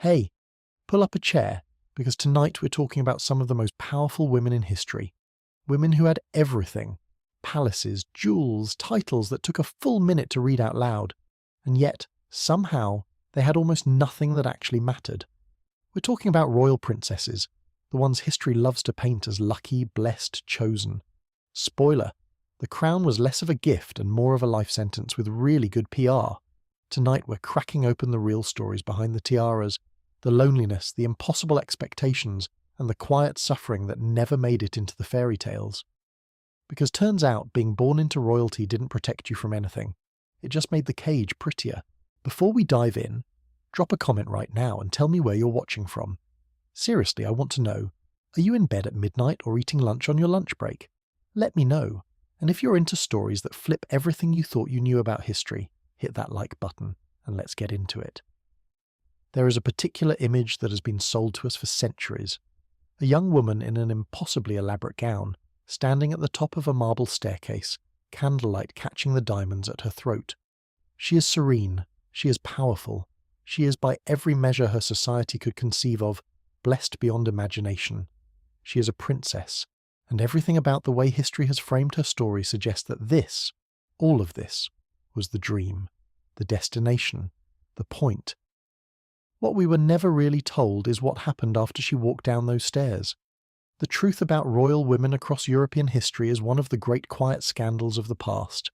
Hey, pull up a chair, because tonight we're talking about some of the most powerful women in history. Women who had everything. Palaces, jewels, titles that took a full minute to read out loud. And yet, somehow, they had almost nothing that actually mattered. We're talking about royal princesses, the ones history loves to paint as lucky, blessed, chosen. Spoiler, the crown was less of a gift and more of a life sentence with really good PR. Tonight we're cracking open the real stories behind the tiaras, the loneliness, the impossible expectations, and the quiet suffering that never made it into the fairy tales. Because turns out being born into royalty didn't protect you from anything. It just made the cage prettier. Before we dive in, drop a comment right now and tell me where you're watching from. Seriously, I want to know, are you in bed at midnight or eating lunch on your lunch break? Let me know. And if you're into stories that flip everything you thought you knew about history, hit that like button and let's get into it. There is a particular image that has been sold to us for centuries. A young woman in an impossibly elaborate gown, standing at the top of a marble staircase, candlelight catching the diamonds at her throat. She is serene, she is powerful, she is by every measure her society could conceive of, blessed beyond imagination. She is a princess, and everything about the way history has framed her story suggests that this, all of this, was the dream, the destination, the point. What we were never really told is what happened after she walked down those stairs. The truth about royal women across European history is one of the great quiet scandals of the past.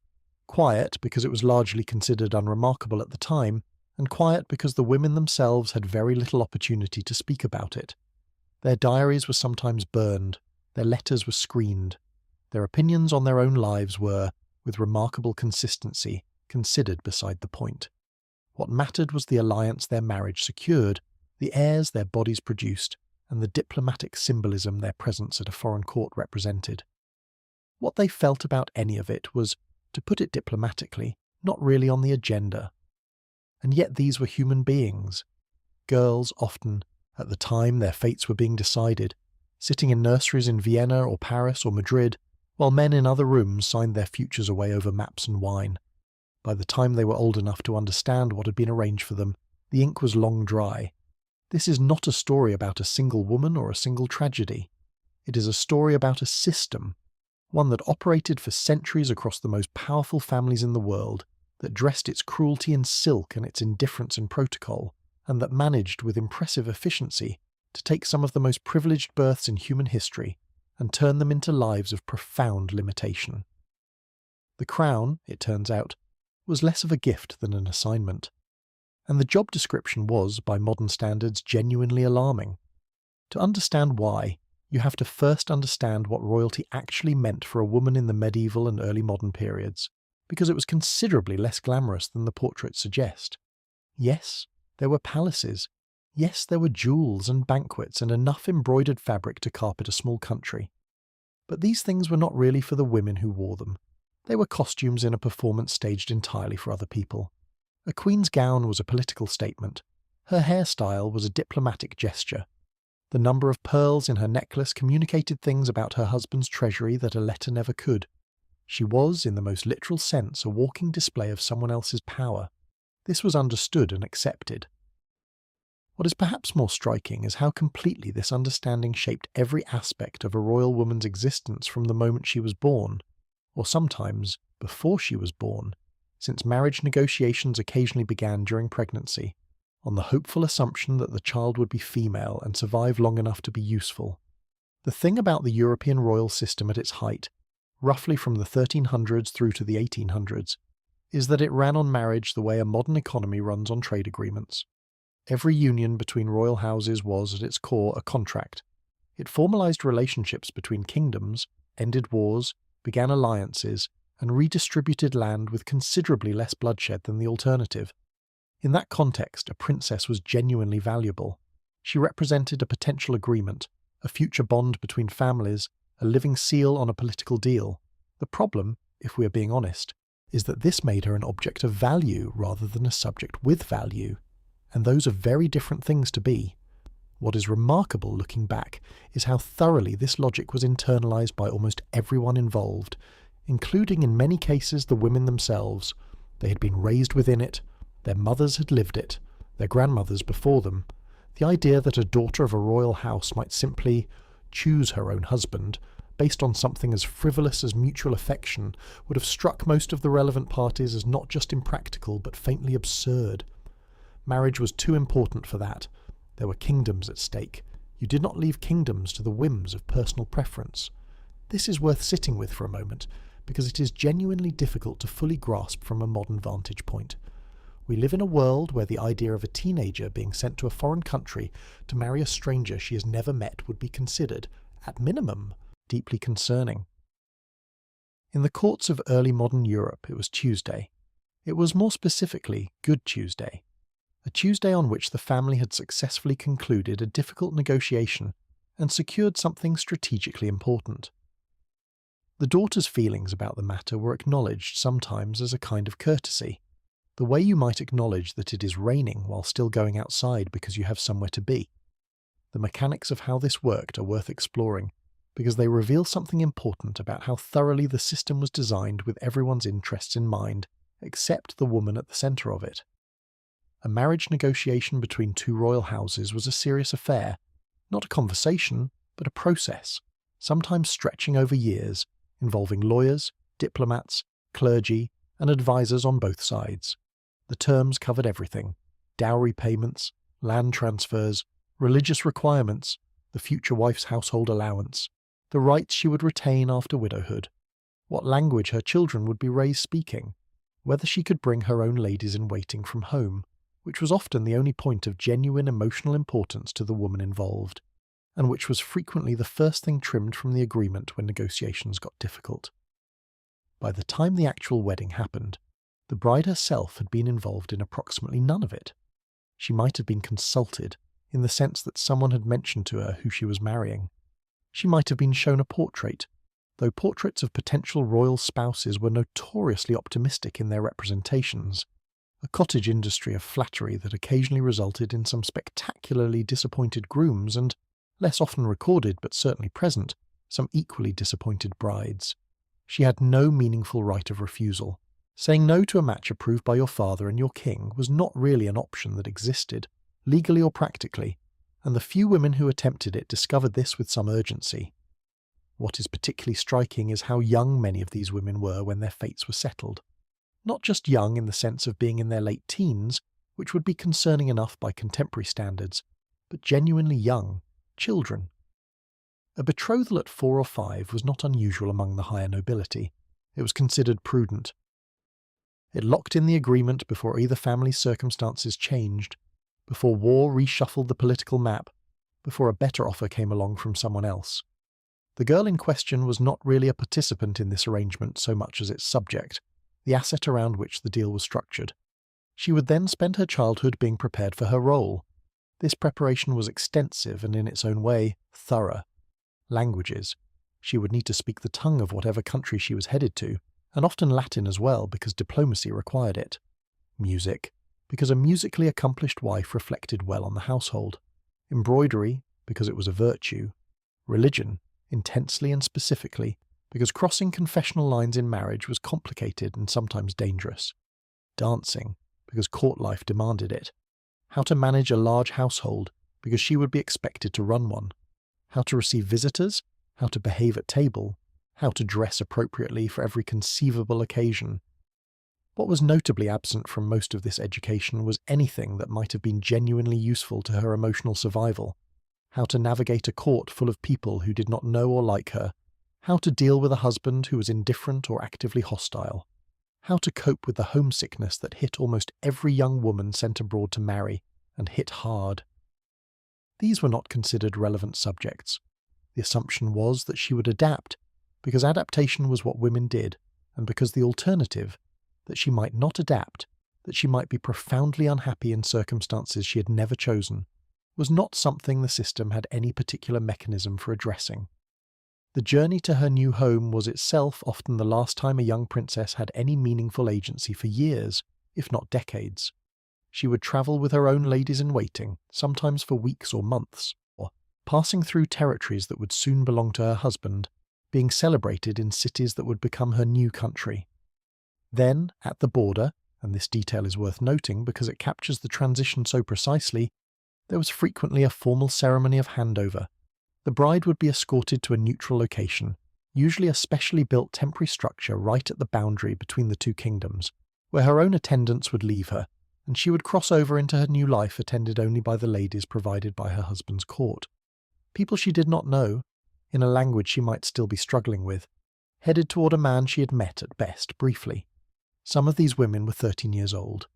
Quiet because it was largely considered unremarkable at the time, and quiet because the women themselves had very little opportunity to speak about it. Their diaries were sometimes burned, their letters were screened. Their opinions on their own lives were, with remarkable consistency, considered beside the point. What mattered was the alliance their marriage secured, the heirs their bodies produced, and the diplomatic symbolism their presence at a foreign court represented. What they felt about any of it was, to put it diplomatically, not really on the agenda. And yet these were human beings. Girls often, at the time their fates were being decided, sitting in nurseries in Vienna or Paris or Madrid, while men in other rooms signed their futures away over maps and wine. By the time they were old enough to understand what had been arranged for them, the ink was long dry. This is not a story about a single woman or a single tragedy. It is a story about a system, one that operated for centuries across the most powerful families in the world, that dressed its cruelty in silk and its indifference in protocol, and that managed with impressive efficiency to take some of the most privileged births in human history and turn them into lives of profound limitation. The crown, it turns out, was less of a gift than an assignment. And the job description was, by modern standards, genuinely alarming. To understand why, you have to first understand what royalty actually meant for a woman in the medieval and early modern periods, because it was considerably less glamorous than the portraits suggest. Yes, there were palaces. Yes, there were jewels and banquets and enough embroidered fabric to carpet a small country. But these things were not really for the women who wore them. They were costumes in a performance staged entirely for other people. A queen's gown was a political statement. Her hairstyle was a diplomatic gesture. The number of pearls in her necklace communicated things about her husband's treasury that a letter never could. She was, in the most literal sense, a walking display of someone else's power. This was understood and accepted. What is perhaps more striking is how completely this understanding shaped every aspect of a royal woman's existence from the moment she was born, or sometimes before she was born, since marriage negotiations occasionally began during pregnancy, on the hopeful assumption that the child would be female and survive long enough to be useful. The thing about the European royal system at its height, roughly from the 1300s through to the 1800s, is that it ran on marriage the way a modern economy runs on trade agreements. Every union between royal houses was, at its core, a contract. It formalized relationships between kingdoms, ended wars, began alliances, and redistributed land with considerably less bloodshed than the alternative. In that context, a princess was genuinely valuable. She represented a potential agreement, a future bond between families, a living seal on a political deal. The problem, if we are being honest, is that this made her an object of value rather than a subject with value. And those are very different things to be. What is remarkable looking back is how thoroughly this logic was internalized by almost everyone involved, including in many cases the women themselves. They had been raised within it, their mothers had lived it, their grandmothers before them. The idea that a daughter of a royal house might simply choose her own husband based on something as frivolous as mutual affection would have struck most of the relevant parties as not just impractical but faintly absurd. Marriage was too important for that. There were kingdoms at stake. You did not leave kingdoms to the whims of personal preference. This is worth sitting with for a moment, because it is genuinely difficult to fully grasp from a modern vantage point. We live in a world where the idea of a teenager being sent to a foreign country to marry a stranger she has never met would be considered, at minimum, deeply concerning. In the courts of early modern Europe, it was Tuesday. It was more specifically Good Tuesday, a Tuesday on which the family had successfully concluded a difficult negotiation and secured something strategically important. The daughter's feelings about the matter were acknowledged sometimes as a kind of courtesy, the way you might acknowledge that it is raining while still going outside because you have somewhere to be. The mechanics of how this worked are worth exploring, because they reveal something important about how thoroughly the system was designed with everyone's interests in mind, except the woman at the centre of it. A marriage negotiation between two royal houses was a serious affair, not a conversation, but a process, sometimes stretching over years, involving lawyers, diplomats, clergy, and advisors on both sides. The terms covered everything: dowry payments, land transfers, religious requirements, the future wife's household allowance, the rights she would retain after widowhood, what language her children would be raised speaking, whether she could bring her own ladies-in-waiting from home, which was often the only point of genuine emotional importance to the woman involved, and which was frequently the first thing trimmed from the agreement when negotiations got difficult. By the time the actual wedding happened, the bride herself had been involved in approximately none of it. She might have been consulted, in the sense that someone had mentioned to her who she was marrying. She might have been shown a portrait, though portraits of potential royal spouses were notoriously optimistic in their representations, a cottage industry of flattery that occasionally resulted in some spectacularly disappointed grooms and, less often recorded but certainly present, some equally disappointed brides. She had no meaningful right of refusal. Saying no to a match approved by your father and your king was not really an option that existed, legally or practically, and the few women who attempted it discovered this with some urgency. What is particularly striking is how young many of these women were when their fates were settled. Not just young in the sense of being in their late teens, which would be concerning enough by contemporary standards, but genuinely young, children. A betrothal at 4 or 5 was not unusual among the higher nobility. It was considered prudent. It locked in the agreement before either family's circumstances changed, before war reshuffled the political map, before a better offer came along from someone else. The girl in question was not really a participant in this arrangement so much as its subject, the asset around which the deal was structured. She would then spend her childhood being prepared for her role. This preparation was extensive and in its own way, thorough. Languages. She would need to speak the tongue of whatever country she was headed to, and often Latin as well because diplomacy required it. Music, because a musically accomplished wife reflected well on the household. Embroidery, because it was a virtue. Religion, intensely and specifically, because crossing confessional lines in marriage was complicated and sometimes dangerous. Dancing, because court life demanded it. How to manage a large household, because she would be expected to run one. How to receive visitors, how to behave at table, how to dress appropriately for every conceivable occasion. What was notably absent from most of this education was anything that might have been genuinely useful to her emotional survival. How to navigate a court full of people who did not know or like her. How to deal with a husband who was indifferent or actively hostile. How to cope with the homesickness that hit almost every young woman sent abroad to marry, and hit hard. These were not considered relevant subjects. The assumption was that she would adapt, because adaptation was what women did, and because the alternative, that she might not adapt, that she might be profoundly unhappy in circumstances she had never chosen, was not something the system had any particular mechanism for addressing. The journey to her new home was itself often the last time a young princess had any meaningful agency for years, if not decades. She would travel with her own ladies-in-waiting, sometimes for weeks or months, or passing through territories that would soon belong to her husband, being celebrated in cities that would become her new country. Then, at the border, and this detail is worth noting because it captures the transition so precisely, There was frequently a formal ceremony of handover. The bride would be escorted to a neutral location, usually a specially built temporary structure right at the boundary between the two kingdoms, where her own attendants would leave her, and she would cross over into her new life attended only by the ladies provided by her husband's court. People she did not know, in a language she might still be struggling with, headed toward a man she had met at best briefly. Some of these women were 13 years old.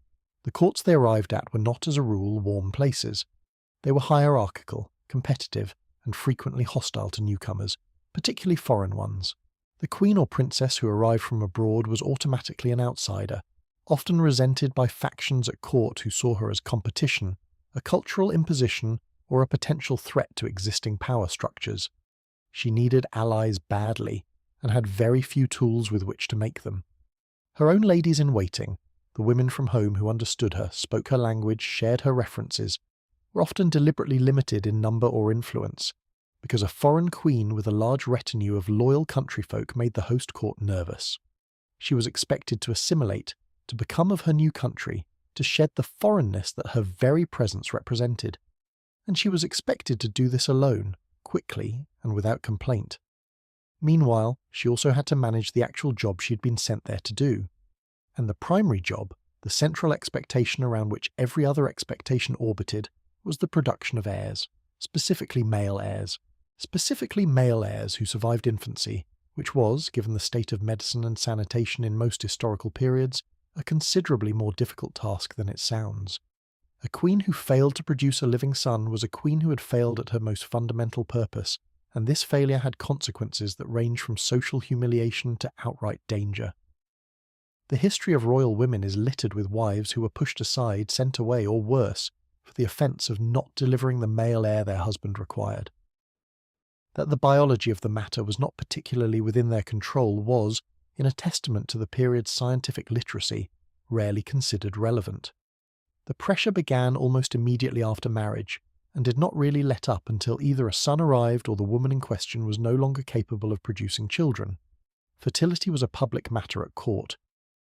The courts they arrived at were not as a rule warm places. They were hierarchical, competitive, and frequently hostile to newcomers, particularly foreign ones. The queen or princess who arrived from abroad was automatically an outsider, often resented by factions at court who saw her as competition, a cultural imposition, or a potential threat to existing power structures. She needed allies badly, and had very few tools with which to make them. Her own ladies-in-waiting, the women from home who understood her, spoke her language, shared her references, were often deliberately limited in number or influence, because a foreign queen with a large retinue of loyal countryfolk made the host court nervous. She was expected to assimilate, to become of her new country, to shed the foreignness that her very presence represented. And she was expected to do this alone, quickly and without complaint. Meanwhile, she also had to manage the actual job she had been sent there to do. And the primary job, the central expectation around which every other expectation orbited, was the production of heirs, specifically male heirs. Specifically male heirs who survived infancy, which was, given the state of medicine and sanitation in most historical periods, a considerably more difficult task than it sounds. A queen who failed to produce a living son was a queen who had failed at her most fundamental purpose, and this failure had consequences that range from social humiliation to outright danger. The history of royal women is littered with wives who were pushed aside, sent away, or worse, for the offence of not delivering the male heir their husband required. That the biology of the matter was not particularly within their control was, in a testament to the period's scientific literacy, rarely considered relevant. The pressure began almost immediately after marriage, and did not really let up until either a son arrived or the woman in question was no longer capable of producing children. Fertility was a public matter at court.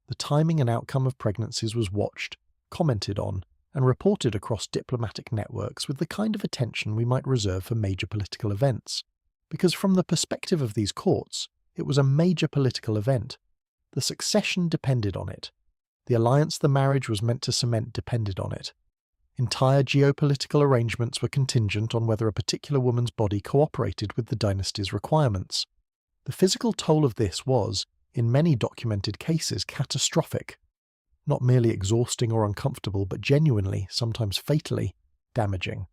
The timing and outcome of pregnancies was watched, commented on, and reported across diplomatic networks with the kind of attention we might reserve for major political events. Because from the perspective of these courts, it was a major political event. The succession depended on it. The alliance the marriage was meant to cement depended on it. Entire geopolitical arrangements were contingent on whether a particular woman's body cooperated with the dynasty's requirements. The physical toll of this was, in many documented cases, catastrophic. Not merely exhausting or uncomfortable, but genuinely, sometimes fatally, damaging.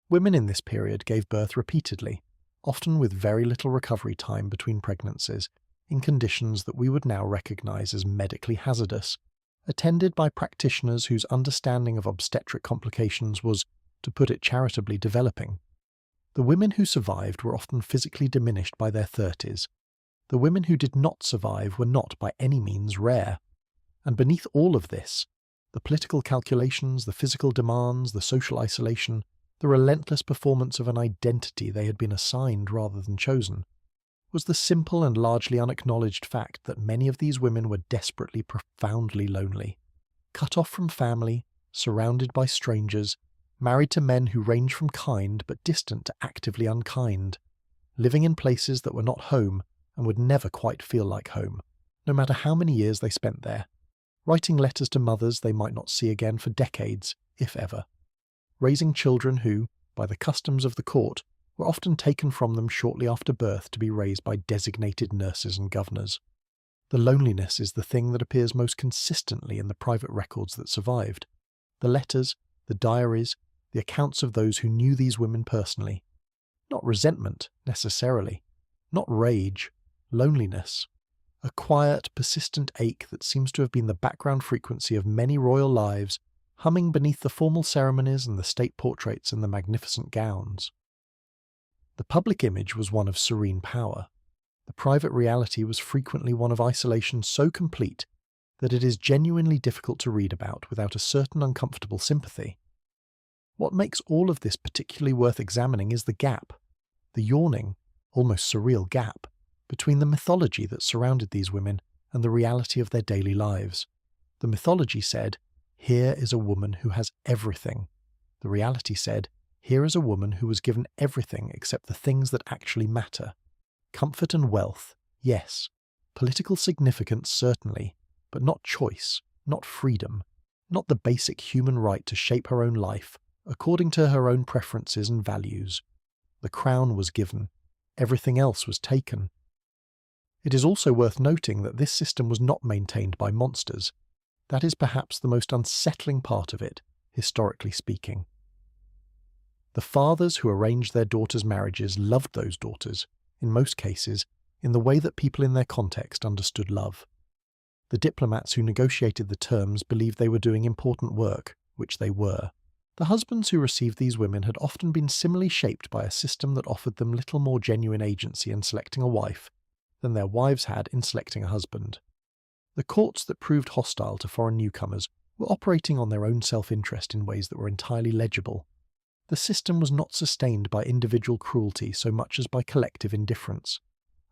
Women in this period gave birth repeatedly, often with very little recovery time between pregnancies, in conditions that we would now recognize as medically hazardous, attended by practitioners whose understanding of obstetric complications was, to put it charitably, developing. The women who survived were often physically diminished by their 30s. The women who did not survive were not by any means rare. And beneath all of this, the political calculations, the physical demands, the social isolation, the relentless performance of an identity they had been assigned rather than chosen, was the simple and largely unacknowledged fact that many of these women were desperately, profoundly lonely, cut off from family, surrounded by strangers, married to men who ranged from kind but distant to actively unkind, living in places that were not home and would never quite feel like home, no matter how many years they spent there, writing letters to mothers they might not see again for decades, if ever, raising children who, by the customs of the court, were often taken from them shortly after birth to be raised by designated nurses and governors. The loneliness is the thing that appears most consistently in the private records that survived. The letters, the diaries, the accounts of those who knew these women personally. Not resentment, necessarily. Not rage. Loneliness. A quiet, persistent ache that seems to have been the background frequency of many royal lives, humming beneath the formal ceremonies and the state portraits in the magnificent gowns. The public image was one of serene power. The private reality was frequently one of isolation so complete that it is genuinely difficult to read about without a certain uncomfortable sympathy. What makes all of this particularly worth examining is the gap, the yawning, almost surreal gap, between the mythology that surrounded these women and the reality of their daily lives. The mythology said, "Here is a woman who has everything." The reality said, here is a woman who was given everything except the things that actually matter. Comfort and wealth, yes. Political significance, certainly, but not choice, not freedom, not the basic human right to shape her own life according to her own preferences and values. The crown was given. Everything else was taken. It is also worth noting that this system was not maintained by monsters. That is perhaps the most unsettling part of it, historically speaking. The fathers who arranged their daughters' marriages loved those daughters, in most cases, in the way that people in their context understood love. The diplomats who negotiated the terms believed they were doing important work, which they were. The husbands who received these women had often been similarly shaped by a system that offered them little more genuine agency in selecting a wife than their wives had in selecting a husband. The courts that proved hostile to foreign newcomers were operating on their own self-interest in ways that were entirely legible. The system was not sustained by individual cruelty so much as by collective indifference.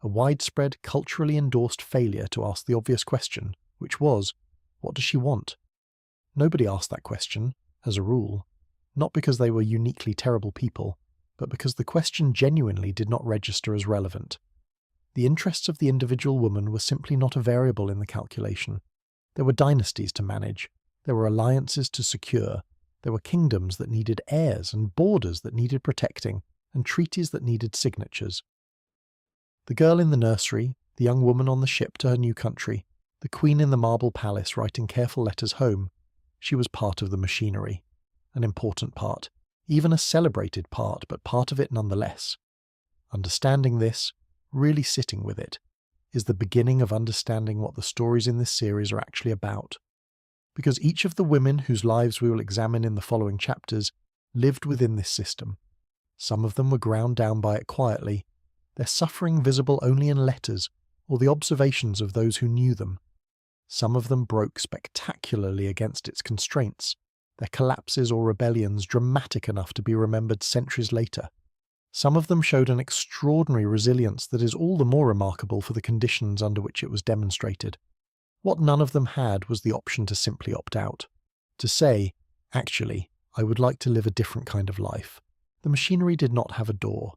A widespread, culturally endorsed failure to ask the obvious question, which was, what does she want? Nobody asked that question, as a rule, not because they were uniquely terrible people, but because the question genuinely did not register as relevant. The interests of the individual woman were simply not a variable in the calculation. There were dynasties to manage, there were alliances to secure, there were kingdoms that needed heirs and borders that needed protecting, and treaties that needed signatures. The girl in the nursery, the young woman on the ship to her new country, the queen in the marble palace writing careful letters home, she was part of the machinery. An important part, even a celebrated part, but part of it nonetheless. Understanding this, really sitting with it, is the beginning of understanding what the stories in this series are actually about. Because each of the women whose lives we will examine in the following chapters lived within this system. Some of them were ground down by it quietly, their suffering visible only in letters or the observations of those who knew them. Some of them broke spectacularly against its constraints, their collapses or rebellions dramatic enough to be remembered centuries later. Some of them showed an extraordinary resilience that is all the more remarkable for the conditions under which it was demonstrated. What none of them had was the option to simply opt out. To say, actually, I would like to live a different kind of life. The machinery did not have a door.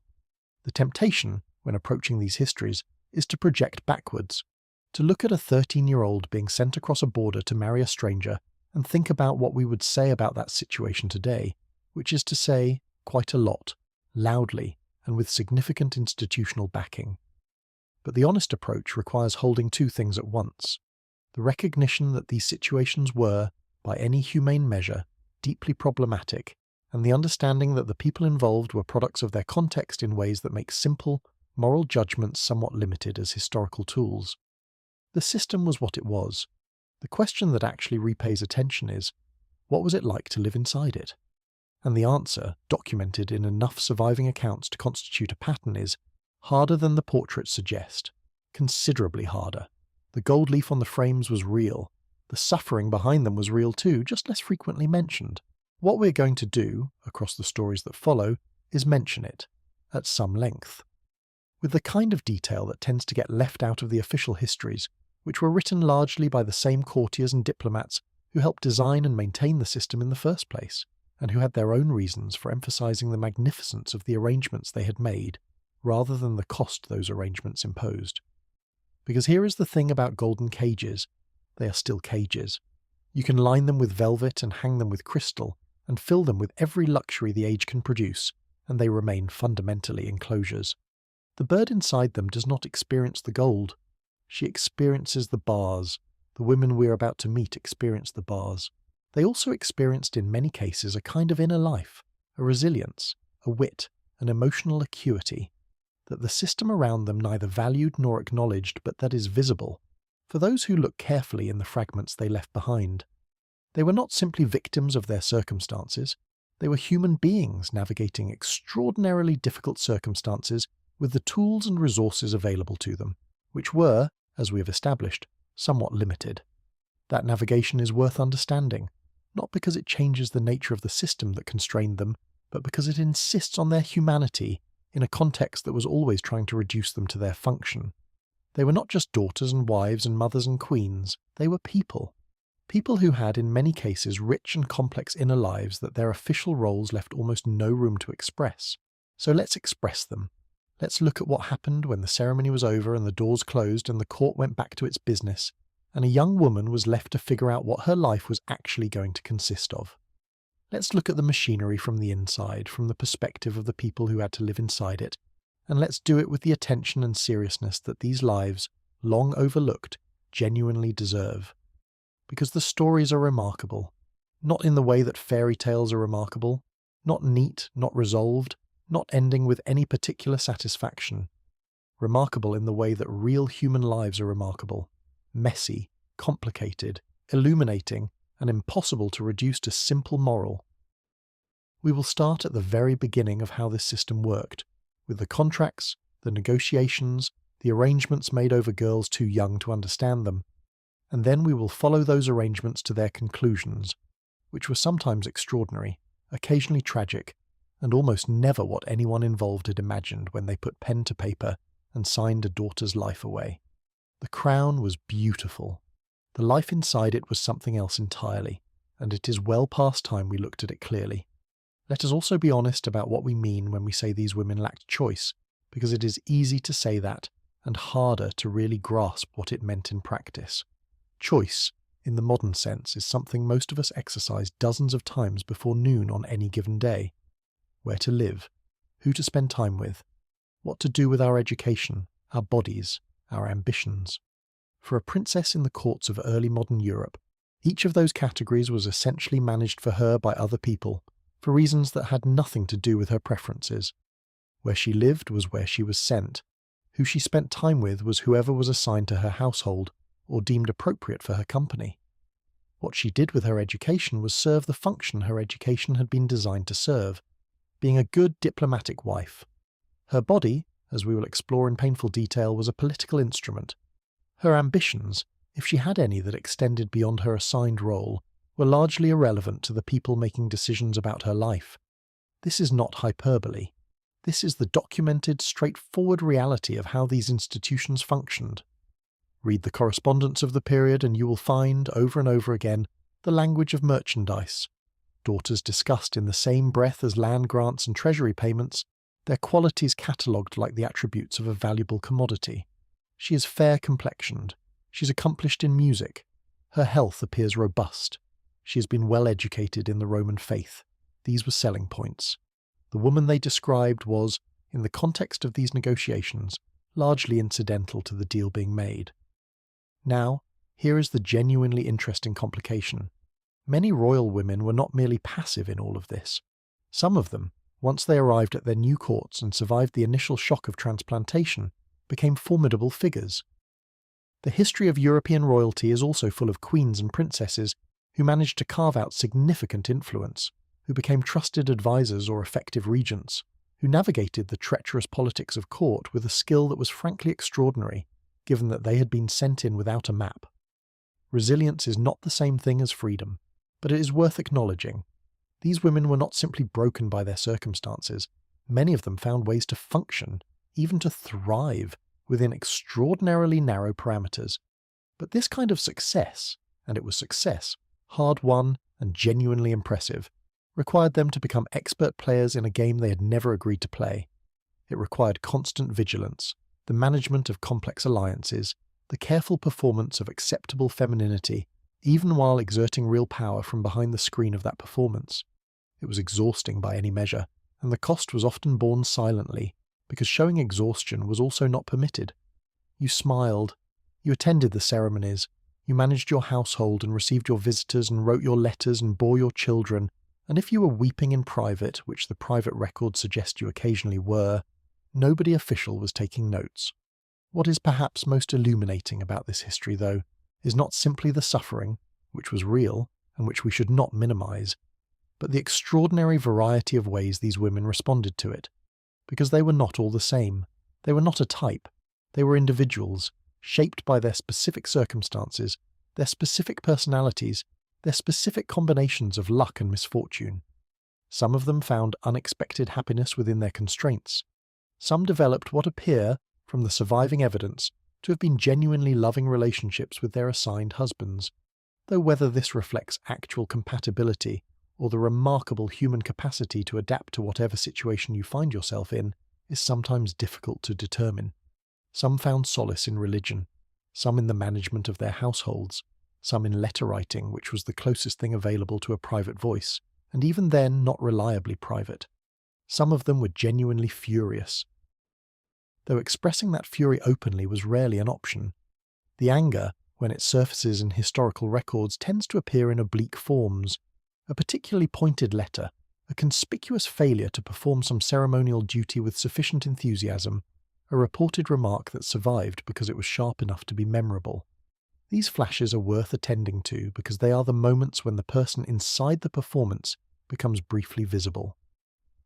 The temptation, when approaching these histories, is to project backwards, to look at a 13-year-old being sent across a border to marry a stranger and think about what we would say about that situation today, which is to say, quite a lot, loudly, and with significant institutional backing. But the honest approach requires holding two things at once: the recognition that these situations were, by any humane measure, deeply problematic, and the understanding that the people involved were products of their context in ways that make simple, moral judgments somewhat limited as historical tools. The system was what it was. The question that actually repays attention is, what was it like to live inside it? And the answer, documented in enough surviving accounts to constitute a pattern, is harder than the portraits suggest, considerably harder. The gold leaf on the frames was real. The suffering behind them was real too, just less frequently mentioned. What we're going to do, across the stories that follow, is mention it, at some length, with the kind of detail that tends to get left out of the official histories, which were written largely by the same courtiers and diplomats who helped design and maintain the system in the first place, and who had their own reasons for emphasizing the magnificence of the arrangements they had made, rather than the cost those arrangements imposed. Because here is the thing about golden cages: they are still cages. You can line them with velvet and hang them with crystal, and fill them with every luxury the age can produce, and they remain fundamentally enclosures. The bird inside them does not experience the gold. She experiences the bars. The women we are about to meet experience the bars. They also experienced in many cases a kind of inner life, a resilience, a wit, an emotional acuity, that the system around them neither valued nor acknowledged, but that is visible, for those who look carefully in the fragments they left behind. They were not simply victims of their circumstances, they were human beings navigating extraordinarily difficult circumstances with the tools and resources available to them, which were, as we have established, somewhat limited. That navigation is worth understanding, not because it changes the nature of the system that constrained them, but because it insists on their humanity in a context that was always trying to reduce them to their function. They were not just daughters and wives and mothers and queens, they were people. People who had, in many cases, rich and complex inner lives that their official roles left almost no room to express. So let's express them. Let's look at what happened when the ceremony was over and the doors closed and the court went back to its business, and a young woman was left to figure out what her life was actually going to consist of. Let's look at the machinery from the inside, from the perspective of the people who had to live inside it, and let's do it with the attention and seriousness that these lives, long overlooked, genuinely deserve. Because the stories are remarkable, not in the way that fairy tales are remarkable, not neat, not resolved, not ending with any particular satisfaction. Remarkable in the way that real human lives are remarkable, messy, complicated, illuminating, and impossible to reduce to simple moral. We will start at the very beginning of how this system worked, with the contracts, the negotiations, the arrangements made over girls too young to understand them, and then we will follow those arrangements to their conclusions, which were sometimes extraordinary, occasionally tragic, and almost never what anyone involved had imagined when they put pen to paper and signed a daughter's life away. The crown was beautiful. The life inside it was something else entirely, and it is well past time we looked at it clearly. Let us also be honest about what we mean when we say these women lacked choice, because it is easy to say that, and harder to really grasp what it meant in practice. Choice, in the modern sense, is something most of us exercise dozens of times before noon on any given day. Where to live, who to spend time with, what to do with our education, our bodies, our ambitions. For a princess in the courts of early modern Europe, each of those categories was essentially managed for her by other people, for reasons that had nothing to do with her preferences. Where she lived was where she was sent. Who she spent time with was whoever was assigned to her household, or deemed appropriate for her company. What she did with her education was serve the function her education had been designed to serve, being a good diplomatic wife. Her body, as we will explore in painful detail, was a political instrument. Her ambitions, if she had any that extended beyond her assigned role, were largely irrelevant to the people making decisions about her life. This is not hyperbole. This is the documented, straightforward reality of how these institutions functioned. Read the correspondence of the period and you will find, over and over again, the language of merchandise. Daughters discussed in the same breath as land grants and treasury payments, their qualities catalogued like the attributes of a valuable commodity. She is fair-complexioned. She's accomplished in music. Her health appears robust. She has been well educated in the Roman faith. These were selling points. The woman they described was, in the context of these negotiations, largely incidental to the deal being made. Now, here is the genuinely interesting complication. Many royal women were not merely passive in all of this. Some of them, once they arrived at their new courts and survived the initial shock of transplantation, became formidable figures. The history of European royalty is also full of queens and princesses who managed to carve out significant influence, who became trusted advisors or effective regents, who navigated the treacherous politics of court with a skill that was frankly extraordinary, given that they had been sent in without a map. Resilience is not the same thing as freedom, but it is worth acknowledging. These women were not simply broken by their circumstances. Many of them found ways to function, even to thrive, within extraordinarily narrow parameters. But this kind of success, and it was success, hard-won and genuinely impressive, required them to become expert players in a game they had never agreed to play. It required constant vigilance, the management of complex alliances, the careful performance of acceptable femininity, even while exerting real power from behind the screen of that performance. It was exhausting by any measure, and the cost was often borne silently, because showing exhaustion was also not permitted. You smiled, you attended the ceremonies, you managed your household and received your visitors and wrote your letters and bore your children, and if you were weeping in private, which the private records suggest you occasionally were, nobody official was taking notes. What is perhaps most illuminating about this history, though, is not simply the suffering, which was real and which we should not minimize, but the extraordinary variety of ways these women responded to it. Because they were not all the same. They were not a type. They were individuals, shaped by their specific circumstances, their specific personalities, their specific combinations of luck and misfortune. Some of them found unexpected happiness within their constraints. Some developed what appear, from the surviving evidence, to have been genuinely loving relationships with their assigned husbands. though whether this reflects actual compatibility or the remarkable human capacity to adapt to whatever situation you find yourself in is sometimes difficult to determine. Some found solace in religion, some in the management of their households, some in letter writing, which was the closest thing available to a private voice, and even then not reliably private. Some of them were genuinely furious, though expressing that fury openly was rarely an option. The anger, when it surfaces in historical records, tends to appear in oblique forms. A particularly pointed letter, a conspicuous failure to perform some ceremonial duty with sufficient enthusiasm, a reported remark that survived because it was sharp enough to be memorable. These flashes are worth attending to because they are the moments when the person inside the performance becomes briefly visible.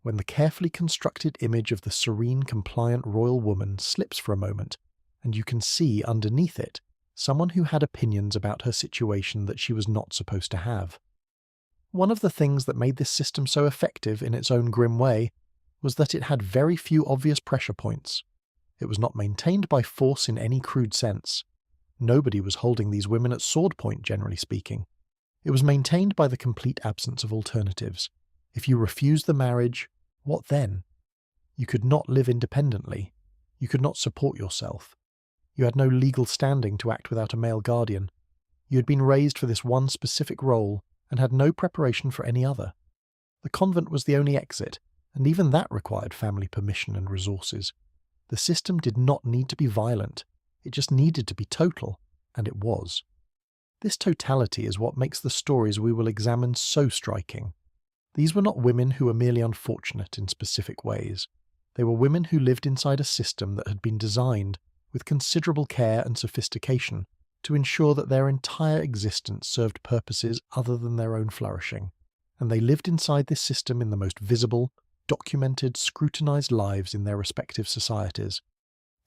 When the carefully constructed image of the serene, compliant royal woman slips for a moment, and you can see underneath it someone who had opinions about her situation that she was not supposed to have. One of the things that made this system so effective in its own grim way was that it had very few obvious pressure points. It was not maintained by force in any crude sense. Nobody was holding these women at sword point, generally speaking. It was maintained by the complete absence of alternatives. If you refused the marriage, what then? You could not live independently. You could not support yourself. You had no legal standing to act without a male guardian. You had been raised for this one specific role and had no preparation for any other. The convent was the only exit, and even that required family permission and resources. The system did not need to be violent. It just needed to be total, and it was. This totality is what makes the stories we will examine so striking. These were not women who were merely unfortunate in specific ways. They were women who lived inside a system that had been designed, with considerable care and sophistication, to ensure that their entire existence served purposes other than their own flourishing. And they lived inside this system in the most visible, documented, scrutinized lives in their respective societies.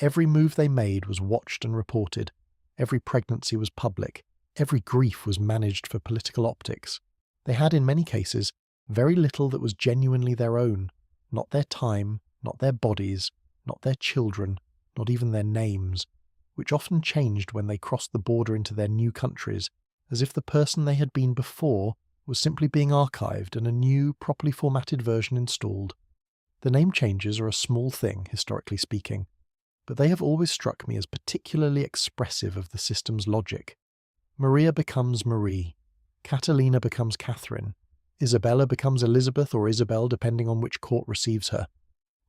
Every move they made was watched and reported. Every pregnancy was public. Every grief was managed for political optics. They had, in many cases, very little that was genuinely their own, not their time, not their bodies, not their children, not even their names, which often changed when they crossed the border into their new countries, as if the person they had been before was simply being archived and a new, properly formatted version installed. The name changes are a small thing, historically speaking, but they have always struck me as particularly expressive of the system's logic. Maria becomes Marie, Catalina becomes Catherine, Isabella becomes Elizabeth or Isabel depending on which court receives her.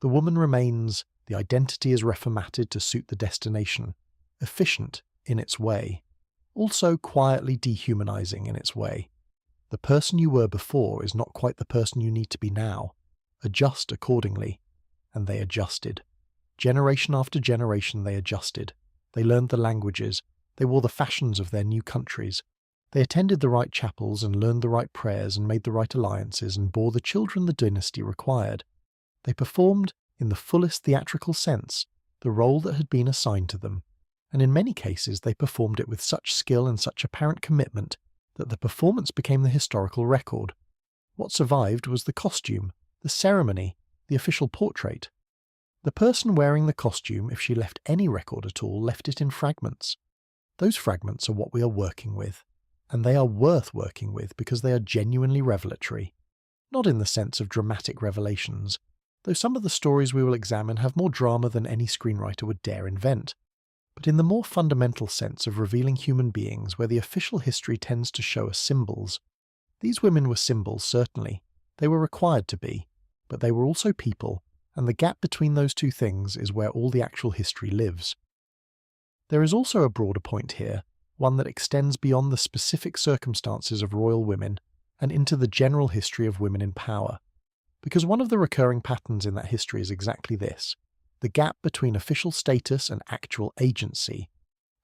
The woman remains, the identity is reformatted to suit the destination, efficient in its way, also quietly dehumanizing in its way. The person you were before is not quite the person you need to be now. Adjust accordingly. And they adjusted. Generation after generation they adjusted. They learned the languages. They wore the fashions of their new countries. They attended the right chapels and learned the right prayers and made the right alliances and bore the children the dynasty required. They performed, in the fullest theatrical sense, the role that had been assigned to them, and in many cases they performed it with such skill and such apparent commitment that the performance became the historical record. What survived was the costume, the ceremony, the official portrait. The person wearing the costume, if she left any record at all, left it in fragments. Those fragments are what we are working with, and they are worth working with because they are genuinely revelatory. Not in the sense of dramatic revelations, though some of the stories we will examine have more drama than any screenwriter would dare invent, but in the more fundamental sense of revealing human beings where the official history tends to show us symbols. These women were symbols, certainly. They were required to be, but they were also people, and the gap between those two things is where all the actual history lives. There is also a broader point here, one that extends beyond the specific circumstances of royal women and into the general history of women in power. Because one of the recurring patterns in that history is exactly this, the gap between official status and actual agency.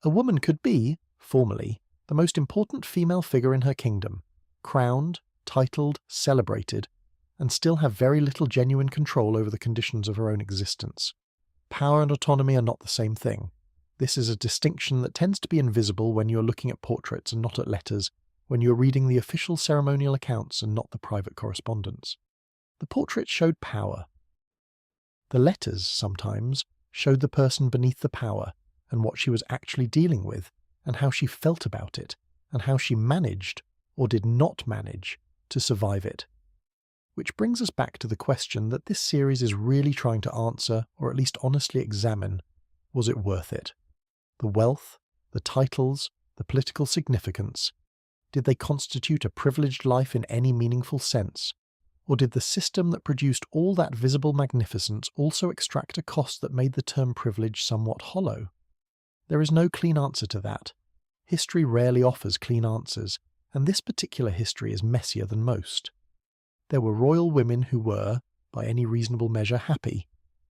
A woman could be, formally, the most important female figure in her kingdom, crowned, titled, celebrated, and still have very little genuine control over the conditions of her own existence. Power and autonomy are not the same thing. This is a distinction that tends to be invisible when you are looking at portraits and not at letters, when you are reading the official ceremonial accounts and not the private correspondence. The portraits showed power. The letters, sometimes, showed the person beneath the power and what she was actually dealing with and how she felt about it, and how she managed, or did not manage, to survive it. Which brings us back to the question that this series is really trying to answer, or at least honestly examine: was it worth it? The wealth, the titles, the political significance, did they constitute a privileged life in any meaningful sense? Or did the system that produced all that visible magnificence also extract a cost that made the term privilege somewhat hollow? There is no clean answer to that. History rarely offers clean answers, and this particular history is messier than most. There were royal women who were, by any reasonable measure, happy,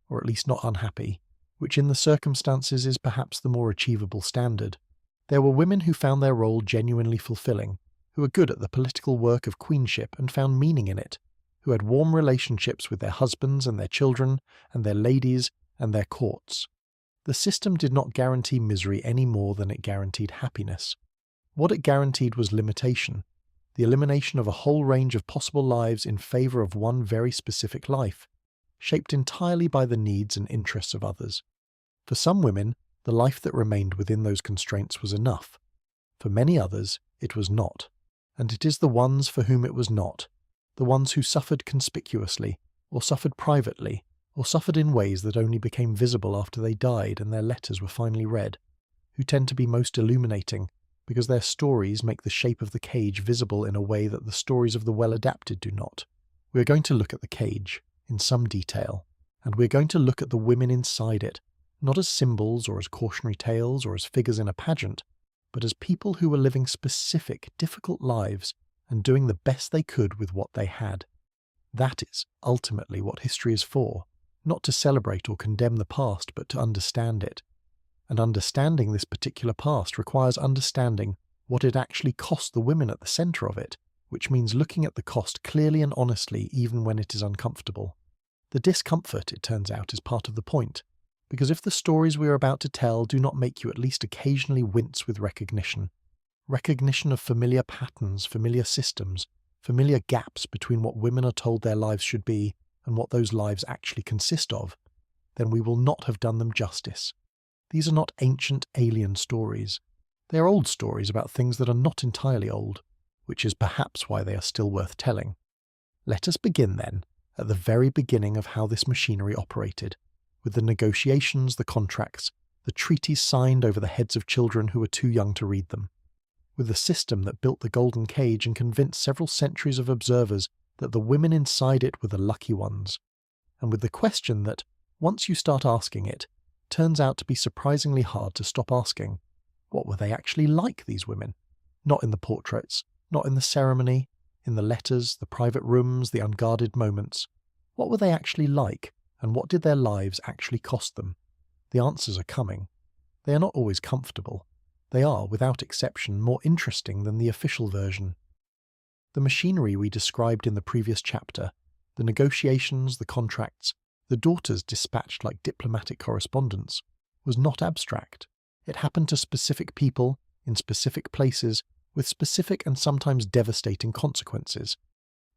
or at least not unhappy, which in the circumstances is perhaps the more achievable standard. There were women who found their role genuinely fulfilling, who were good at the political work of queenship and found meaning in it, who had warm relationships with their husbands and their children and their ladies and their courts. The system did not guarantee misery any more than it guaranteed happiness. What it guaranteed was limitation, the elimination of a whole range of possible lives in favour of one very specific life, shaped entirely by the needs and interests of others. For some women, the life that remained within those constraints was enough. For many others, it was not. And it is the ones for whom it was not, the ones who suffered conspicuously, or suffered privately, or suffered in ways that only became visible after they died and their letters were finally read, who tend to be most illuminating, because their stories make the shape of the cage visible in a way that the stories of the well-adapted do not. We are going to look at the cage, in some detail, and we are going to look at the women inside it, not as symbols or as cautionary tales or as figures in a pageant, but as people who were living specific, difficult lives and doing the best they could with what they had. That is ultimately what history is for, not to celebrate or condemn the past, but to understand it. And understanding this particular past requires understanding what it actually cost the women at the centre of it, which means looking at the cost clearly and honestly even when it is uncomfortable. The discomfort, it turns out, is part of the point, because if the stories we are about to tell do not make you at least occasionally wince with recognition of familiar patterns, familiar systems, familiar gaps between what women are told their lives should be and what those lives actually consist of, then we will not have done them justice. These are not ancient alien stories. They are old stories about things that are not entirely old, which is perhaps why they are still worth telling. Let us begin, then, at the very beginning of how this machinery operated, with the negotiations, the contracts, the treaties signed over the heads of children who were too young to read them, with the system that built the golden cage and convinced several centuries of observers that the women inside it were the lucky ones, and with the question that, once you start asking it, turns out to be surprisingly hard to stop asking. What were they actually like, these women? Not in the portraits, not in the ceremony, in the letters, the private rooms, the unguarded moments. What were they actually like, and what did their lives actually cost them? The answers are coming. They are not always comfortable. They are, without exception, more interesting than the official version. The machinery we described in the previous chapter, the negotiations, the contracts, the daughters dispatched like diplomatic correspondence, was not abstract. It happened to specific people, in specific places, with specific and sometimes devastating consequences.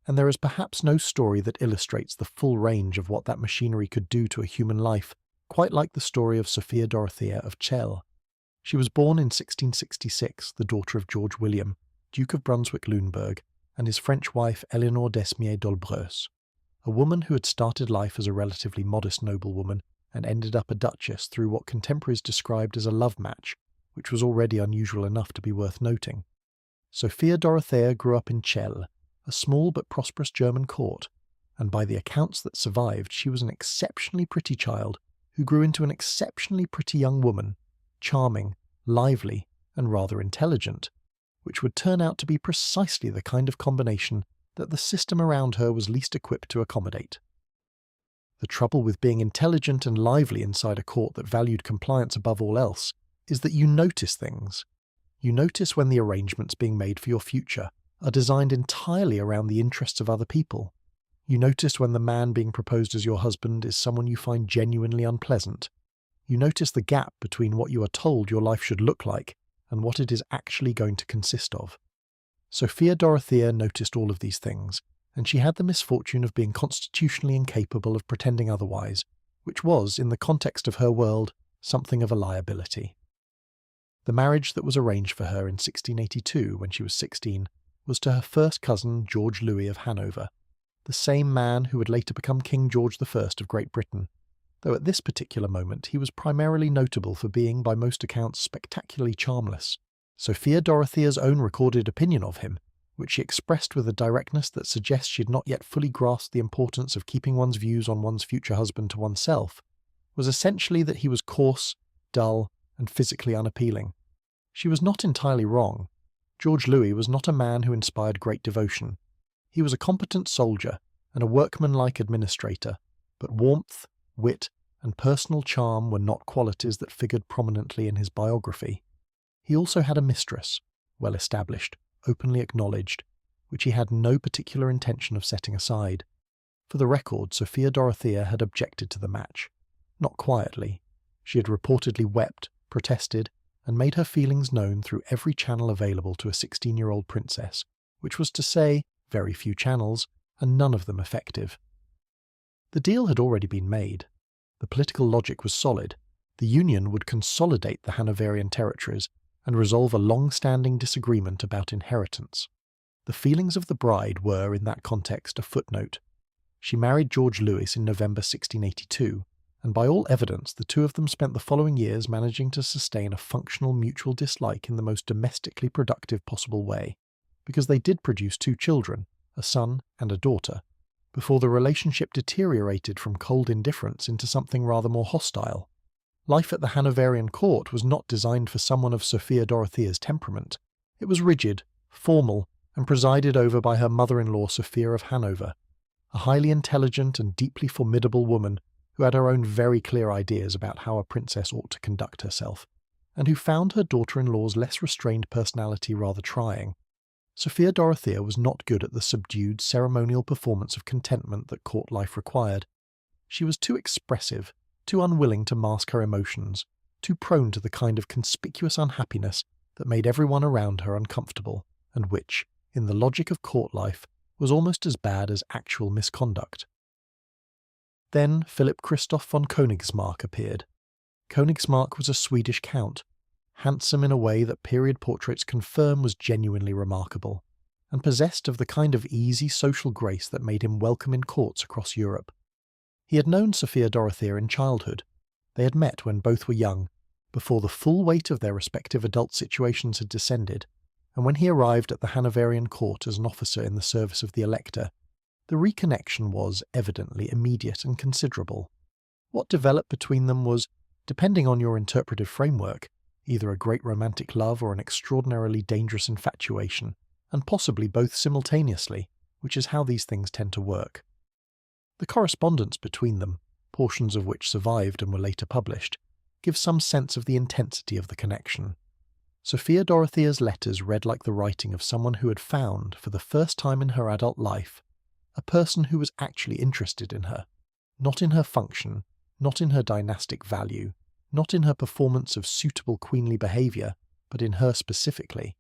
And there is perhaps no story that illustrates the full range of what that machinery could do to a human life, quite like the story of Sophia Dorothea of Chell. She was born in 1666, the daughter of George William, Duke of Brunswick-Luneburg, and his French wife Eleanor d'Esmier d'Olbreus, a woman who had started life as a relatively modest noblewoman and ended up a duchess through what contemporaries described as a love match, which was already unusual enough to be worth noting. Sophia Dorothea grew up in Chell, a small but prosperous German court, and by the accounts that survived, she was an exceptionally pretty child who grew into an exceptionally pretty young woman, charming, lively, and rather intelligent, which would turn out to be precisely the kind of combination that the system around her was least equipped to accommodate. The trouble with being intelligent and lively inside a court that valued compliance above all else is that you notice things. You notice when the arrangements being made for your future are designed entirely around the interests of other people. You notice when the man being proposed as your husband is someone you find genuinely unpleasant. You notice the gap between what you are told your life should look like and what it is actually going to consist of. Sophia Dorothea noticed all of these things, and she had the misfortune of being constitutionally incapable of pretending otherwise, which was, in the context of her world, something of a liability. The marriage that was arranged for her in 1682, when she was 16, was to her first cousin George Louis of Hanover, the same man who would later become King George I of Great Britain, though at this particular moment he was primarily notable for being, by most accounts, spectacularly charmless. Sophia Dorothea's own recorded opinion of him, which she expressed with a directness that suggests she had not yet fully grasped the importance of keeping one's views on one's future husband to oneself, was essentially that he was coarse, dull, and physically unappealing. She was not entirely wrong. George Louis was not a man who inspired great devotion. He was a competent soldier and a workmanlike administrator, but warmth, wit, and personal charm were not qualities that figured prominently in his biography. He also had a mistress, well established, openly acknowledged, which he had no particular intention of setting aside. For the record, Sophia Dorothea had objected to the match. Not quietly. She had reportedly wept, protested, and made her feelings known through every channel available to a 16-year-old princess, which was to say, very few channels, and none of them effective. The deal had already been made. The political logic was solid. The union would consolidate the Hanoverian territories and resolve a long-standing disagreement about inheritance. The feelings of the bride were, in that context, a footnote. She married George Louis in November 1682, and by all evidence the two of them spent the following years managing to sustain a functional mutual dislike in the most domestically productive possible way, because they did produce 2 children, a son and a daughter, before the relationship deteriorated from cold indifference into something rather more hostile. Life at the Hanoverian court was not designed for someone of Sophia Dorothea's temperament. It was rigid, formal, and presided over by her mother-in-law Sophia of Hanover, a highly intelligent and deeply formidable woman who had her own very clear ideas about how a princess ought to conduct herself, and who found her daughter-in-law's less restrained personality rather trying. Sophia Dorothea was not good at the subdued, ceremonial performance of contentment that court life required. She was too expressive, too unwilling to mask her emotions, too prone to the kind of conspicuous unhappiness that made everyone around her uncomfortable, and which, in the logic of court life, was almost as bad as actual misconduct. Then Philip Christoph von Königsmarck appeared. Königsmarck was a Swedish count, handsome in a way that period portraits confirm was genuinely remarkable, and possessed of the kind of easy social grace that made him welcome in courts across Europe. He had known Sophia Dorothea in childhood. They had met when both were young, before the full weight of their respective adult situations had descended, and when he arrived at the Hanoverian court as an officer in the service of the Elector, the reconnection was evidently immediate and considerable. What developed between them was, depending on your interpretive framework, either a great romantic love or an extraordinarily dangerous infatuation, and possibly both simultaneously, which is how these things tend to work. The correspondence between them, portions of which survived and were later published, gives some sense of the intensity of the connection. Sophia Dorothea's letters read like the writing of someone who had found, for the first time in her adult life, a person who was actually interested in her, not in her function, not in her dynastic value, not in her performance of suitable queenly behaviour, but in her specifically.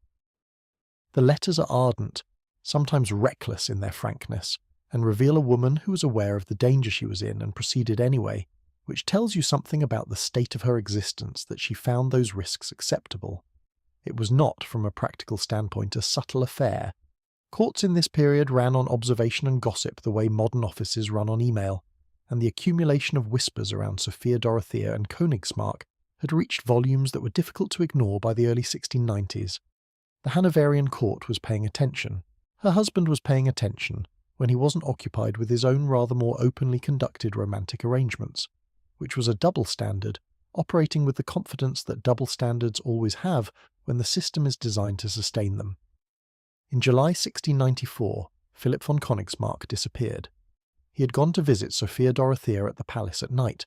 The letters are ardent, sometimes reckless in their frankness, and reveal a woman who was aware of the danger she was in and proceeded anyway, which tells you something about the state of her existence that she found those risks acceptable. It was not, from a practical standpoint, a subtle affair. Courts in this period ran on observation and gossip the way modern offices run on email, and the accumulation of whispers around Sophia Dorothea and Königsmarck had reached volumes that were difficult to ignore by the early 1690s. The Hanoverian court was paying attention. Her husband was paying attention when he wasn't occupied with his own rather more openly conducted romantic arrangements, which was a double standard, operating with the confidence that double standards always have when the system is designed to sustain them. In July 1694, Philip von Königsmarck disappeared. He had gone to visit Sophia Dorothea at the palace at night.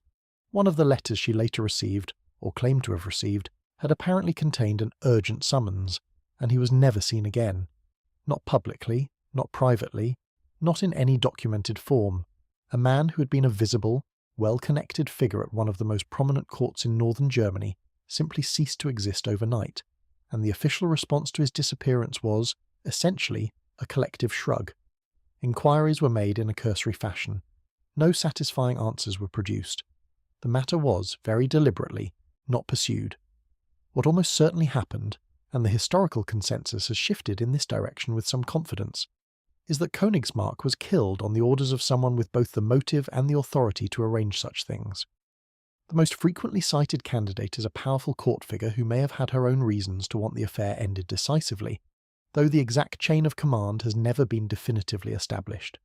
One of the letters she later received, or claimed to have received, had apparently contained an urgent summons, and he was never seen again. Not publicly, not privately, not in any documented form. A man who had been a visible, well-connected figure at one of the most prominent courts in northern Germany simply ceased to exist overnight, and the official response to his disappearance was, essentially, a collective shrug. Inquiries were made in a cursory fashion. No satisfying answers were produced. The matter was, very deliberately, not pursued. What almost certainly happened, and the historical consensus has shifted in this direction with some confidence, is that Königsmarck was killed on the orders of someone with both the motive and the authority to arrange such things. The most frequently cited candidate is a powerful court figure who may have had her own reasons to want the affair ended decisively, though the exact chain of command has never been definitively established.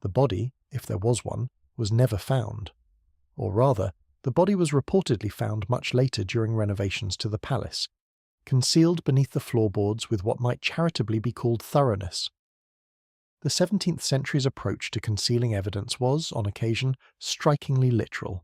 The body, if there was one, was never found. Or rather, the body was reportedly found much later during renovations to the palace, concealed beneath the floorboards with what might charitably be called thoroughness. The 17th century's approach to concealing evidence was, on occasion, strikingly literal.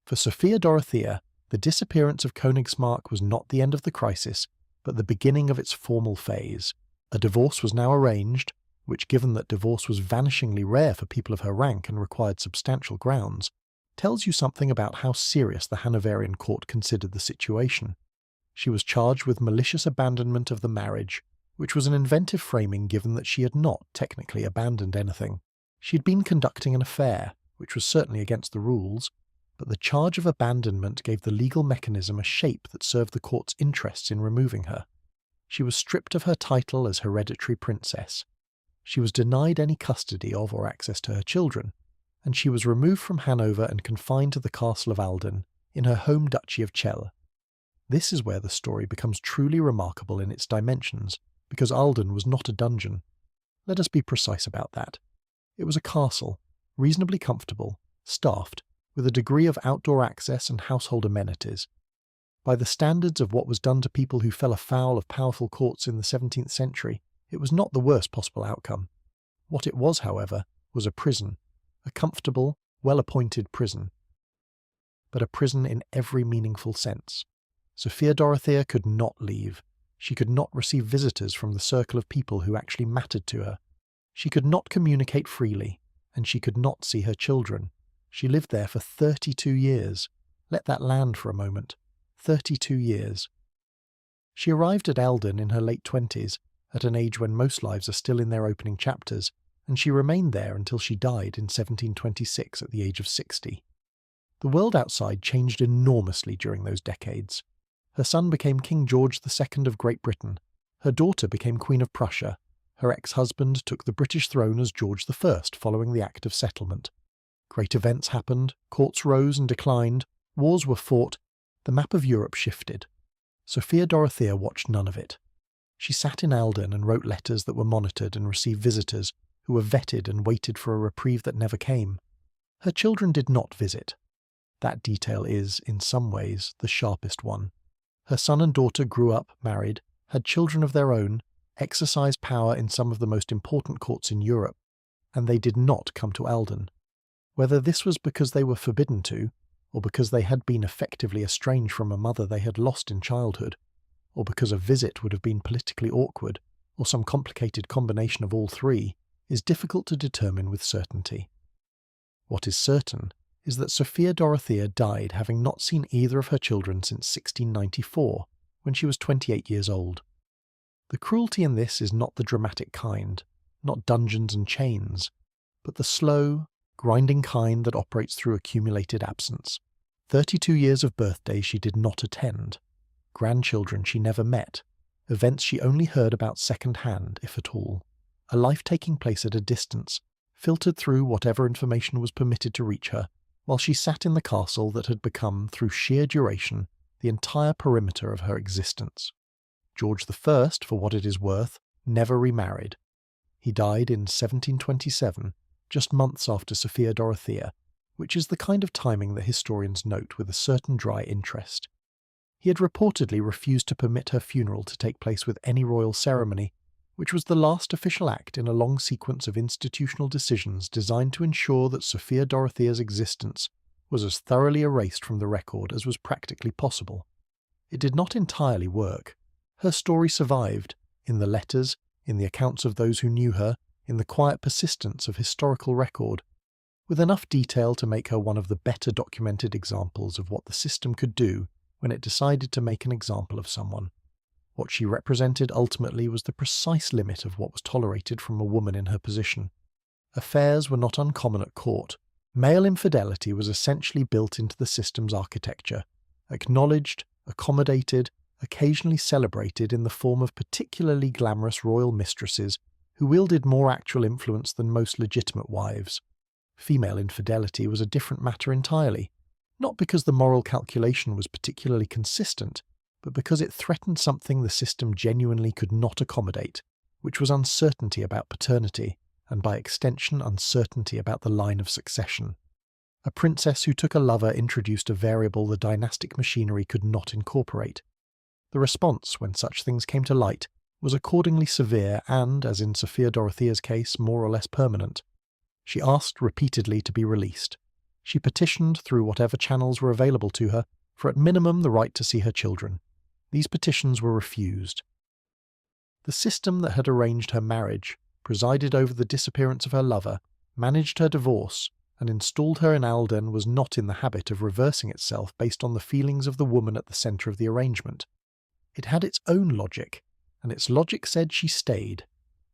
For Sophia Dorothea, the disappearance of Königsmarck was not the end of the crisis, but the beginning of its formal phase. A divorce was now arranged, which, given that divorce was vanishingly rare for people of her rank and required substantial grounds, tells you something about how serious the Hanoverian court considered the situation. She was charged with malicious abandonment of the marriage, which was an inventive framing given that she had not technically abandoned anything. She had been conducting an affair, which was certainly against the rules, but the charge of abandonment gave the legal mechanism a shape that served the court's interests in removing her. She was stripped of her title as hereditary princess. She was denied any custody of or access to her children, and she was removed from Hanover and confined to the castle of Alden, in her home duchy of Celle. This is where the story becomes truly remarkable in its dimensions, because Alden was not a dungeon. Let us be precise about that. It was a castle, reasonably comfortable, staffed, with a degree of outdoor access and household amenities. By the standards of what was done to people who fell afoul of powerful courts in the 17th century, it was not the worst possible outcome. What it was, however, was a prison, a comfortable, well-appointed prison. But a prison in every meaningful sense. Sophia Dorothea could not leave. She could not receive visitors from the circle of people who actually mattered to her. She could not communicate freely, and she could not see her children. She lived there for 32 years. Let that land for a moment. 32 years. She arrived at Eldon in her late 20s, at an age when most lives are still in their opening chapters, and she remained there until she died in 1726 at the age of 60. The world outside changed enormously during those decades. Her son became King George II of Great Britain. Her daughter became Queen of Prussia. Her ex-husband took the British throne as George I following the Act of Settlement. Great events happened, courts rose and declined, wars were fought, the map of Europe shifted. Sophia Dorothea watched none of it. She sat in Eldon and wrote letters that were monitored and received visitors who were vetted and waited for a reprieve that never came. Her children did not visit. That detail is, in some ways, the sharpest one. Her son and daughter grew up, married, had children of their own, exercised power in some of the most important courts in Europe, and they did not come to Eldon. Whether this was because they were forbidden to, or because they had been effectively estranged from a mother they had lost in childhood, or because a visit would have been politically awkward, or some complicated combination of all three, is difficult to determine with certainty. What is certain is that Sophia Dorothea died having not seen either of her children since 1694, when she was 28 years old. The cruelty in this is not the dramatic kind, not dungeons and chains, but the slow, grinding kind that operates through accumulated absence. 32 years of birthdays she did not attend, grandchildren she never met, events she only heard about second-hand, if at all, a life taking place at a distance, filtered through whatever information was permitted to reach her, while she sat in the castle that had become, through sheer duration, the entire perimeter of her existence. George I, for what it is worth, never remarried. He died in 1727, just months after Sophia Dorothea, which is the kind of timing that historians note with a certain dry interest. He had reportedly refused to permit her funeral to take place with any royal ceremony, which was the last official act in a long sequence of institutional decisions designed to ensure that Sophia Dorothea's existence was as thoroughly erased from the record as was practically possible. It did not entirely work. Her story survived, in the letters, in the accounts of those who knew her, in the quiet persistence of historical record, with enough detail to make her one of the better documented examples of what the system could do when it decided to make an example of someone. What she represented ultimately was the precise limit of what was tolerated from a woman in her position. Affairs were not uncommon at court. Male infidelity was essentially built into the system's architecture, acknowledged, accommodated, occasionally celebrated in the form of particularly glamorous royal mistresses who wielded more actual influence than most legitimate wives. Female infidelity was a different matter entirely, not because the moral calculation was particularly consistent, but because it threatened something the system genuinely could not accommodate, which was uncertainty about paternity, and by extension uncertainty about the line of succession. A princess who took a lover introduced a variable the dynastic machinery could not incorporate. The response, when such things came to light, was accordingly severe and, as in Sophia Dorothea's case, more or less permanent. She asked repeatedly to be released. She petitioned, through whatever channels were available to her, for at minimum the right to see her children. These petitions were refused. The system that had arranged her marriage, presided over the disappearance of her lover, managed her divorce, and installed her in Alden was not in the habit of reversing itself based on the feelings of the woman at the centre of the arrangement. It had its own logic, and its logic said she stayed,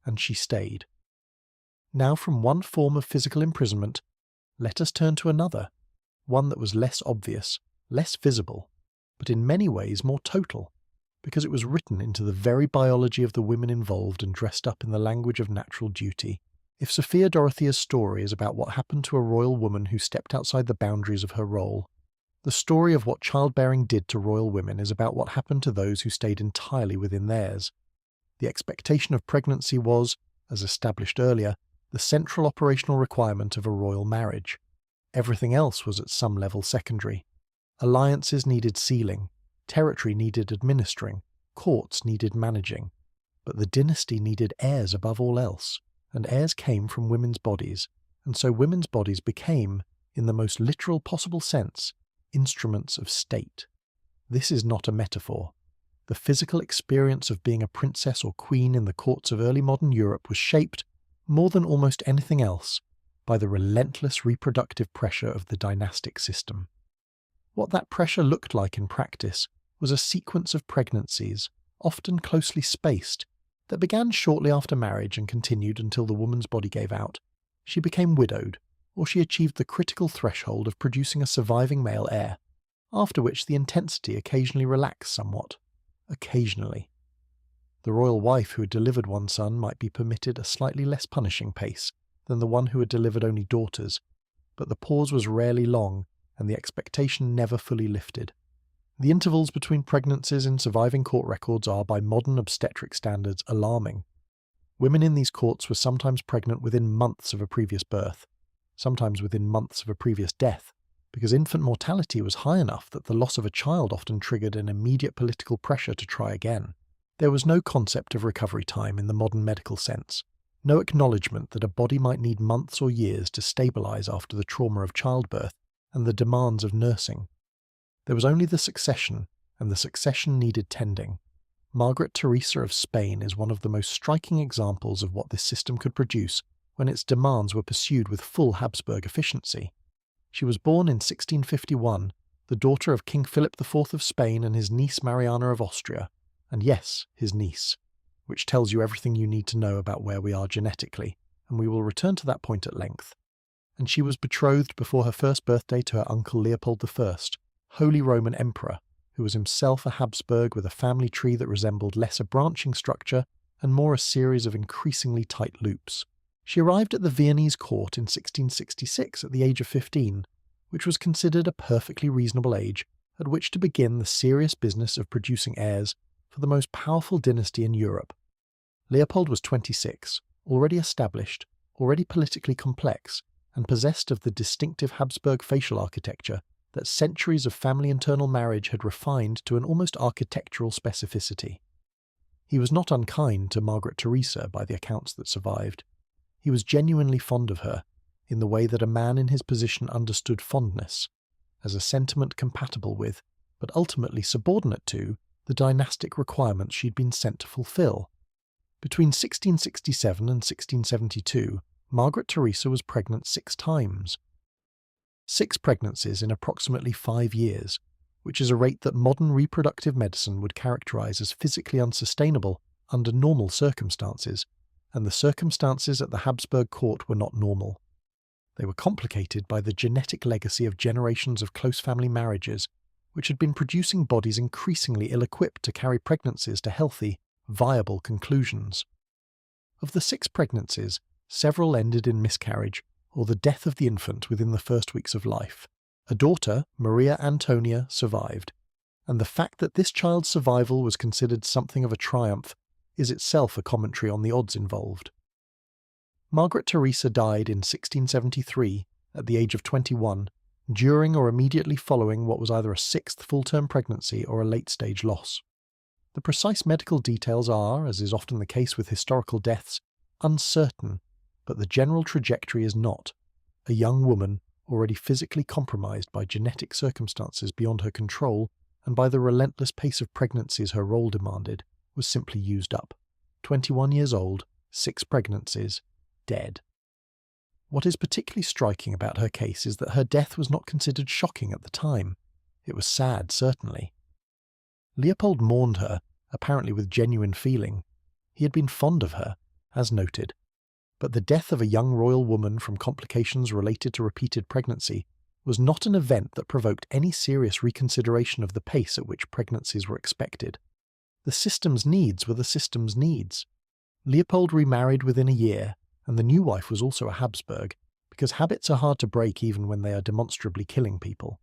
and she stayed. Now from one form of physical imprisonment, let us turn to another, one that was less obvious, less visible, but in many ways more total, because it was written into the very biology of the women involved and dressed up in the language of natural duty. If Sophia Dorothea's story is about what happened to a royal woman who stepped outside the boundaries of her role, the story of what childbearing did to royal women is about what happened to those who stayed entirely within theirs. The expectation of pregnancy was, as established earlier, the central operational requirement of a royal marriage. Everything else was at some level secondary. Alliances needed sealing, territory needed administering, courts needed managing. But the dynasty needed heirs above all else, and heirs came from women's bodies, and so women's bodies became, in the most literal possible sense, instruments of state. This is not a metaphor. The physical experience of being a princess or queen in the courts of early modern Europe was shaped, more than almost anything else, by the relentless reproductive pressure of the dynastic system. What that pressure looked like in practice was a sequence of pregnancies, often closely spaced, that began shortly after marriage and continued until the woman's body gave out. She became widowed, or she achieved the critical threshold of producing a surviving male heir, after which the intensity occasionally relaxed somewhat. Occasionally. The royal wife who had delivered one son might be permitted a slightly less punishing pace than the one who had delivered only daughters, but the pause was rarely long, and the expectation never fully lifted. The intervals between pregnancies in surviving court records are, by modern obstetric standards, alarming. Women in these courts were sometimes pregnant within months of a previous birth, sometimes within months of a previous death, because infant mortality was high enough that the loss of a child often triggered an immediate political pressure to try again. There was no concept of recovery time in the modern medical sense, no acknowledgement that a body might need months or years to stabilise after the trauma of childbirth and the demands of nursing. There was only the succession, and the succession needed tending. Margaret Theresa of Spain is one of the most striking examples of what this system could produce when its demands were pursued with full Habsburg efficiency. She was born in 1651, the daughter of King Philip IV of Spain and his niece Mariana of Austria, and yes, his niece, which tells you everything you need to know about where we are genetically, and we will return to that point at length. And she was betrothed before her first birthday to her uncle Leopold I, Holy Roman Emperor, who was himself a Habsburg with a family tree that resembled less a branching structure and more a series of increasingly tight loops. She arrived at the Viennese court in 1666 at the age of 15, which was considered a perfectly reasonable age at which to begin the serious business of producing heirs for the most powerful dynasty in Europe. Leopold was 26, already established, already politically complex, and possessed of the distinctive Habsburg facial architecture that centuries of family internal marriage had refined to an almost architectural specificity. He was not unkind to Margaret Theresa by the accounts that survived. He was genuinely fond of her, in the way that a man in his position understood fondness, as a sentiment compatible with, but ultimately subordinate to, the dynastic requirements she'd been sent to fulfill. Between 1667 and 1672, Margaret Theresa was pregnant 6 times. 6 pregnancies in approximately 5 years, which is a rate that modern reproductive medicine would characterize as physically unsustainable under normal circumstances, and the circumstances at the Habsburg court were not normal. They were complicated by the genetic legacy of generations of close family marriages, which had been producing bodies increasingly ill-equipped to carry pregnancies to healthy, viable conclusions. Of the 6 pregnancies, several ended in miscarriage or the death of the infant within the first weeks of life. A daughter, Maria Antonia, survived, and the fact that this child's survival was considered something of a triumph is itself a commentary on the odds involved. Margaret Theresa died in 1673 at the age of 21, during or immediately following what was either a 6th full-term pregnancy or a late-stage loss. The precise medical details are, as is often the case with historical deaths, uncertain, but the general trajectory is not. A young woman, already physically compromised by genetic circumstances beyond her control and by the relentless pace of pregnancies her role demanded, was simply used up. 21 years old, 6 pregnancies, dead. What is particularly striking about her case is that her death was not considered shocking at the time. It was sad, certainly. Leopold mourned her, apparently with genuine feeling. He had been fond of her, as noted. But the death of a young royal woman from complications related to repeated pregnancy was not an event that provoked any serious reconsideration of the pace at which pregnancies were expected. The system's needs were the system's needs. Leopold remarried within a year, and the new wife was also a Habsburg, because habits are hard to break even when they are demonstrably killing people.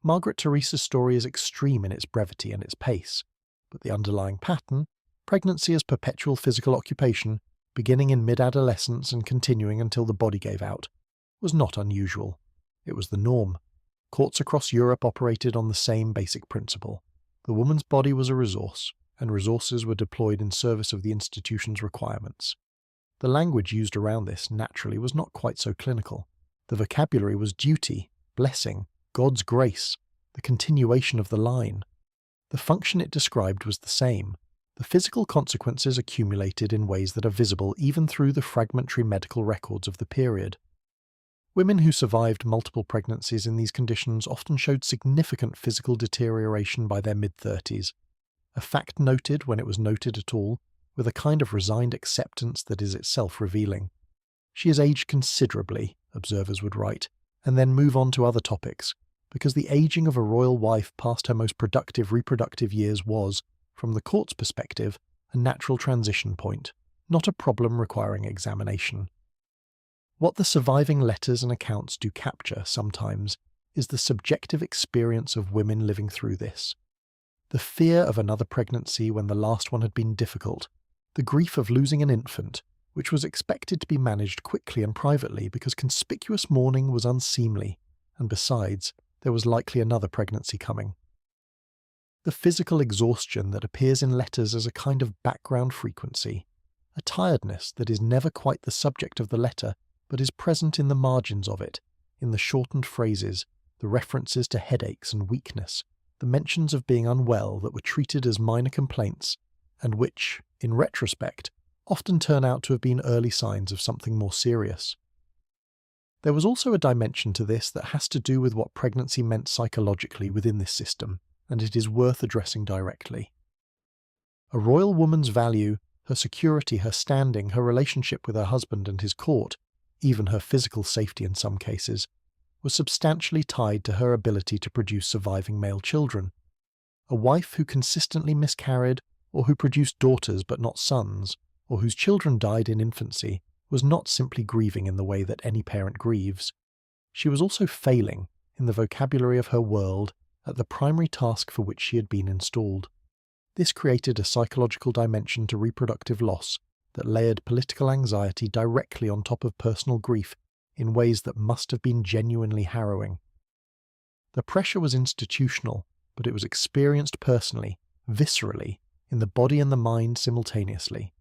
Margaret Theresa's story is extreme in its brevity and its pace, but the underlying pattern, pregnancy as perpetual physical occupation, beginning in mid-adolescence and continuing until the body gave out, was not unusual. It was the norm. Courts across Europe operated on the same basic principle. The woman's body was a resource, and resources were deployed in service of the institution's requirements. The language used around this, naturally, was not quite so clinical. The vocabulary was duty, blessing, God's grace, the continuation of the line. The function it described was the same. The physical consequences accumulated in ways that are visible even through the fragmentary medical records of the period. Women who survived multiple pregnancies in these conditions often showed significant physical deterioration by their mid-30s, a fact noted when it was noted at all, with a kind of resigned acceptance that is itself revealing. She has aged considerably, observers would write, and then move on to other topics, because the aging of a royal wife past her most productive reproductive years was, from the court's perspective, a natural transition point, not a problem requiring examination. What the surviving letters and accounts do capture, sometimes, is the subjective experience of women living through this. The fear of another pregnancy when the last one had been difficult, the grief of losing an infant, which was expected to be managed quickly and privately because conspicuous mourning was unseemly, and besides, there was likely another pregnancy coming. The physical exhaustion that appears in letters as a kind of background frequency, a tiredness that is never quite the subject of the letter, but is present in the margins of it, in the shortened phrases, the references to headaches and weakness, the mentions of being unwell that were treated as minor complaints, and which, in retrospect, often turn out to have been early signs of something more serious. There was also a dimension to this that has to do with what pregnancy meant psychologically within this system, and it is worth addressing directly. A royal woman's value, her security, her standing, her relationship with her husband and his court, even her physical safety in some cases, was substantially tied to her ability to produce surviving male children. A wife who consistently miscarried, or who produced daughters but not sons, or whose children died in infancy, was not simply grieving in the way that any parent grieves. She was also failing, in the vocabulary of her world, at the primary task for which she had been installed. This created a psychological dimension to reproductive loss that layered political anxiety directly on top of personal grief in ways that must have been genuinely harrowing. The pressure was institutional, but it was experienced personally, viscerally, in the body and the mind simultaneously.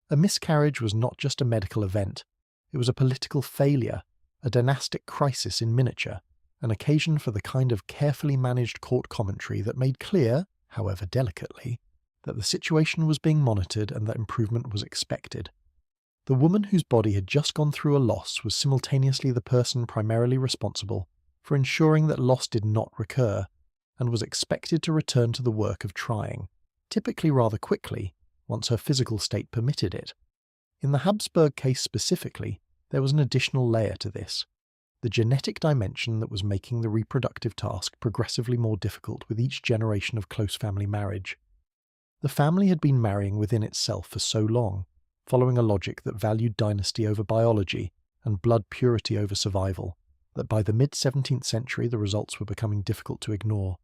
A miscarriage was not just a medical event, it was a political failure, a dynastic crisis in miniature, an occasion for the kind of carefully managed court commentary that made clear, however delicately, that the situation was being monitored and that improvement was expected. The woman whose body had just gone through a loss was simultaneously the person primarily responsible for ensuring that loss did not recur, and was expected to return to the work of trying, typically rather quickly, once her physical state permitted it. In the Habsburg case specifically, there was an additional layer to this. the genetic dimension that was making the reproductive task progressively more difficult with each generation of close family marriage. The family had been marrying within itself for so long, following a logic that valued dynasty over biology and blood purity over survival, that by the mid-17th century the results were becoming difficult to ignore.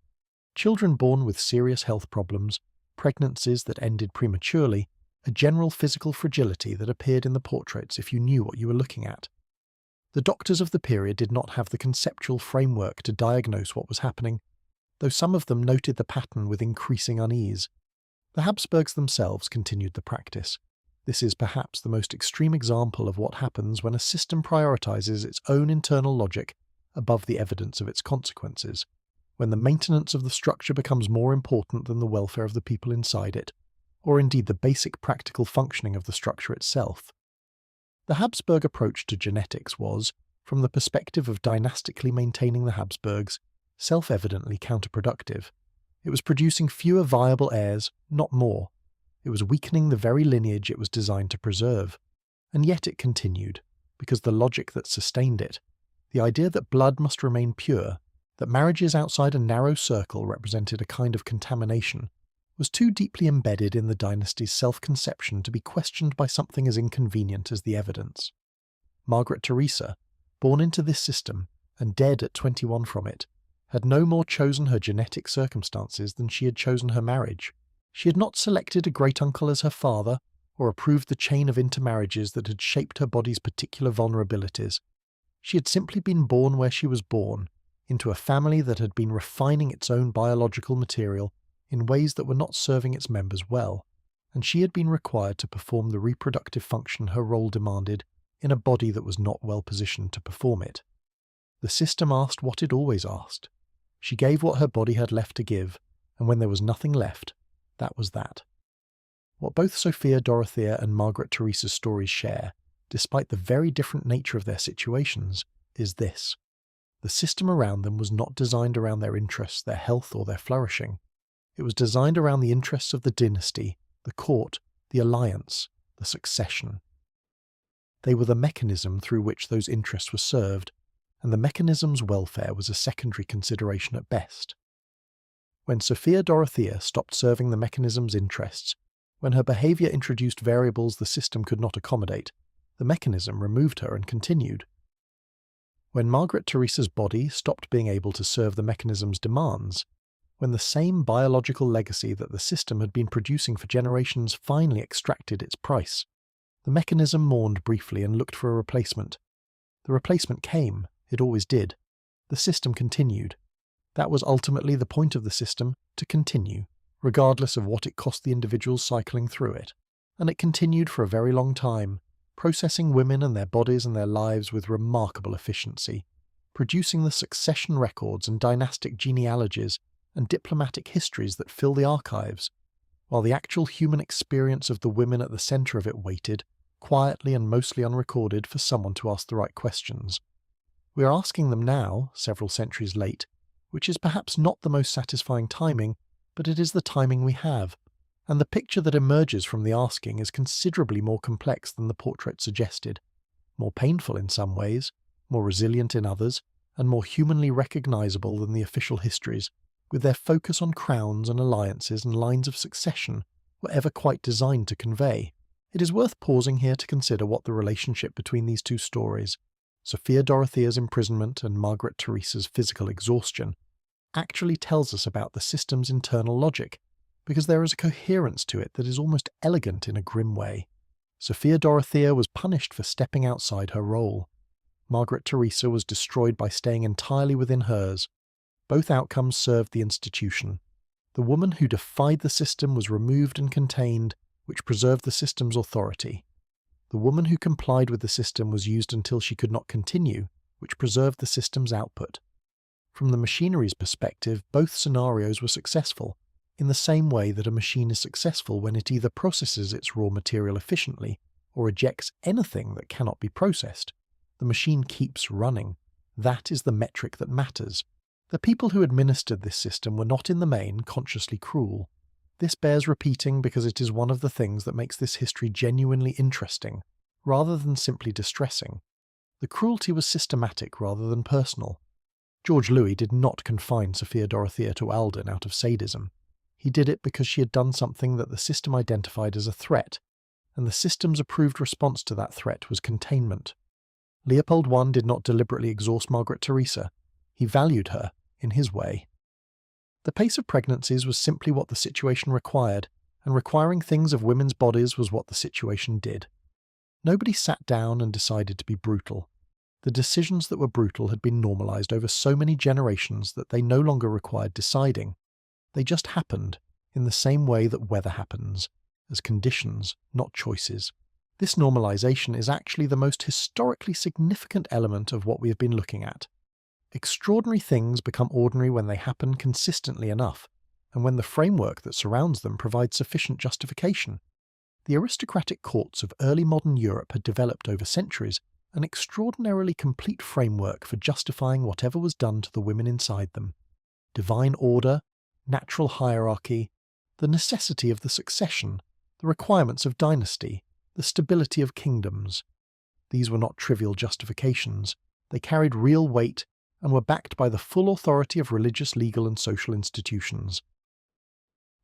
Children born with serious health problems, pregnancies that ended prematurely, a general physical fragility that appeared in the portraits if you knew what you were looking at. The doctors of the period did not have the conceptual framework to diagnose what was happening, though some of them noted the pattern with increasing unease. The Habsburgs themselves continued the practice. This is perhaps the most extreme example of what happens when a system prioritizes its own internal logic above the evidence of its consequences, when the maintenance of the structure becomes more important than the welfare of the people inside it, or indeed the basic practical functioning of the structure itself. The Habsburg approach to genetics was, from the perspective of dynastically maintaining the Habsburgs, self-evidently counterproductive. It was producing fewer viable heirs, not more. It was weakening the very lineage it was designed to preserve. And yet it continued, because the logic that sustained it, the idea that blood must remain pure, that marriages outside a narrow circle represented a kind of contamination, was too deeply embedded in the dynasty's self-conception to be questioned by something as inconvenient as the evidence. Margaret Theresa, born into this system and dead at 21 from it, had no more chosen her genetic circumstances than she had chosen her marriage. She had not selected a great-uncle as her father, or approved the chain of intermarriages that had shaped her body's particular vulnerabilities. She had simply been born where she was born, into a family that had been refining its own biological material in ways that were not serving its members well, and she had been required to perform the reproductive function her role demanded in a body that was not well positioned to perform it. The system asked what it always asked. She gave what her body had left to give, and when there was nothing left, that was that. What both Sophia Dorothea and Margaret Theresa's stories share, despite the very different nature of their situations, is this. The system around them was not designed around their interests, their health, or their flourishing. It was designed around the interests of the dynasty, the court, the alliance, the succession. They were the mechanism through which those interests were served, and the mechanism's welfare was a secondary consideration at best. When Sophia Dorothea stopped serving the mechanism's interests, when her behaviour introduced variables the system could not accommodate, the mechanism removed her and continued. When Margaret Theresa's body stopped being able to serve the mechanism's demands, when the same biological legacy that the system had been producing for generations finally extracted its price, the mechanism mourned briefly and looked for a replacement. The replacement came, it always did. The system continued. That was ultimately the point of the system, to continue, regardless of what it cost the individuals cycling through it. And it continued for a very long time, processing women and their bodies and their lives with remarkable efficiency, producing the succession records and dynastic genealogies and diplomatic histories that fill the archives, while the actual human experience of the women at the centre of it waited, quietly and mostly unrecorded, for someone to ask the right questions. We are asking them now, several centuries late, which is perhaps not the most satisfying timing, but it is the timing we have, and the picture that emerges from the asking is considerably more complex than the portrait suggested, more painful in some ways, more resilient in others, and more humanly recognisable than the official histories, with their focus on crowns and alliances and lines of succession, were ever quite designed to convey. It is worth pausing here to consider what the relationship between these two stories, Sophia Dorothea's imprisonment and Margaret Theresa's physical exhaustion, actually tells us about the system's internal logic, because there is a coherence to it that is almost elegant in a grim way. Sophia Dorothea was punished for stepping outside her role. Margaret Theresa was destroyed by staying entirely within hers. Both outcomes served the institution. The woman who defied the system was removed and contained, which preserved the system's authority. The woman who complied with the system was used until she could not continue, which preserved the system's output. From the machinery's perspective, both scenarios were successful, in the same way that a machine is successful when it either processes its raw material efficiently or ejects anything that cannot be processed. The machine keeps running. That is the metric that matters. The people who administered this system were not in the main consciously cruel. This bears repeating because it is one of the things that makes this history genuinely interesting, rather than simply distressing. The cruelty was systematic rather than personal. George Louis did not confine Sophia Dorothea to Alden out of sadism. He did it because she had done something that the system identified as a threat, and the system's approved response to that threat was containment. Leopold I did not deliberately exhaust Margaret Theresa. He valued her, in his way. The pace of pregnancies was simply what the situation required, and requiring things of women's bodies was what the situation did. Nobody sat down and decided to be brutal. The decisions that were brutal had been normalized over so many generations that they no longer required deciding. They just happened, in the same way that weather happens, as conditions, not choices. This normalization is actually the most historically significant element of what we have been looking at. Extraordinary things become ordinary when they happen consistently enough, and when the framework that surrounds them provides sufficient justification. The aristocratic courts of early modern Europe had developed over centuries an extraordinarily complete framework for justifying whatever was done to the women inside them. Divine order, natural hierarchy, the necessity of the succession, the requirements of dynasty, the stability of kingdoms. These were not trivial justifications. They carried real weight and were backed by the full authority of religious, legal, and social institutions.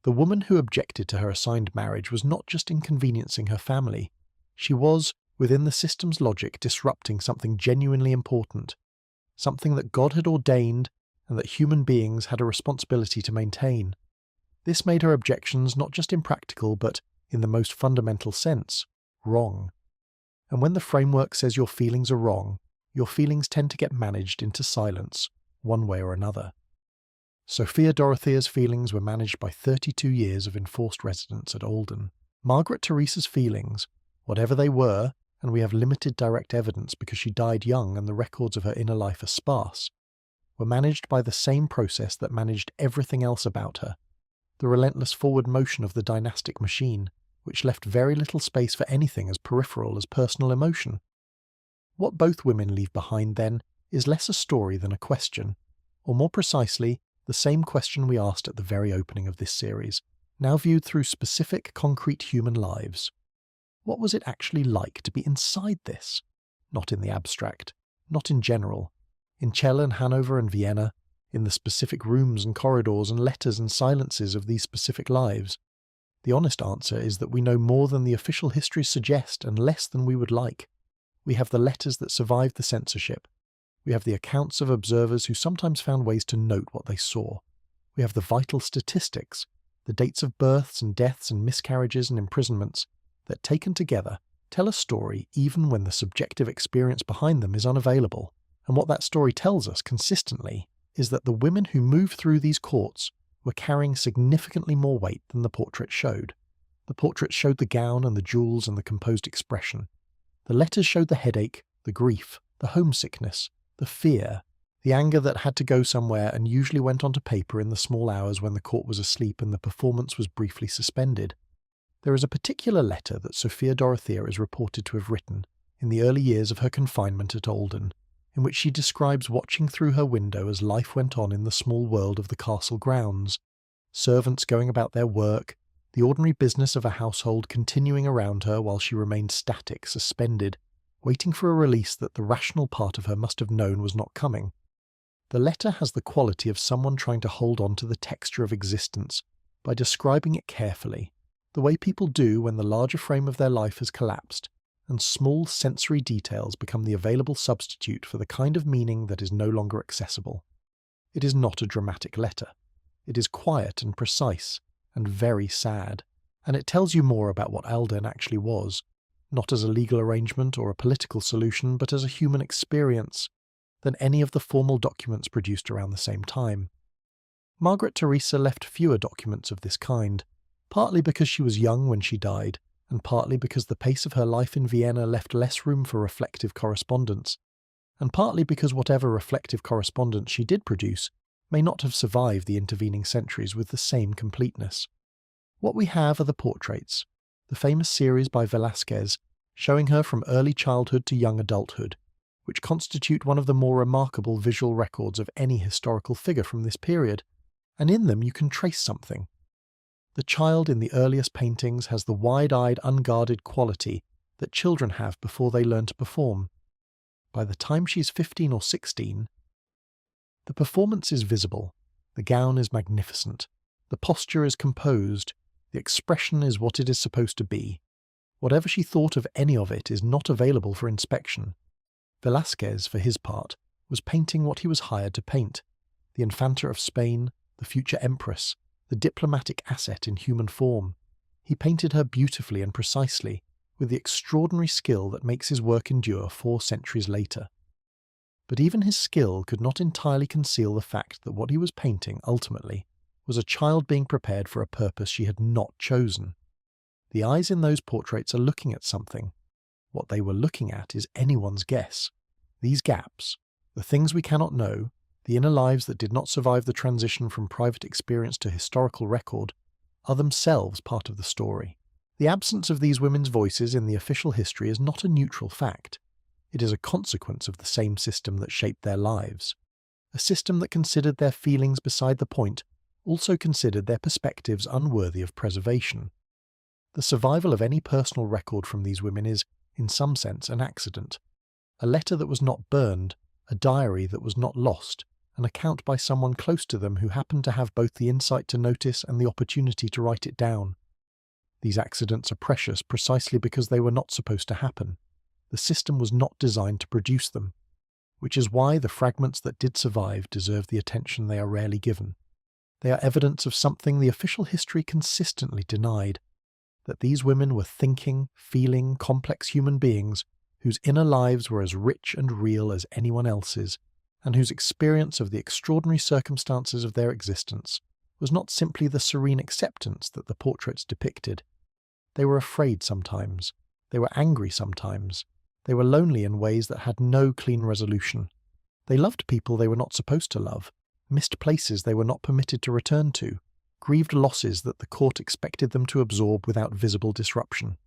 The woman who objected to her assigned marriage was not just inconveniencing her family. She was, within the system's logic, disrupting something genuinely important, something that God had ordained and that human beings had a responsibility to maintain. This made her objections not just impractical, but, in the most fundamental sense, wrong. And when the framework says your feelings are wrong, your feelings tend to get managed into silence, one way or another. Sophia Dorothea's feelings were managed by 32 years of enforced residence at Alden. Margaret Theresa's feelings, whatever they were, and we have limited direct evidence because she died young and the records of her inner life are sparse, were managed by the same process that managed everything else about her, the relentless forward motion of the dynastic machine, which left very little space for anything as peripheral as personal emotion. What both women leave behind, then, is less a story than a question, or more precisely, the same question we asked at the very opening of this series, now viewed through specific, concrete human lives. What was it actually like to be inside this? Not in the abstract, not in general, in Celle and Hanover and Vienna, in the specific rooms and corridors and letters and silences of these specific lives. The honest answer is that we know more than the official histories suggest and less than we would like. We have the letters that survived the censorship. We have the accounts of observers who sometimes found ways to note what they saw. We have the vital statistics, the dates of births and deaths and miscarriages and imprisonments, that taken together tell a story even when the subjective experience behind them is unavailable. And what that story tells us consistently is that the women who moved through these courts were carrying significantly more weight than the portrait showed. The portrait showed the gown and the jewels and the composed expression. The letters showed the headache, the grief, the homesickness, the fear, the anger that had to go somewhere and usually went onto paper in the small hours when the court was asleep and the performance was briefly suspended. There is a particular letter that Sophia Dorothea is reported to have written in the early years of her confinement at Alden, in which she describes watching through her window as life went on in the small world of the castle grounds, servants going about their work, the ordinary business of a household continuing around her while she remained static, suspended, waiting for a release that the rational part of her must have known was not coming. The letter has the quality of someone trying to hold on to the texture of existence by describing it carefully, the way people do when the larger frame of their life has collapsed, and small sensory details become the available substitute for the kind of meaning that is no longer accessible. It is not a dramatic letter. It is quiet and precise, and very sad, and it tells you more about what Alden actually was, not as a legal arrangement or a political solution, but as a human experience, than any of the formal documents produced around the same time. Margaret Theresa left fewer documents of this kind, partly because she was young when she died, and partly because the pace of her life in Vienna left less room for reflective correspondence, and partly because whatever reflective correspondence she did produce may not have survived the intervening centuries with the same completeness. What we have are the portraits, the famous series by Velázquez showing her from early childhood to young adulthood, which constitute one of the more remarkable visual records of any historical figure from this period, and in them you can trace something. The child in the earliest paintings has the wide-eyed, unguarded quality that children have before they learn to perform. by the time she's 15 or 16, the performance is visible, the gown is magnificent, the posture is composed, the expression is what it is supposed to be. Whatever she thought of any of it is not available for inspection. Velázquez, for his part, was painting what he was hired to paint: the Infanta of Spain, the future empress, the diplomatic asset in human form. He painted her beautifully and precisely, with the extraordinary skill that makes his work endure 4 centuries later. But even his skill could not entirely conceal the fact that what he was painting, ultimately, was a child being prepared for a purpose she had not chosen. The eyes in those portraits are looking at something. What they were looking at is anyone's guess. These gaps, the things we cannot know, the inner lives that did not survive the transition from private experience to historical record, are themselves part of the story. The absence of these women's voices in the official history is not a neutral fact. It is a consequence of the same system that shaped their lives. A system that considered their feelings beside the point also considered their perspectives unworthy of preservation. The survival of any personal record from these women is, in some sense, an accident. A letter that was not burned, a diary that was not lost, an account by someone close to them who happened to have both the insight to notice and the opportunity to write it down. These accidents are precious precisely because they were not supposed to happen. The system was not designed to produce them, which is why the fragments that did survive deserve the attention they are rarely given. They are evidence of something the official history consistently denied: that these women were thinking, feeling, complex human beings whose inner lives were as rich and real as anyone else's, and whose experience of the extraordinary circumstances of their existence was not simply the serene acceptance that the portraits depicted. They were afraid sometimes, they were angry sometimes, they were lonely in ways that had no clean resolution. They loved people they were not supposed to love, missed places they were not permitted to return to, grieved losses that the court expected them to absorb without visible disruption.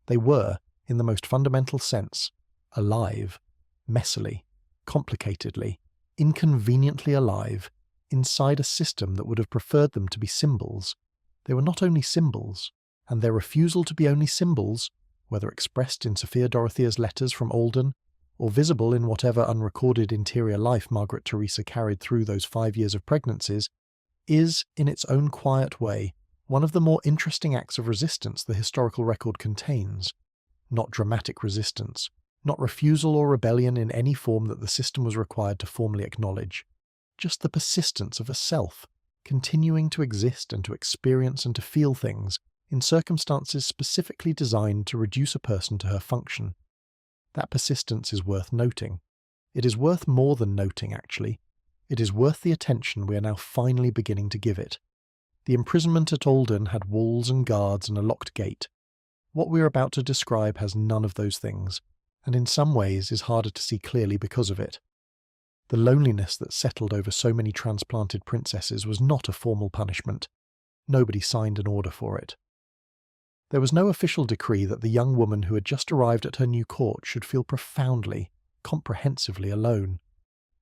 They were, in the most fundamental sense, alive, messily, complicatedly, inconveniently alive, inside a system that would have preferred them to be symbols. They were not only symbols, and their refusal to be only symbols, whether expressed in Sophia Dorothea's letters from Alden, or visible in whatever unrecorded interior life Margaret Theresa carried through those 5 years of pregnancies, is, in its own quiet way, one of the more interesting acts of resistance the historical record contains. Not dramatic resistance, not refusal or rebellion in any form that the system was required to formally acknowledge. Just the persistence of a self, continuing to exist and to experience and to feel things in circumstances specifically designed to reduce a person to her function. That persistence is worth noting. It is worth more than noting, actually. It is worth the attention we are now finally beginning to give it. The imprisonment at Alden had walls and guards and a locked gate. What we are about to describe has none of those things, and in some ways is harder to see clearly because of it. The loneliness that settled over so many transplanted princesses was not a formal punishment. Nobody signed an order for it. There was no official decree that the young woman who had just arrived at her new court should feel profoundly, comprehensively alone.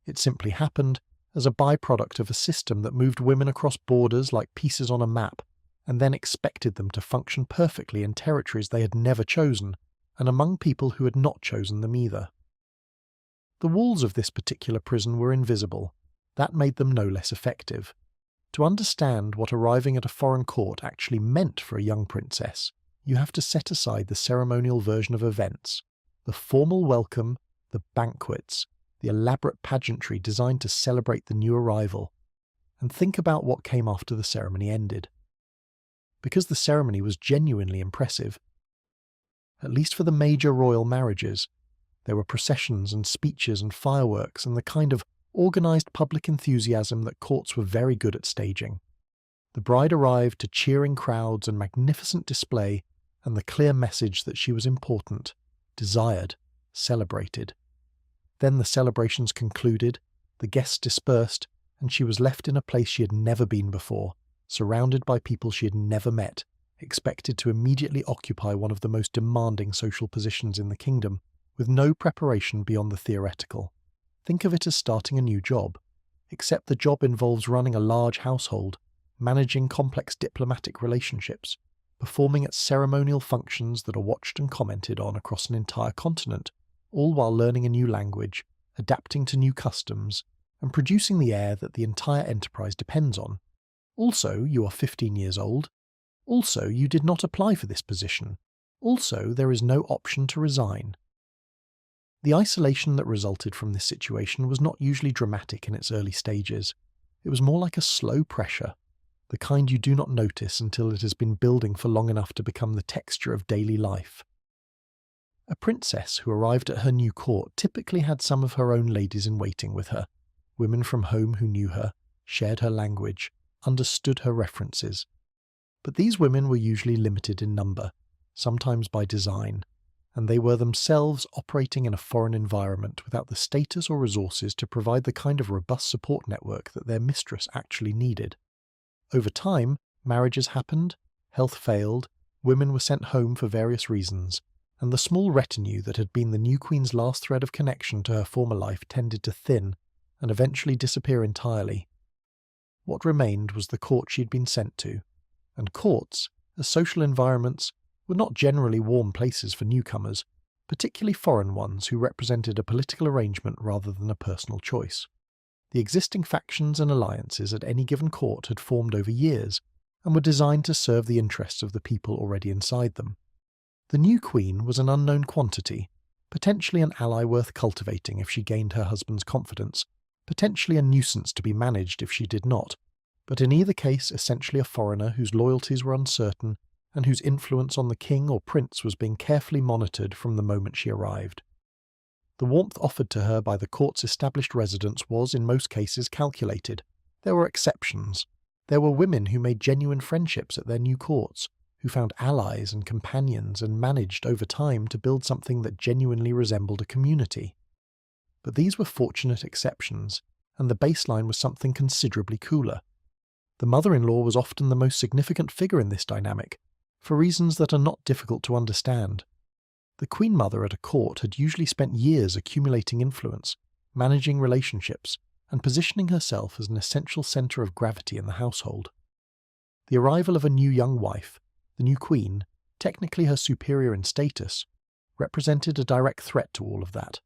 It simply happened as a byproduct of a system that moved women across borders like pieces on a map, and then expected them to function perfectly in territories they had never chosen, and among people who had not chosen them either. The walls of this particular prison were invisible. That made them no less effective. To understand what arriving at a foreign court actually meant for a young princess, you have to set aside the ceremonial version of events, the formal welcome, the banquets, the elaborate pageantry designed to celebrate the new arrival, and think about what came after the ceremony ended. Because the ceremony was genuinely impressive, at least for the major royal marriages, there were processions and speeches and fireworks and the kind of organised public enthusiasm that courts were very good at staging. The bride arrived to cheering crowds and magnificent display and the clear message that she was important, desired, celebrated. Then the celebrations concluded, the guests dispersed, and she was left in a place she had never been before, surrounded by people she had never met, expected to immediately occupy one of the most demanding social positions in the kingdom, with no preparation beyond the theoretical. Think of it as starting a new job, except the job involves running a large household, managing complex diplomatic relationships, performing at ceremonial functions that are watched and commented on across an entire continent, all while learning a new language, adapting to new customs, and producing the heir that the entire enterprise depends on. Also, you are 15 years old. Also, you did not apply for this position. Also, there is no option to resign. The isolation that resulted from this situation was not usually dramatic in its early stages. It was more like a slow pressure, the kind you do not notice until it has been building for long enough to become the texture of daily life. A princess who arrived at her new court typically had some of her own ladies-in-waiting with her, women from home who knew her, shared her language, understood her references. But these women were usually limited in number, sometimes by design, and they were themselves operating in a foreign environment without the status or resources to provide the kind of robust support network that their mistress actually needed. Over time, marriages happened, health failed, women were sent home for various reasons, and the small retinue that had been the new queen's last thread of connection to her former life tended to thin and eventually disappear entirely. What remained was the court she had been sent to, and courts, as social environments, were not generally warm places for newcomers, particularly foreign ones who represented a political arrangement rather than a personal choice. The existing factions and alliances at any given court had formed over years, and were designed to serve the interests of the people already inside them. The new queen was an unknown quantity, potentially an ally worth cultivating if she gained her husband's confidence, potentially a nuisance to be managed if she did not, but in either case essentially a foreigner whose loyalties were uncertain and whose influence on the king or prince was being carefully monitored from the moment she arrived. The warmth offered to her by the court's established residents was, in most cases, calculated. There were exceptions. There were women who made genuine friendships at their new courts, who found allies and companions and managed, over time, to build something that genuinely resembled a community. But these were fortunate exceptions, and the baseline was something considerably cooler. The mother-in-law was often the most significant figure in this dynamic, for reasons that are not difficult to understand. The queen mother at a court had usually spent years accumulating influence, managing relationships, and positioning herself as an essential centre of gravity in the household. The arrival of a new young wife, the new queen, technically her superior in status, represented a direct threat to all of that.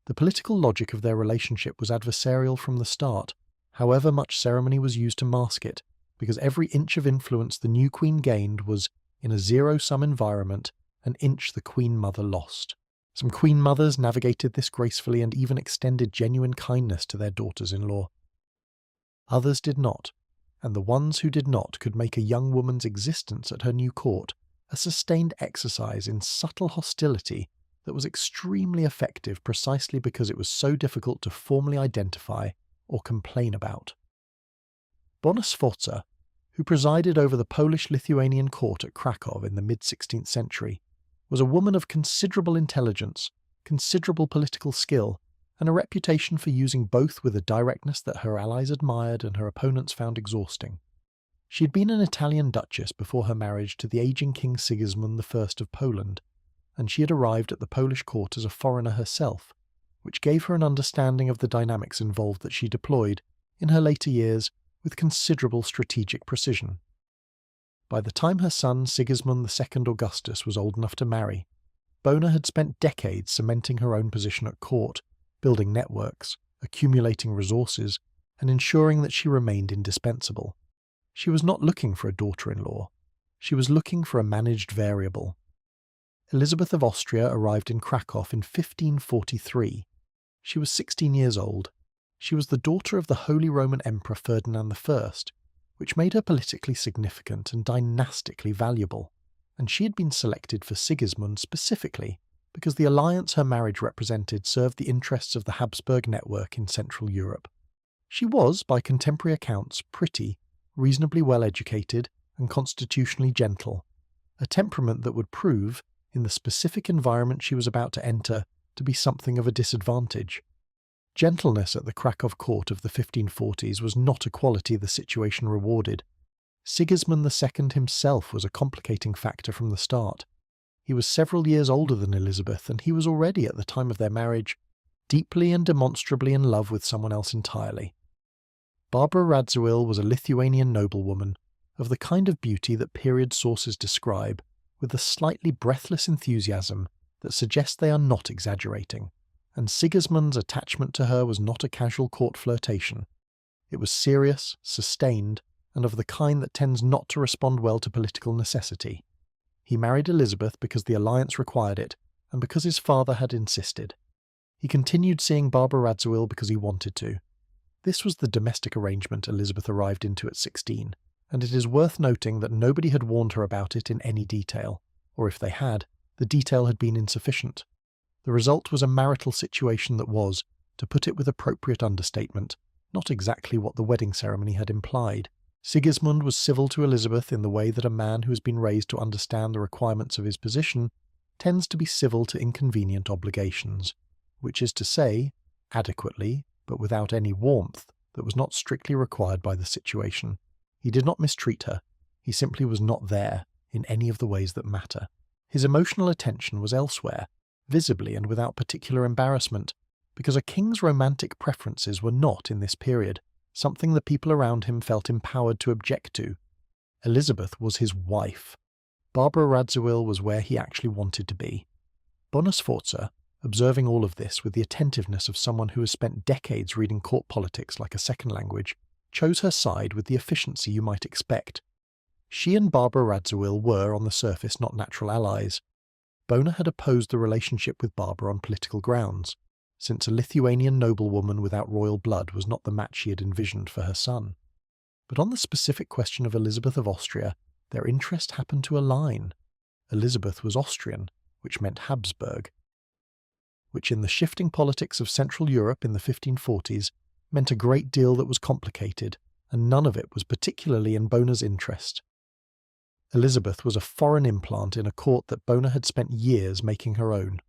The political logic of their relationship was adversarial from the start, however much ceremony was used to mask it, because every inch of influence the new queen gained was, in a zero-sum environment, an inch the queen mother lost. Some queen mothers navigated this gracefully and even extended genuine kindness to their daughters-in-law. Others did not, and the ones who did not could make a young woman's existence at her new court a sustained exercise in subtle hostility that was extremely effective precisely because it was so difficult to formally identify or complain about. Bona Sforza, who presided over the Polish-Lithuanian court at Krakow in the mid-16th century, was a woman of considerable intelligence, considerable political skill, and a reputation for using both with a directness that her allies admired and her opponents found exhausting. She had been an Italian duchess before her marriage to the aging King Sigismund I of Poland, and she had arrived at the Polish court as a foreigner herself, which gave her an understanding of the dynamics involved that she deployed, in her later years, with considerable strategic precision. By the time her son Sigismund II Augustus was old enough to marry, Bona had spent decades cementing her own position at court, building networks, accumulating resources, and ensuring that she remained indispensable. She was not looking for a daughter-in-law. She was looking for a managed variable. Elizabeth of Austria arrived in Krakow in 1543. She was 16 years old. She was the daughter of the Holy Roman Emperor Ferdinand I, which made her politically significant and dynastically valuable, and she had been selected for Sigismund specifically because the alliance her marriage represented served the interests of the Habsburg network in Central Europe. She was, by contemporary accounts, pretty, reasonably well-educated, and constitutionally gentle, a temperament that would prove, in the specific environment she was about to enter, to be something of a disadvantage. Gentleness at the Krakow court of the 1540s was not a quality the situation rewarded. Sigismund II himself was a complicating factor from the start. He was several years older than Elizabeth, and he was already, at the time of their marriage, deeply and demonstrably in love with someone else entirely. Barbara Radziwill was a Lithuanian noblewoman, of the kind of beauty that period sources describe, with a slightly breathless enthusiasm that suggest they are not exaggerating, and Sigismund's attachment to her was not a casual court flirtation. It was serious, sustained, and of the kind that tends not to respond well to political necessity. He married Elizabeth because the alliance required it, and because his father had insisted. He continued seeing Barbara Radziwill because he wanted to. This was the domestic arrangement Elizabeth arrived into at 16, and it is worth noting that nobody had warned her about it in any detail, or if they had, the detail had been insufficient. The result was a marital situation that was, to put it with appropriate understatement, not exactly what the wedding ceremony had implied. Sigismund was civil to Elizabeth in the way that a man who has been raised to understand the requirements of his position tends to be civil to inconvenient obligations, which is to say, adequately, but without any warmth that was not strictly required by the situation. He did not mistreat her, he simply was not there in any of the ways that matter. His emotional attention was elsewhere, visibly and without particular embarrassment, because a king's romantic preferences were not, in this period, something the people around him felt empowered to object to. Elizabeth was his wife. Barbara Radziwill was where he actually wanted to be. Bonus Sforza, observing all of this with the attentiveness of someone who has spent decades reading court politics like a second language, chose her side with the efficiency you might expect. She and Barbara Radziwill were, on the surface, not natural allies. Bona had opposed the relationship with Barbara on political grounds, since a Lithuanian noblewoman without royal blood was not the match she had envisioned for her son. But on the specific question of Elizabeth of Austria, their interest happened to align. Elizabeth was Austrian, which meant Habsburg, which in the shifting politics of Central Europe in the 1540s meant a great deal that was complicated, and none of it was particularly in Bona's interest. Elizabeth was a foreign implant in a court that Bona had spent years making her own.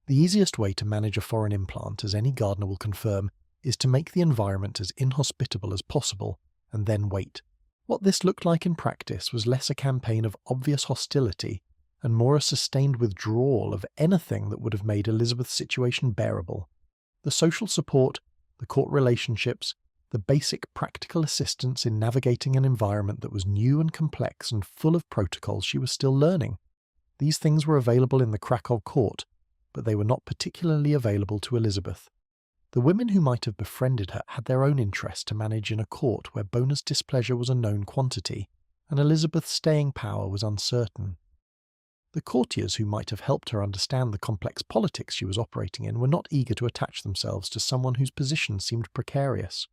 The easiest way to manage a foreign implant, as any gardener will confirm, is to make the environment as inhospitable as possible, and then wait. What this looked like in practice was less a campaign of obvious hostility, and more a sustained withdrawal of anything that would have made Elizabeth's situation bearable. The social support, the court relationships, the basic practical assistance in navigating an environment that was new and complex and full of protocols she was still learning. These things were available in the Krakow court, but they were not particularly available to Elizabeth. The women who might have befriended her had their own interests to manage in a court where Bona's displeasure was a known quantity, and Elizabeth's staying power was uncertain. The courtiers who might have helped her understand the complex politics she was operating in were not eager to attach themselves to someone whose position seemed precarious.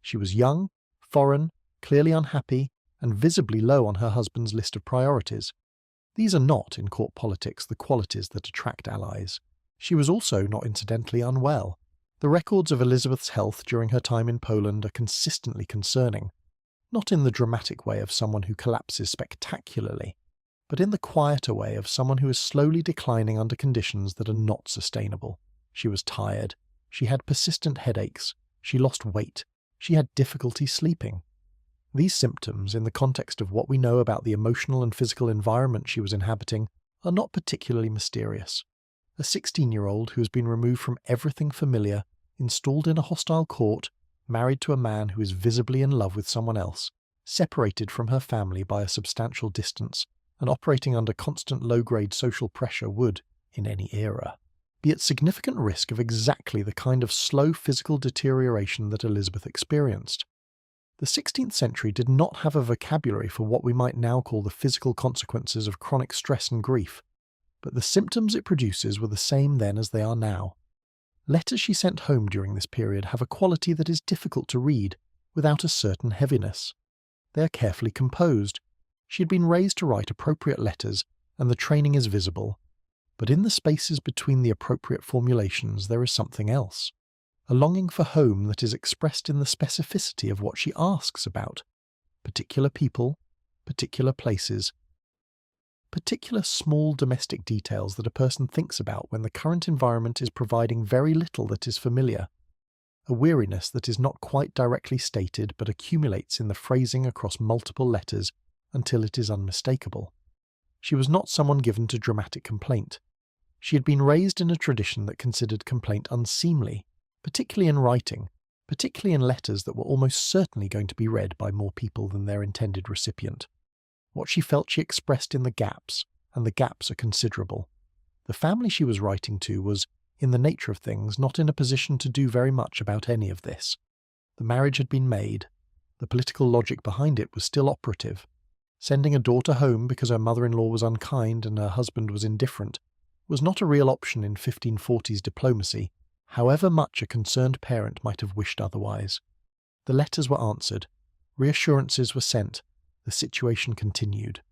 She was young, foreign, clearly unhappy, and visibly low on her husband's list of priorities. These are not, in court politics, the qualities that attract allies. She was also, not incidentally, unwell. The records of Elizabeth's health during her time in Poland are consistently concerning, not in the dramatic way of someone who collapses spectacularly, but in the quieter way of someone who is slowly declining under conditions that are not sustainable. She was tired. She had persistent headaches. She lost weight. She had difficulty sleeping. These symptoms, in the context of what we know about the emotional and physical environment she was inhabiting, are not particularly mysterious. A 16-year-old who has been removed from everything familiar, installed in a hostile court, married to a man who is visibly in love with someone else, separated from her family by a substantial distance, and operating under constant low-grade social pressure would, in any era, be at significant risk of exactly the kind of slow physical deterioration that Elizabeth experienced. The 16th century did not have a vocabulary for what we might now call the physical consequences of chronic stress and grief, but the symptoms it produces were the same then as they are now. Letters she sent home during this period have a quality that is difficult to read without a certain heaviness. They are carefully composed. She had been raised to write appropriate letters, and the training is visible. But in the spaces between the appropriate formulations there is something else. A longing for home that is expressed in the specificity of what she asks about. Particular people, particular places, particular small domestic details that a person thinks about when the current environment is providing very little that is familiar. A weariness that is not quite directly stated but accumulates in the phrasing across multiple letters until it is unmistakable. She was not someone given to dramatic complaint. She had been raised in a tradition that considered complaint unseemly, particularly in writing, particularly in letters that were almost certainly going to be read by more people than their intended recipient. What she felt she expressed in the gaps, and the gaps are considerable. The family she was writing to was, in the nature of things, not in a position to do very much about any of this. The marriage had been made. The political logic behind it was still operative. Sending a daughter home because her mother-in-law was unkind and her husband was indifferent was not a real option in 1540s diplomacy, however much a concerned parent might have wished otherwise. The letters were answered. Reassurances were sent. The situation continued.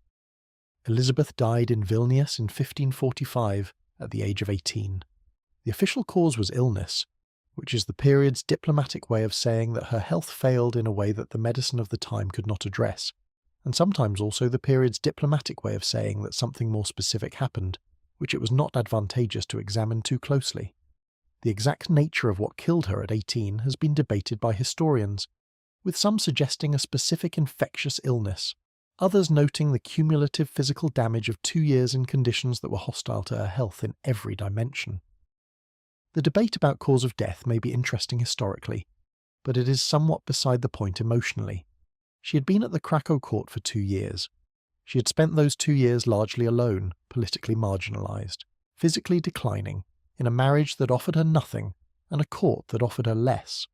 Elizabeth died in Vilnius in 1545 at the age of 18. The official cause was illness, which is the period's diplomatic way of saying that her health failed in a way that the medicine of the time could not address, and sometimes also the period's diplomatic way of saying that something more specific happened, which it was not advantageous to examine too closely. The exact nature of what killed her at 18 has been debated by historians, with some suggesting a specific infectious illness, others noting the cumulative physical damage of 2 years in conditions that were hostile to her health in every dimension. The debate about cause of death may be interesting historically, but it is somewhat beside the point emotionally. She had been at the Krakow court for 2 years. She had spent those 2 years largely alone, politically marginalised, physically declining, in a marriage that offered her nothing and a court that offered her less.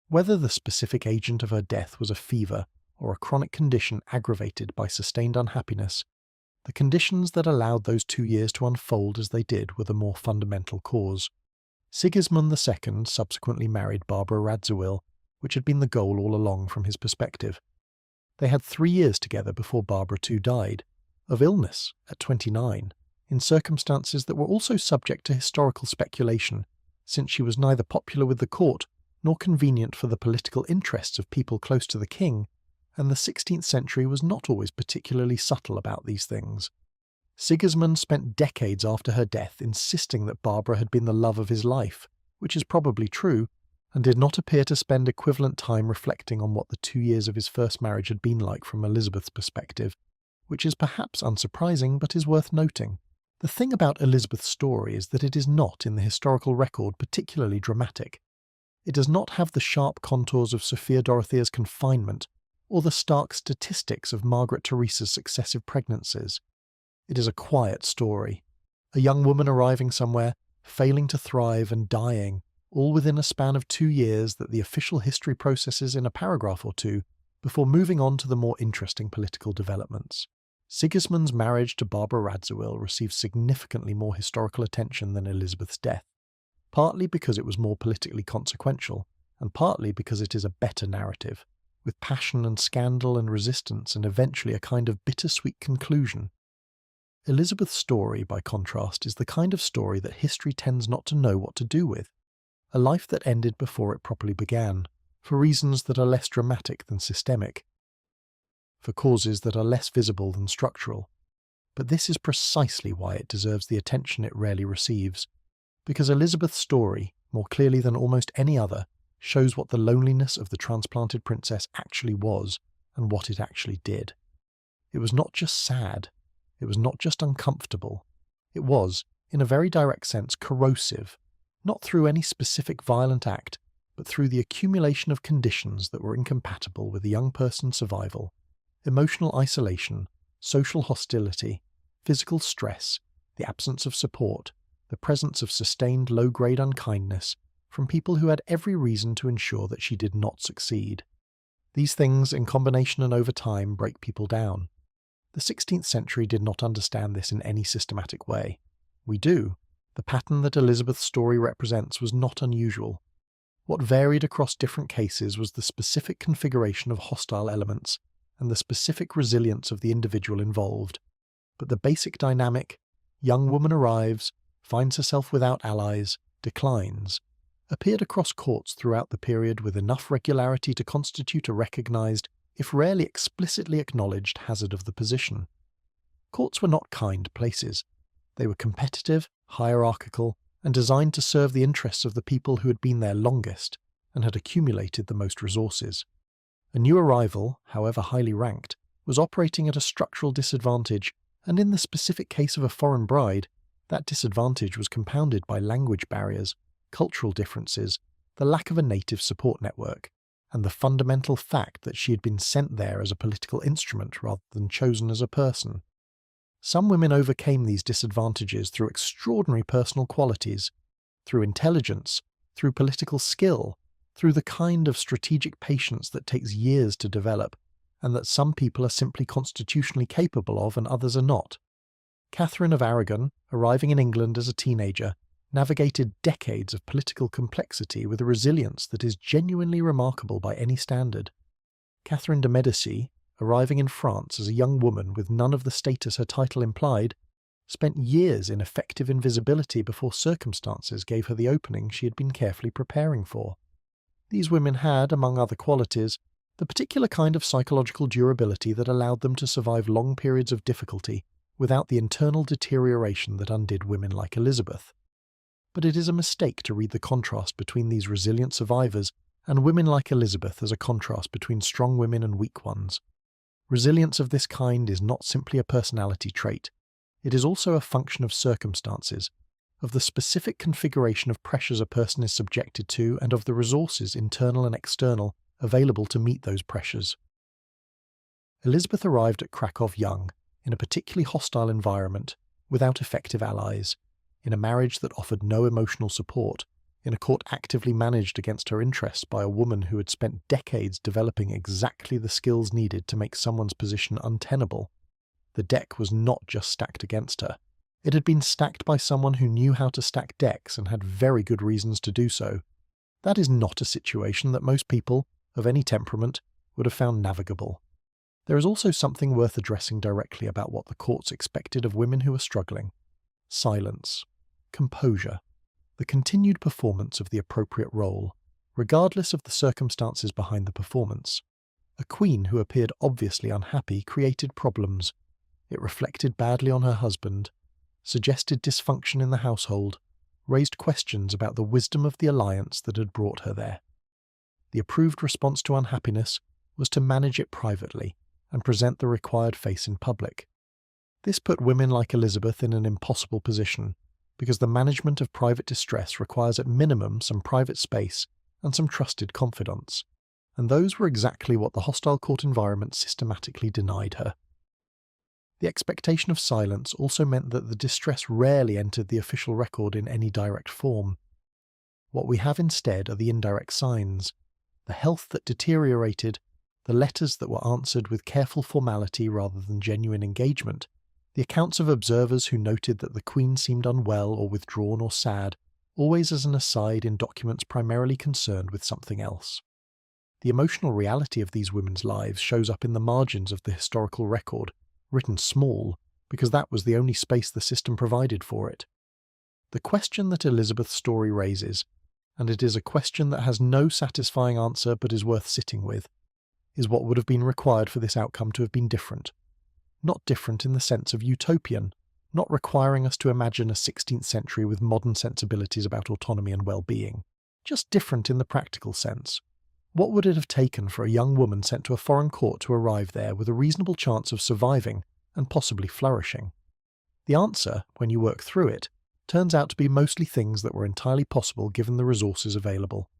Whether the specific agent of her death was a fever or a chronic condition aggravated by sustained unhappiness, the conditions that allowed those 2 years to unfold as they did were the more fundamental cause. Sigismund II subsequently married Barbara Radziwill, which had been the goal all along from his perspective. They had 3 years together before Barbara too died, of illness at 29, in circumstances that were also subject to historical speculation, since she was neither popular with the court nor convenient for the political interests of people close to the king, and the 16th century was not always particularly subtle about these things. Sigismund spent decades after her death insisting that Barbara had been the love of his life, which is probably true, and did not appear to spend equivalent time reflecting on what the 2 years of his first marriage had been like from Elizabeth's perspective, which is perhaps unsurprising but is worth noting. The thing about Elizabeth's story is that it is not, in the historical record, particularly dramatic. It does not have the sharp contours of Sophia Dorothea's confinement, or the stark statistics of Margaret Theresa's successive pregnancies. It is a quiet story. A young woman arriving somewhere, failing to thrive and dying, all within a span of 2 years that the official history processes in a paragraph or two, before moving on to the more interesting political developments. Sigismund's marriage to Barbara Radziwill received significantly more historical attention than Elizabeth's death, partly because it was more politically consequential, and partly because it is a better narrative, with passion and scandal and resistance and eventually a kind of bittersweet conclusion. Elizabeth's story, by contrast, is the kind of story that history tends not to know what to do with, a life that ended before it properly began, for reasons that are less dramatic than systemic, for causes that are less visible than structural. But this is precisely why it deserves the attention it rarely receives, because Elizabeth's story, more clearly than almost any other, shows what the loneliness of the transplanted princess actually was and what it actually did. It was not just sad. It was not just uncomfortable. It was, in a very direct sense, corrosive, not through any specific violent act, but through the accumulation of conditions that were incompatible with a young person's survival: emotional isolation, social hostility, physical stress, the absence of support, the presence of sustained low-grade unkindness from people who had every reason to ensure that she did not succeed. These things, in combination and over time, break people down. The 16th century did not understand this in any systematic way. We do. The pattern that Elizabeth's story represents was not unusual. What varied across different cases was the specific configuration of hostile elements and the specific resilience of the individual involved. But the basic dynamic, young woman arrives, finds herself without allies, declines, appeared across courts throughout the period with enough regularity to constitute a recognized, if rarely explicitly acknowledged, hazard of the position. Courts were not kind places. They were competitive, hierarchical, and designed to serve the interests of the people who had been there longest and had accumulated the most resources. A new arrival, however highly ranked, was operating at a structural disadvantage, and in the specific case of a foreign bride, that disadvantage was compounded by language barriers, cultural differences, the lack of a native support network, and the fundamental fact that she had been sent there as a political instrument rather than chosen as a person. Some women overcame these disadvantages through extraordinary personal qualities, through intelligence, through political skill, through the kind of strategic patience that takes years to develop, and that some people are simply constitutionally capable of and others are not. Catherine of Aragon, arriving in England as a teenager, navigated decades of political complexity with a resilience that is genuinely remarkable by any standard. Catherine de' Medici, arriving in France as a young woman with none of the status her title implied, spent years in effective invisibility before circumstances gave her the opening she had been carefully preparing for. These women had, among other qualities, the particular kind of psychological durability that allowed them to survive long periods of difficulty without the internal deterioration that undid women like Elizabeth. But it is a mistake to read the contrast between these resilient survivors and women like Elizabeth as a contrast between strong women and weak ones. Resilience of this kind is not simply a personality trait. It is also a function of circumstances, of the specific configuration of pressures a person is subjected to and of the resources, internal and external, available to meet those pressures. Elizabeth arrived at Krakow young, in a particularly hostile environment, without effective allies, in a marriage that offered no emotional support, in a court actively managed against her interests by a woman who had spent decades developing exactly the skills needed to make someone's position untenable. The deck was not just stacked against her. It had been stacked by someone who knew how to stack decks and had very good reasons to do so. That is not a situation that most people, of any temperament, would have found navigable. There is also something worth addressing directly about what the courts expected of women who were struggling. Silence, composure, the continued performance of the appropriate role, regardless of the circumstances behind the performance. A queen who appeared obviously unhappy created problems. It reflected badly on her husband, suggested dysfunction in the household, raised questions about the wisdom of the alliance that had brought her there. The approved response to unhappiness was to manage it privately and present the required face in public. This put women like Elizabeth in an impossible position, because the management of private distress requires at minimum some private space and some trusted confidants, and those were exactly what the hostile court environment systematically denied her. The expectation of silence also meant that the distress rarely entered the official record in any direct form. What we have instead are the indirect signs, the health that deteriorated, the letters that were answered with careful formality rather than genuine engagement, the accounts of observers who noted that the Queen seemed unwell or withdrawn or sad, always as an aside in documents primarily concerned with something else. The emotional reality of these women's lives shows up in the margins of the historical record, written small, because that was the only space the system provided for it. The question that Elizabeth's story raises, and it is a question that has no satisfying answer but is worth sitting with, is what would have been required for this outcome to have been different. Not different in the sense of utopian, not requiring us to imagine a 16th century with modern sensibilities about autonomy and well-being, just different in the practical sense. What would it have taken for a young woman sent to a foreign court to arrive there with a reasonable chance of surviving and possibly flourishing? The answer, when you work through it, turns out to be mostly things that were entirely possible given the resources available.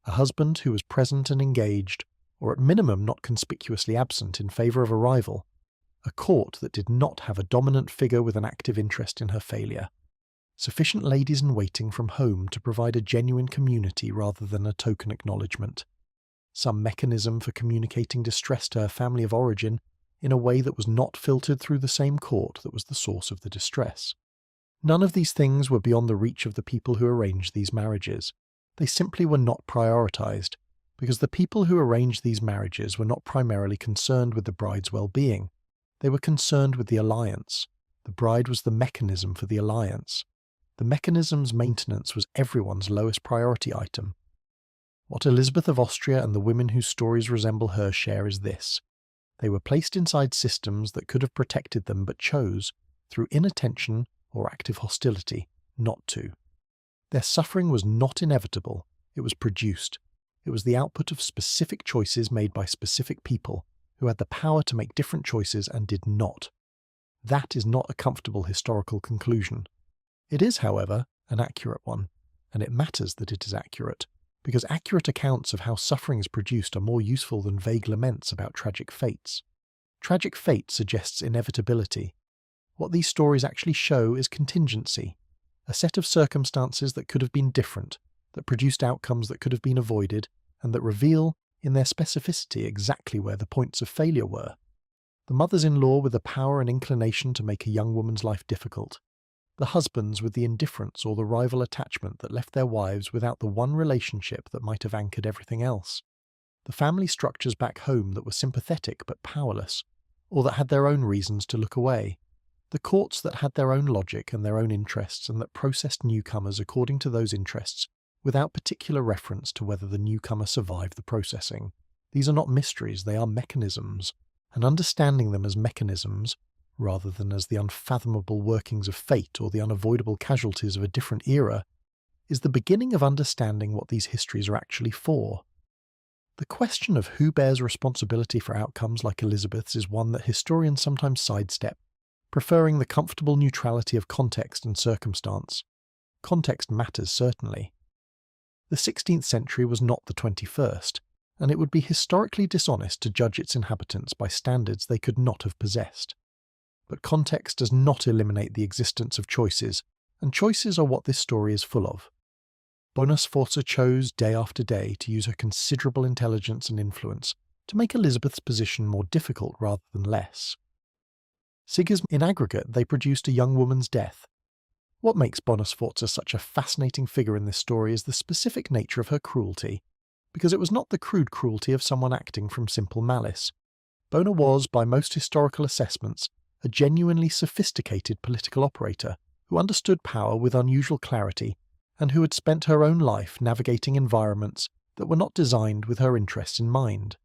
A husband who was present and engaged, or at minimum not conspicuously absent in favour of a rival. A court that did not have a dominant figure with an active interest in her failure. Sufficient ladies-in-waiting from home to provide a genuine community rather than a token acknowledgement. Some mechanism for communicating distress to her family of origin in a way that was not filtered through the same court that was the source of the distress. None of these things were beyond the reach of the people who arranged these marriages. They simply were not prioritized, because the people who arranged these marriages were not primarily concerned with the bride's well-being. They were concerned with the alliance. The bride was the mechanism for the alliance. The mechanism's maintenance was everyone's lowest priority item. What Elizabeth of Austria and the women whose stories resemble her share is this. They were placed inside systems that could have protected them but chose, through inattention or active hostility, not to. Their suffering was not inevitable, it was produced. It was the output of specific choices made by specific people who had the power to make different choices and did not. That is not a comfortable historical conclusion. It is, however, an accurate one, and it matters that it is accurate, because accurate accounts of how suffering is produced are more useful than vague laments about tragic fates. Tragic fate suggests inevitability. What these stories actually show is contingency, a set of circumstances that could have been different, that produced outcomes that could have been avoided, and that reveal, in their specificity, exactly where the points of failure were. The mothers-in-law with the power and inclination to make a young woman's life difficult. The husbands with the indifference or the rival attachment that left their wives without the one relationship that might have anchored everything else. The family structures back home that were sympathetic but powerless, or that had their own reasons to look away. The courts that had their own logic and their own interests and that processed newcomers according to those interests, without particular reference to whether the newcomer survived the processing. These are not mysteries, they are mechanisms, and understanding them as mechanisms, rather than as the unfathomable workings of fate or the unavoidable casualties of a different era, is the beginning of understanding what these histories are actually for. The question of who bears responsibility for outcomes like Elizabeth's is one that historians sometimes sidestep, preferring the comfortable neutrality of context and circumstance. Context matters, certainly. The 16th century was not the 21st, and it would be historically dishonest to judge its inhabitants by standards they could not have possessed. But context does not eliminate the existence of choices, and choices are what this story is full of. Bona Sforza chose day after day to use her considerable intelligence and influence to make Elizabeth's position more difficult rather than less. In aggregate, they produced a young woman's death. What makes Bona Sforza such a fascinating figure in this story is the specific nature of her cruelty, because it was not the crude cruelty of someone acting from simple malice. Bona was, by most historical assessments, a genuinely sophisticated political operator who understood power with unusual clarity and who had spent her own life navigating environments that were not designed with her interests in mind.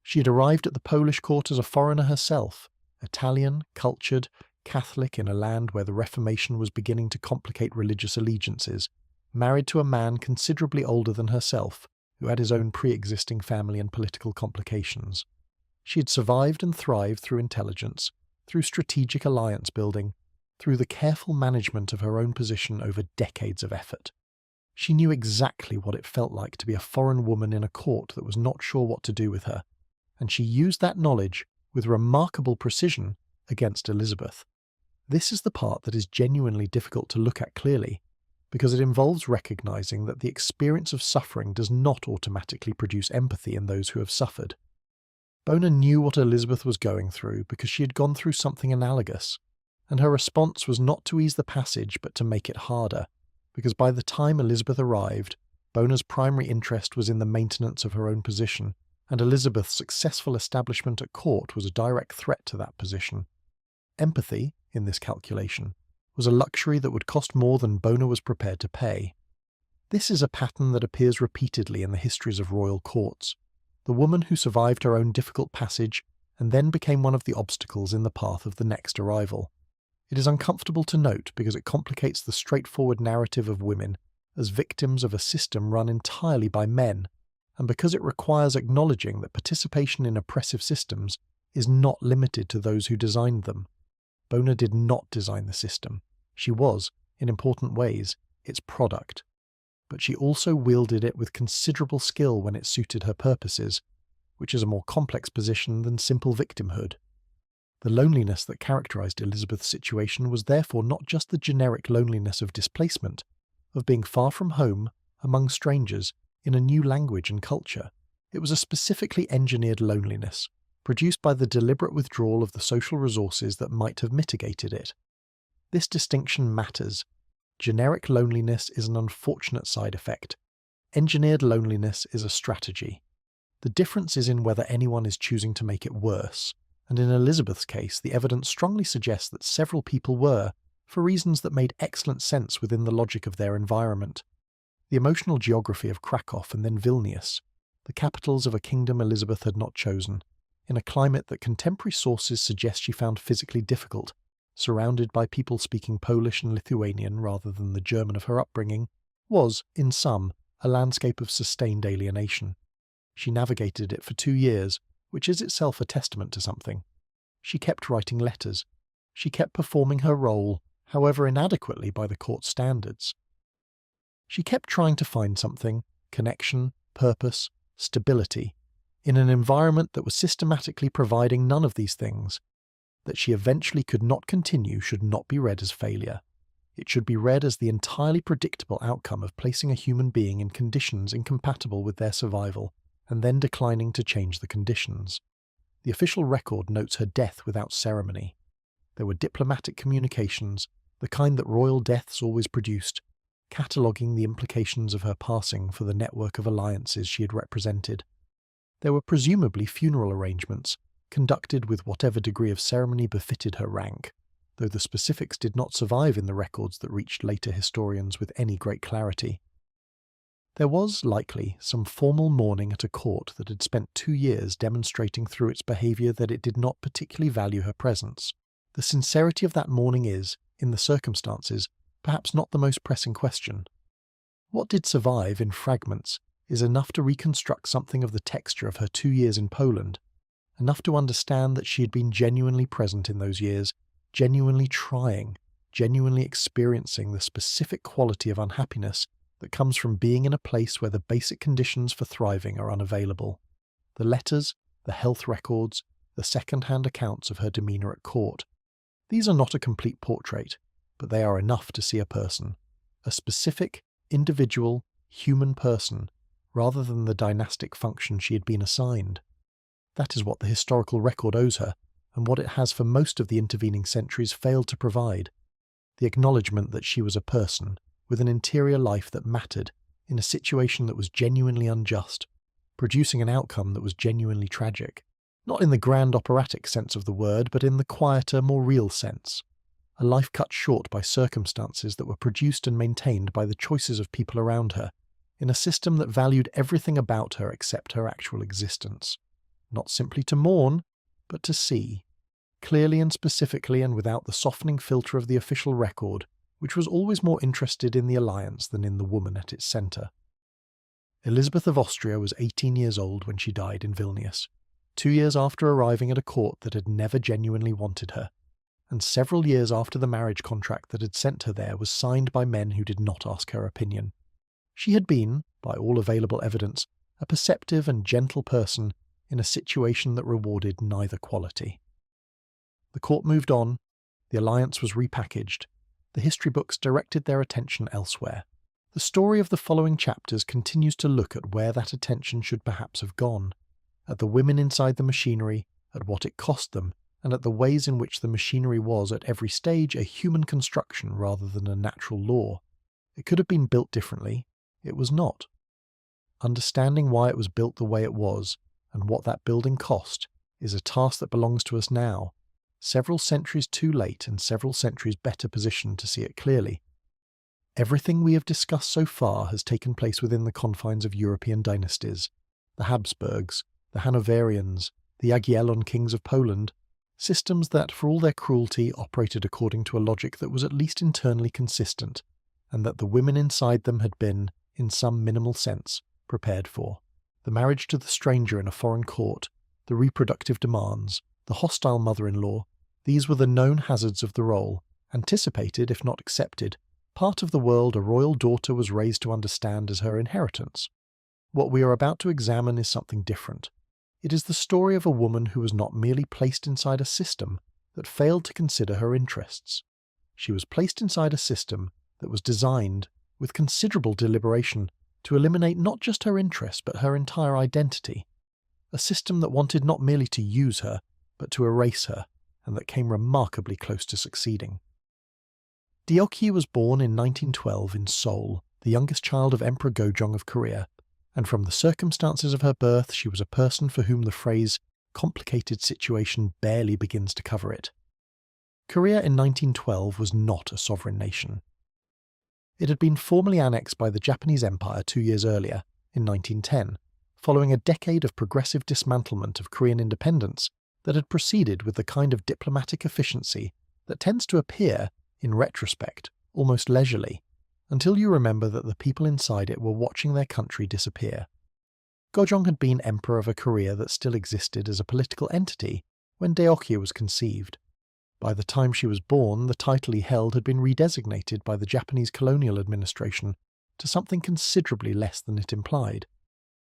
She had arrived at the Polish court as a foreigner herself, Italian, cultured, Catholic in a land where the Reformation was beginning to complicate religious allegiances, married to a man considerably older than herself, who had his own pre-existing family and political complications. She had survived and thrived through intelligence, through strategic alliance building, through the careful management of her own position over decades of effort. She knew exactly what it felt like to be a foreign woman in a court that was not sure what to do with her, and she used that knowledge with remarkable precision against Elizabeth. This is the part that is genuinely difficult to look at clearly, because it involves recognizing that the experience of suffering does not automatically produce empathy in those who have suffered. Bona knew what Elizabeth was going through because she had gone through something analogous, and her response was not to ease the passage but to make it harder, because by the time Elizabeth arrived, Bona's primary interest was in the maintenance of her own position, and Elizabeth's successful establishment at court was a direct threat to that position. Empathy, in this calculation, was a luxury that would cost more than Bona was prepared to pay. This is a pattern that appears repeatedly in the histories of royal courts. The woman who survived her own difficult passage and then became one of the obstacles in the path of the next arrival. It is uncomfortable to note because it complicates the straightforward narrative of women as victims of a system run entirely by men, and because it requires acknowledging that participation in oppressive systems is not limited to those who designed them. Bona did not design the system. She was, in important ways, its product. But she also wielded it with considerable skill when it suited her purposes, which is a more complex position than simple victimhood. The loneliness that characterized Elizabeth's situation was therefore not just the generic loneliness of displacement, of being far from home, among strangers, in a new language and culture. It was a specifically engineered loneliness, produced by the deliberate withdrawal of the social resources that might have mitigated it. This distinction matters. Generic loneliness is an unfortunate side effect. Engineered loneliness is a strategy. The difference is in whether anyone is choosing to make it worse, and in Elizabeth's case, the evidence strongly suggests that several people were, for reasons that made excellent sense within the logic of their environment. The emotional geography of Krakow and then Vilnius, the capitals of a kingdom Elizabeth had not chosen, in a climate that contemporary sources suggest she found physically difficult, surrounded by people speaking Polish and Lithuanian rather than the German of her upbringing, was, in sum, a landscape of sustained alienation. She navigated it for 2 years, which is itself a testament to something. She kept writing letters. She kept performing her role, however inadequately by the court standards. She kept trying to find something, connection, purpose, stability, in an environment that was systematically providing none of these things. that she eventually could not continue should not be read as failure. It should be read as the entirely predictable outcome of placing a human being in conditions incompatible with their survival, and then declining to change the conditions. The official record notes her death without ceremony. There were diplomatic communications, the kind that royal deaths always produced, cataloguing the implications of her passing for the network of alliances she had represented. There were presumably funeral arrangements, conducted with whatever degree of ceremony befitted her rank, though the specifics did not survive in the records that reached later historians with any great clarity. There was, likely, some formal mourning at a court that had spent 2 years demonstrating through its behaviour that it did not particularly value her presence. The sincerity of that mourning is, in the circumstances, perhaps not the most pressing question. What did survive in fragments is enough to reconstruct something of the texture of her 2 years in Poland, enough to understand that she had been genuinely present in those years, genuinely trying, genuinely experiencing the specific quality of unhappiness that comes from being in a place where the basic conditions for thriving are unavailable. The letters, the health records, the second-hand accounts of her demeanour at court. These are not a complete portrait, but they are enough to see a person, a specific, individual, human person, rather than the dynastic function she had been assigned. That is what the historical record owes her, and what it has for most of the intervening centuries failed to provide. The acknowledgement that she was a person, with an interior life that mattered, in a situation that was genuinely unjust, producing an outcome that was genuinely tragic. Not in the grand operatic sense of the word, but in the quieter, more real sense. A life cut short by circumstances that were produced and maintained by the choices of people around her, in a system that valued everything about her except her actual existence. Not simply to mourn, but to see, clearly and specifically and without the softening filter of the official record, which was always more interested in the alliance than in the woman at its centre. Elizabeth of Austria was 18 years old when she died in Vilnius, 2 years after arriving at a court that had never genuinely wanted her, and several years after the marriage contract that had sent her there was signed by men who did not ask her opinion. She had been, by all available evidence, a perceptive and gentle person in a situation that rewarded neither quality. The court moved on, the alliance was repackaged, the history books directed their attention elsewhere. The story of the following chapters continues to look at where that attention should perhaps have gone, at the women inside the machinery, at what it cost them, and at the ways in which the machinery was at every stage a human construction rather than a natural law. It could have been built differently. It was not. Understanding why it was built the way it was, and what that building cost, is a task that belongs to us now, several centuries too late and several centuries better positioned to see it clearly. Everything we have discussed so far has taken place within the confines of European dynasties, the Habsburgs, the Hanoverians, the Jagiellon kings of Poland, systems that, for all their cruelty, operated according to a logic that was at least internally consistent, and that the women inside them had been, in some minimal sense, prepared for. The marriage to the stranger in a foreign court, the reproductive demands, the hostile mother-in-law, these were the known hazards of the role, anticipated if not accepted, part of the world a royal daughter was raised to understand as her inheritance. What we are about to examine is something different. It is the story of a woman who was not merely placed inside a system that failed to consider her interests. She was placed inside a system that was designed, with considerable deliberation, to eliminate not just her interests but her entire identity. A system that wanted not merely to use her, but to erase her, and that came remarkably close to succeeding. Deokyi was born in 1912 in Seoul, the youngest child of Emperor Gojong of Korea, and from the circumstances of her birth she was a person for whom the phrase complicated situation barely begins to cover it. Korea in 1912 was not a sovereign nation. It had been formally annexed by the Japanese Empire 2 years earlier, in 1910, following a decade of progressive dismantlement of Korean independence that had proceeded with the kind of diplomatic efficiency that tends to appear, in retrospect, almost leisurely, until you remember that the people inside it were watching their country disappear. Gojong had been emperor of a Korea that still existed as a political entity when Deokyi was conceived. By the time she was born, the title he held had been redesignated by the Japanese colonial administration to something considerably less than it implied.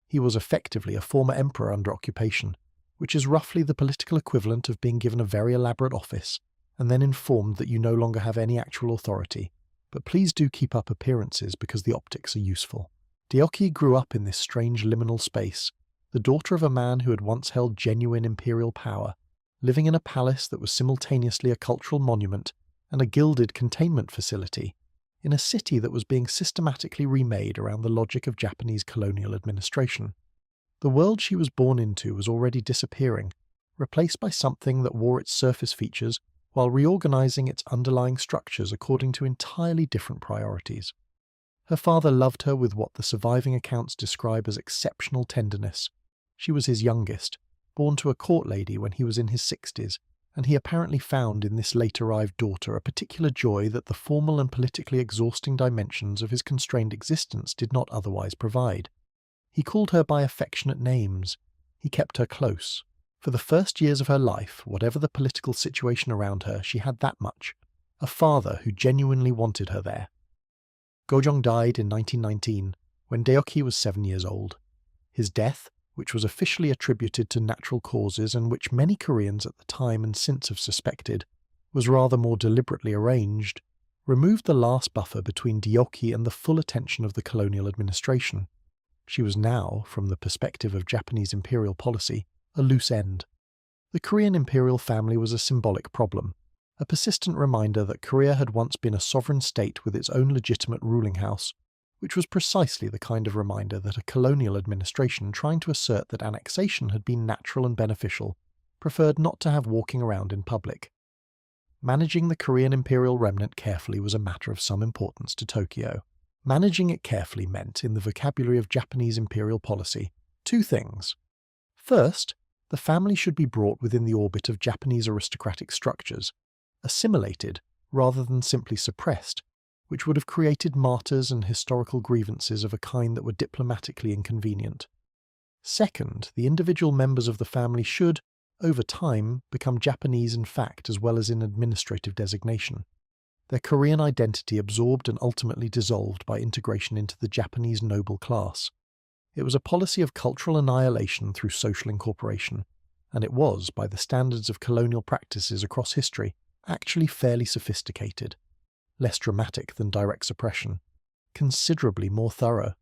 He was effectively a former emperor under occupation, which is roughly the political equivalent of being given a very elaborate office and then informed that you no longer have any actual authority, but please do keep up appearances because the optics are useful. Deoki grew up in this strange liminal space, the daughter of a man who had once held genuine imperial power, living in a palace that was simultaneously a cultural monument and a gilded containment facility, in a city that was being systematically remade around the logic of Japanese colonial administration. The world she was born into was already disappearing, replaced by something that wore its surface features while reorganizing its underlying structures according to entirely different priorities. Her father loved her with what the surviving accounts describe as exceptional tenderness. She was his youngest, born to a court lady when he was in his 60s, and he apparently found in this late-arrived daughter a particular joy that the formal and politically exhausting dimensions of his constrained existence did not otherwise provide. He called her by affectionate names. He kept her close. For the first years of her life, whatever the political situation around her, she had that much. A father who genuinely wanted her there. Gojong died in 1919, when Deoki was 7 years old. His death, which was officially attributed to natural causes and which many Koreans at the time and since have suspected, was rather more deliberately arranged, removed the last buffer between Deoki and the full attention of the colonial administration. She was now, from the perspective of Japanese imperial policy, a loose end. The Korean imperial family was a symbolic problem, a persistent reminder that Korea had once been a sovereign state with its own legitimate ruling house, which was precisely the kind of reminder that a colonial administration trying to assert that annexation had been natural and beneficial preferred not to have walking around in public. Managing the Korean imperial remnant carefully was a matter of some importance to Tokyo. Managing it carefully meant, in the vocabulary of Japanese imperial policy, two things. First, the family should be brought within the orbit of Japanese aristocratic structures, assimilated rather than simply suppressed, which would have created martyrs and historical grievances of a kind that were diplomatically inconvenient. Second, the individual members of the family should, over time, become Japanese in fact as well as in administrative designation, their Korean identity absorbed and ultimately dissolved by integration into the Japanese noble class. It was a policy of cultural annihilation through social incorporation, and it was, by the standards of colonial practices across history, actually fairly sophisticated, less dramatic than direct suppression, considerably more thorough.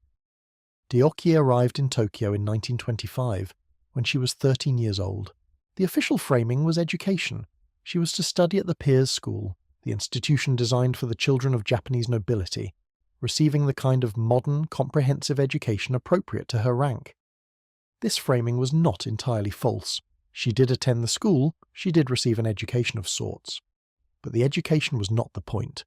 Deoki arrived in Tokyo in 1925, when she was 13 years old. The official framing was education. She was to study at the Peers School, the institution designed for the children of Japanese nobility, receiving the kind of modern, comprehensive education appropriate to her rank. This framing was not entirely false. She did attend the school, she did receive an education of sorts. But the education was not the point.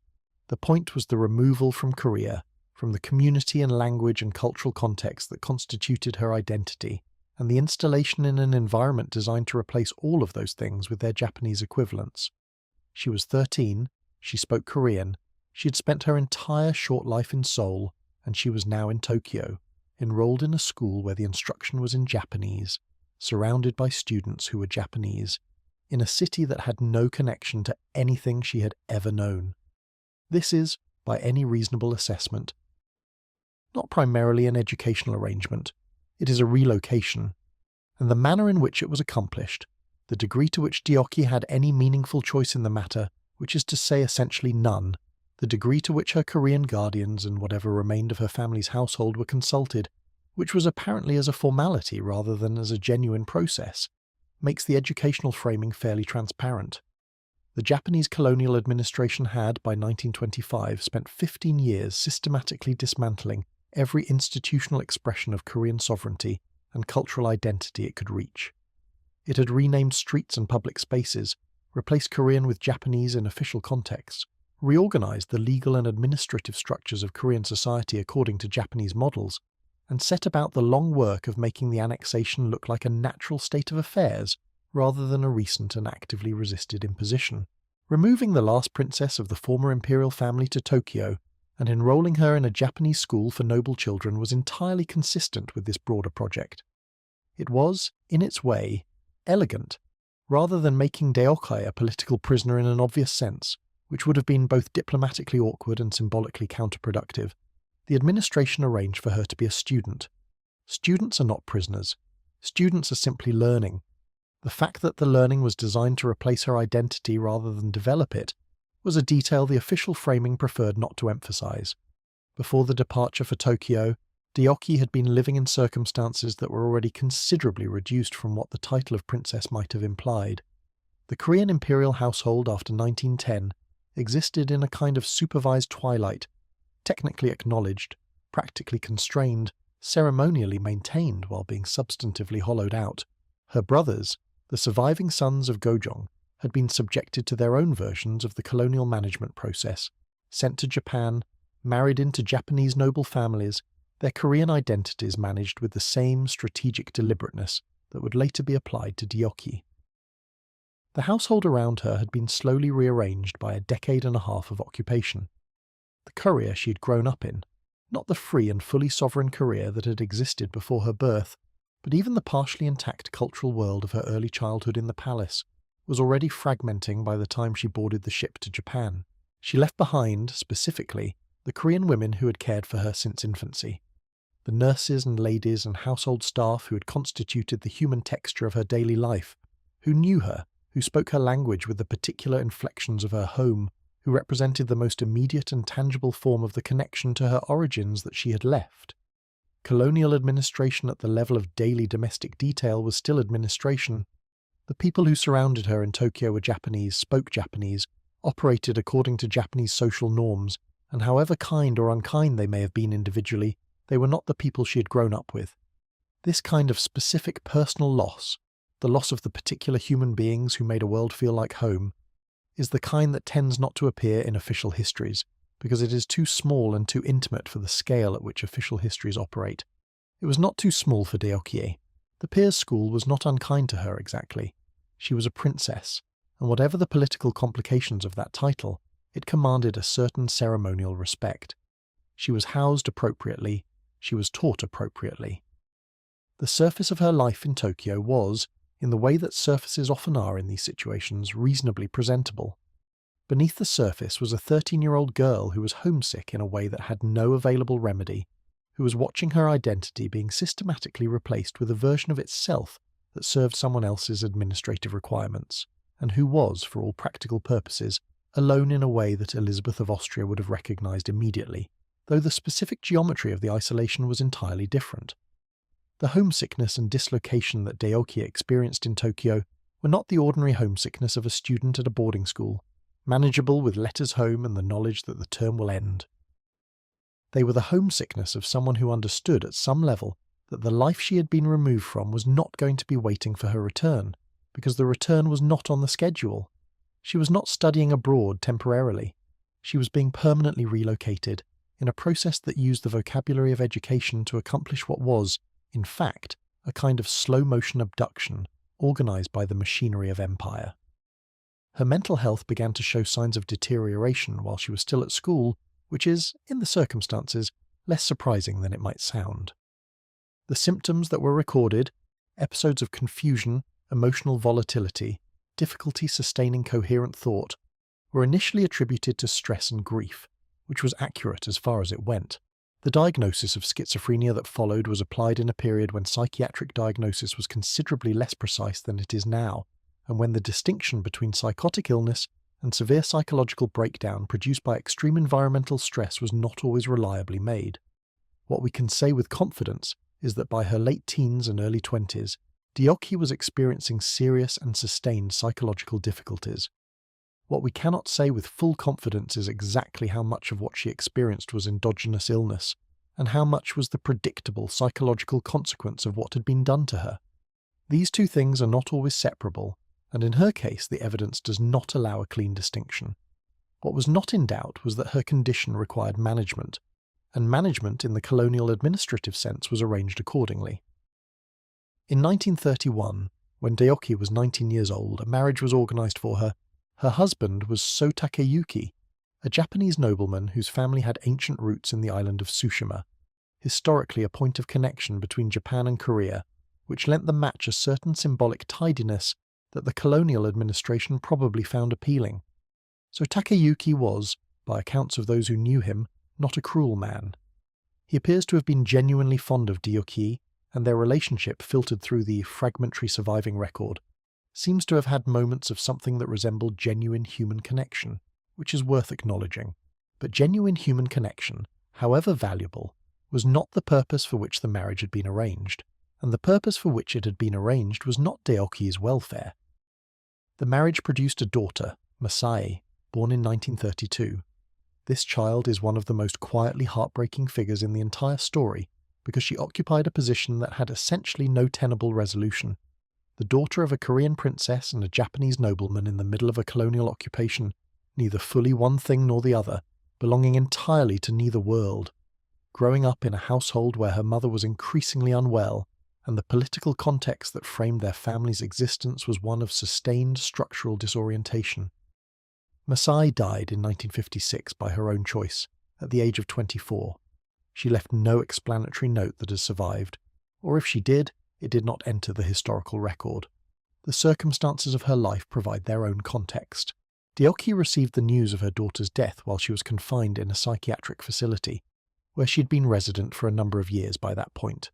The point was the removal from Korea, from the community and language and cultural context that constituted her identity, and the installation in an environment designed to replace all of those things with their Japanese equivalents. She was 13, she spoke Korean, she had spent her entire short life in Seoul, and she was now in Tokyo, enrolled in a school where the instruction was in Japanese, surrounded by students who were Japanese, in a city that had no connection to anything she had ever known. This is, by any reasonable assessment, not primarily an educational arrangement, it is a relocation, and the manner in which it was accomplished, the degree to which Deoki had any meaningful choice in the matter, which is to say essentially none, the degree to which her Korean guardians and whatever remained of her family's household were consulted, which was apparently as a formality rather than as a genuine process, makes the educational framing fairly transparent. The Japanese colonial administration had, by 1925, spent 15 years systematically dismantling every institutional expression of Korean sovereignty and cultural identity it could reach. It had renamed streets and public spaces, replaced Korean with Japanese in official contexts, reorganized the legal and administrative structures of Korean society according to Japanese models, and set about the long work of making the annexation look like a natural state of affairs rather than a recent and actively resisted imposition. Removing the last princess of the former imperial family to Tokyo and enrolling her in a Japanese school for noble children was entirely consistent with this broader project. It was, in its way, elegant, rather than making Deokai a political prisoner in an obvious sense, which would have been both diplomatically awkward and symbolically counterproductive. The administration arranged for her to be a student. Students are not prisoners. Students are simply learning. The fact that the learning was designed to replace her identity rather than develop it was a detail the official framing preferred not to emphasize. Before the departure for Tokyo, Deoki had been living in circumstances that were already considerably reduced from what the title of princess might have implied. The Korean imperial household after 1910 existed in a kind of supervised twilight, technically acknowledged, practically constrained, ceremonially maintained while being substantively hollowed out. Her brothers, the surviving sons of Gojong, had been subjected to their own versions of the colonial management process, sent to Japan, married into Japanese noble families, their Korean identities managed with the same strategic deliberateness that would later be applied to Deoki. The household around her had been slowly rearranged by a decade and a half of occupation. The Korea she had grown up in, not the free and fully sovereign Korea that had existed before her birth, but even the partially intact cultural world of her early childhood in the palace, was already fragmenting by the time she boarded the ship to Japan. She left behind, specifically, the Korean women who had cared for her since infancy. The nurses and ladies and household staff who had constituted the human texture of her daily life, who knew her, who spoke her language with the particular inflections of her home, who represented the most immediate and tangible form of the connection to her origins that she had left. Colonial administration at the level of daily domestic detail was still administration. The people who surrounded her in Tokyo were Japanese, spoke Japanese, operated according to Japanese social norms, and however kind or unkind they may have been individually, they were not the people she had grown up with. This kind of specific personal loss, the loss of the particular human beings who made a world feel like home, is the kind that tends not to appear in official histories, because it is too small and too intimate for the scale at which official histories operate. It was not too small for Deoki. The Piers School was not unkind to her exactly. She was a princess, and whatever the political complications of that title, it commanded a certain ceremonial respect. She was housed appropriately, she was taught appropriately. The surface of her life in Tokyo was, in the way that surfaces often are in these situations, reasonably presentable. Beneath the surface was a 13-year-old girl who was homesick in a way that had no available remedy, who was watching her identity being systematically replaced with a version of itself that served someone else's administrative requirements, and who was, for all practical purposes, alone in a way that Elizabeth of Austria would have recognized immediately, though the specific geometry of the isolation was entirely different. The homesickness and dislocation that Deoki experienced in Tokyo were not the ordinary homesickness of a student at a boarding school, manageable with letters home and the knowledge that the term will end. They were the homesickness of someone who understood at some level that the life she had been removed from was not going to be waiting for her return, because the return was not on the schedule. She was not studying abroad temporarily. She was being permanently relocated, in a process that used the vocabulary of education to accomplish what was, in fact, a kind of slow-motion abduction organized by the machinery of empire. Her mental health began to show signs of deterioration while she was still at school, which is, in the circumstances, less surprising than it might sound. The symptoms that were recorded, episodes of confusion, emotional volatility, difficulty sustaining coherent thought, were initially attributed to stress and grief, which was accurate as far as it went. The diagnosis of schizophrenia that followed was applied in a period when psychiatric diagnosis was considerably less precise than it is now, and when the distinction between psychotic illness and severe psychological breakdown produced by extreme environmental stress was not always reliably made. What we can say with confidence is that by her late teens and early 20s, Deoki was experiencing serious and sustained psychological difficulties. What we cannot say with full confidence is exactly how much of what she experienced was endogenous illness, and how much was the predictable psychological consequence of what had been done to her. These two things are not always separable, and in her case the evidence does not allow a clean distinction. What was not in doubt was that her condition required management, and management in the colonial administrative sense was arranged accordingly. In 1931, when Deoki was 19 years old, a marriage was organized for her. Her husband was So Takeyuki, a Japanese nobleman whose family had ancient roots in the island of Tsushima, historically a point of connection between Japan and Korea, which lent the match a certain symbolic tidiness that the colonial administration probably found appealing. So Takeyuki was, by accounts of those who knew him, not a cruel man. He appears to have been genuinely fond of Deoki, and their relationship filtered through the fragmentary surviving record, seems to have had moments of something that resembled genuine human connection, which is worth acknowledging. But genuine human connection, however valuable, was not the purpose for which the marriage had been arranged, and the purpose for which it had been arranged was not Deoki's welfare. The marriage produced a daughter, Masae, born in 1932. This child is one of the most quietly heartbreaking figures in the entire story because she occupied a position that had essentially no tenable resolution. The daughter of a Korean princess and a Japanese nobleman in the middle of a colonial occupation, neither fully one thing nor the other, belonging entirely to neither world. Growing up in a household where her mother was increasingly unwell, and the political context that framed their family's existence was one of sustained structural disorientation. Masae died in 1956 by her own choice, at the age of 24. She left no explanatory note that has survived, or if she did, it did not enter the historical record. The circumstances of her life provide their own context. Deoki received the news of her daughter's death while she was confined in a psychiatric facility, where she had been resident for a number of years by that point.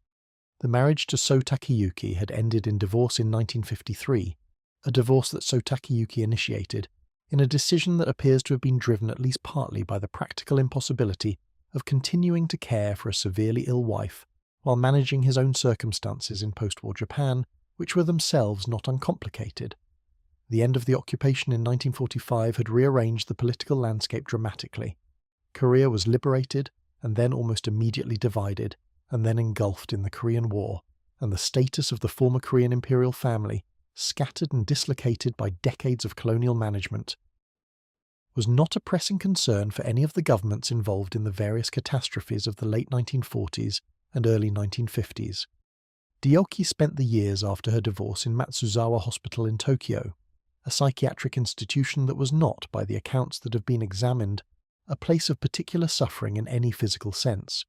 The marriage to So Takeyuki had ended in divorce in 1953, a divorce that So Takeyuki initiated, in a decision that appears to have been driven at least partly by the practical impossibility of continuing to care for a severely ill wife while managing his own circumstances in post-war Japan, which were themselves not uncomplicated. The end of the occupation in 1945 had rearranged the political landscape dramatically. Korea was liberated, and then almost immediately divided, and then engulfed in the Korean War, and the status of the former Korean imperial family, scattered and dislocated by decades of colonial management, was not a pressing concern for any of the governments involved in the various catastrophes of the late 1940s and early 1950s. Deoki spent the years after her divorce in Matsuzawa Hospital in Tokyo, a psychiatric institution that was not, by the accounts that have been examined, a place of particular suffering in any physical sense,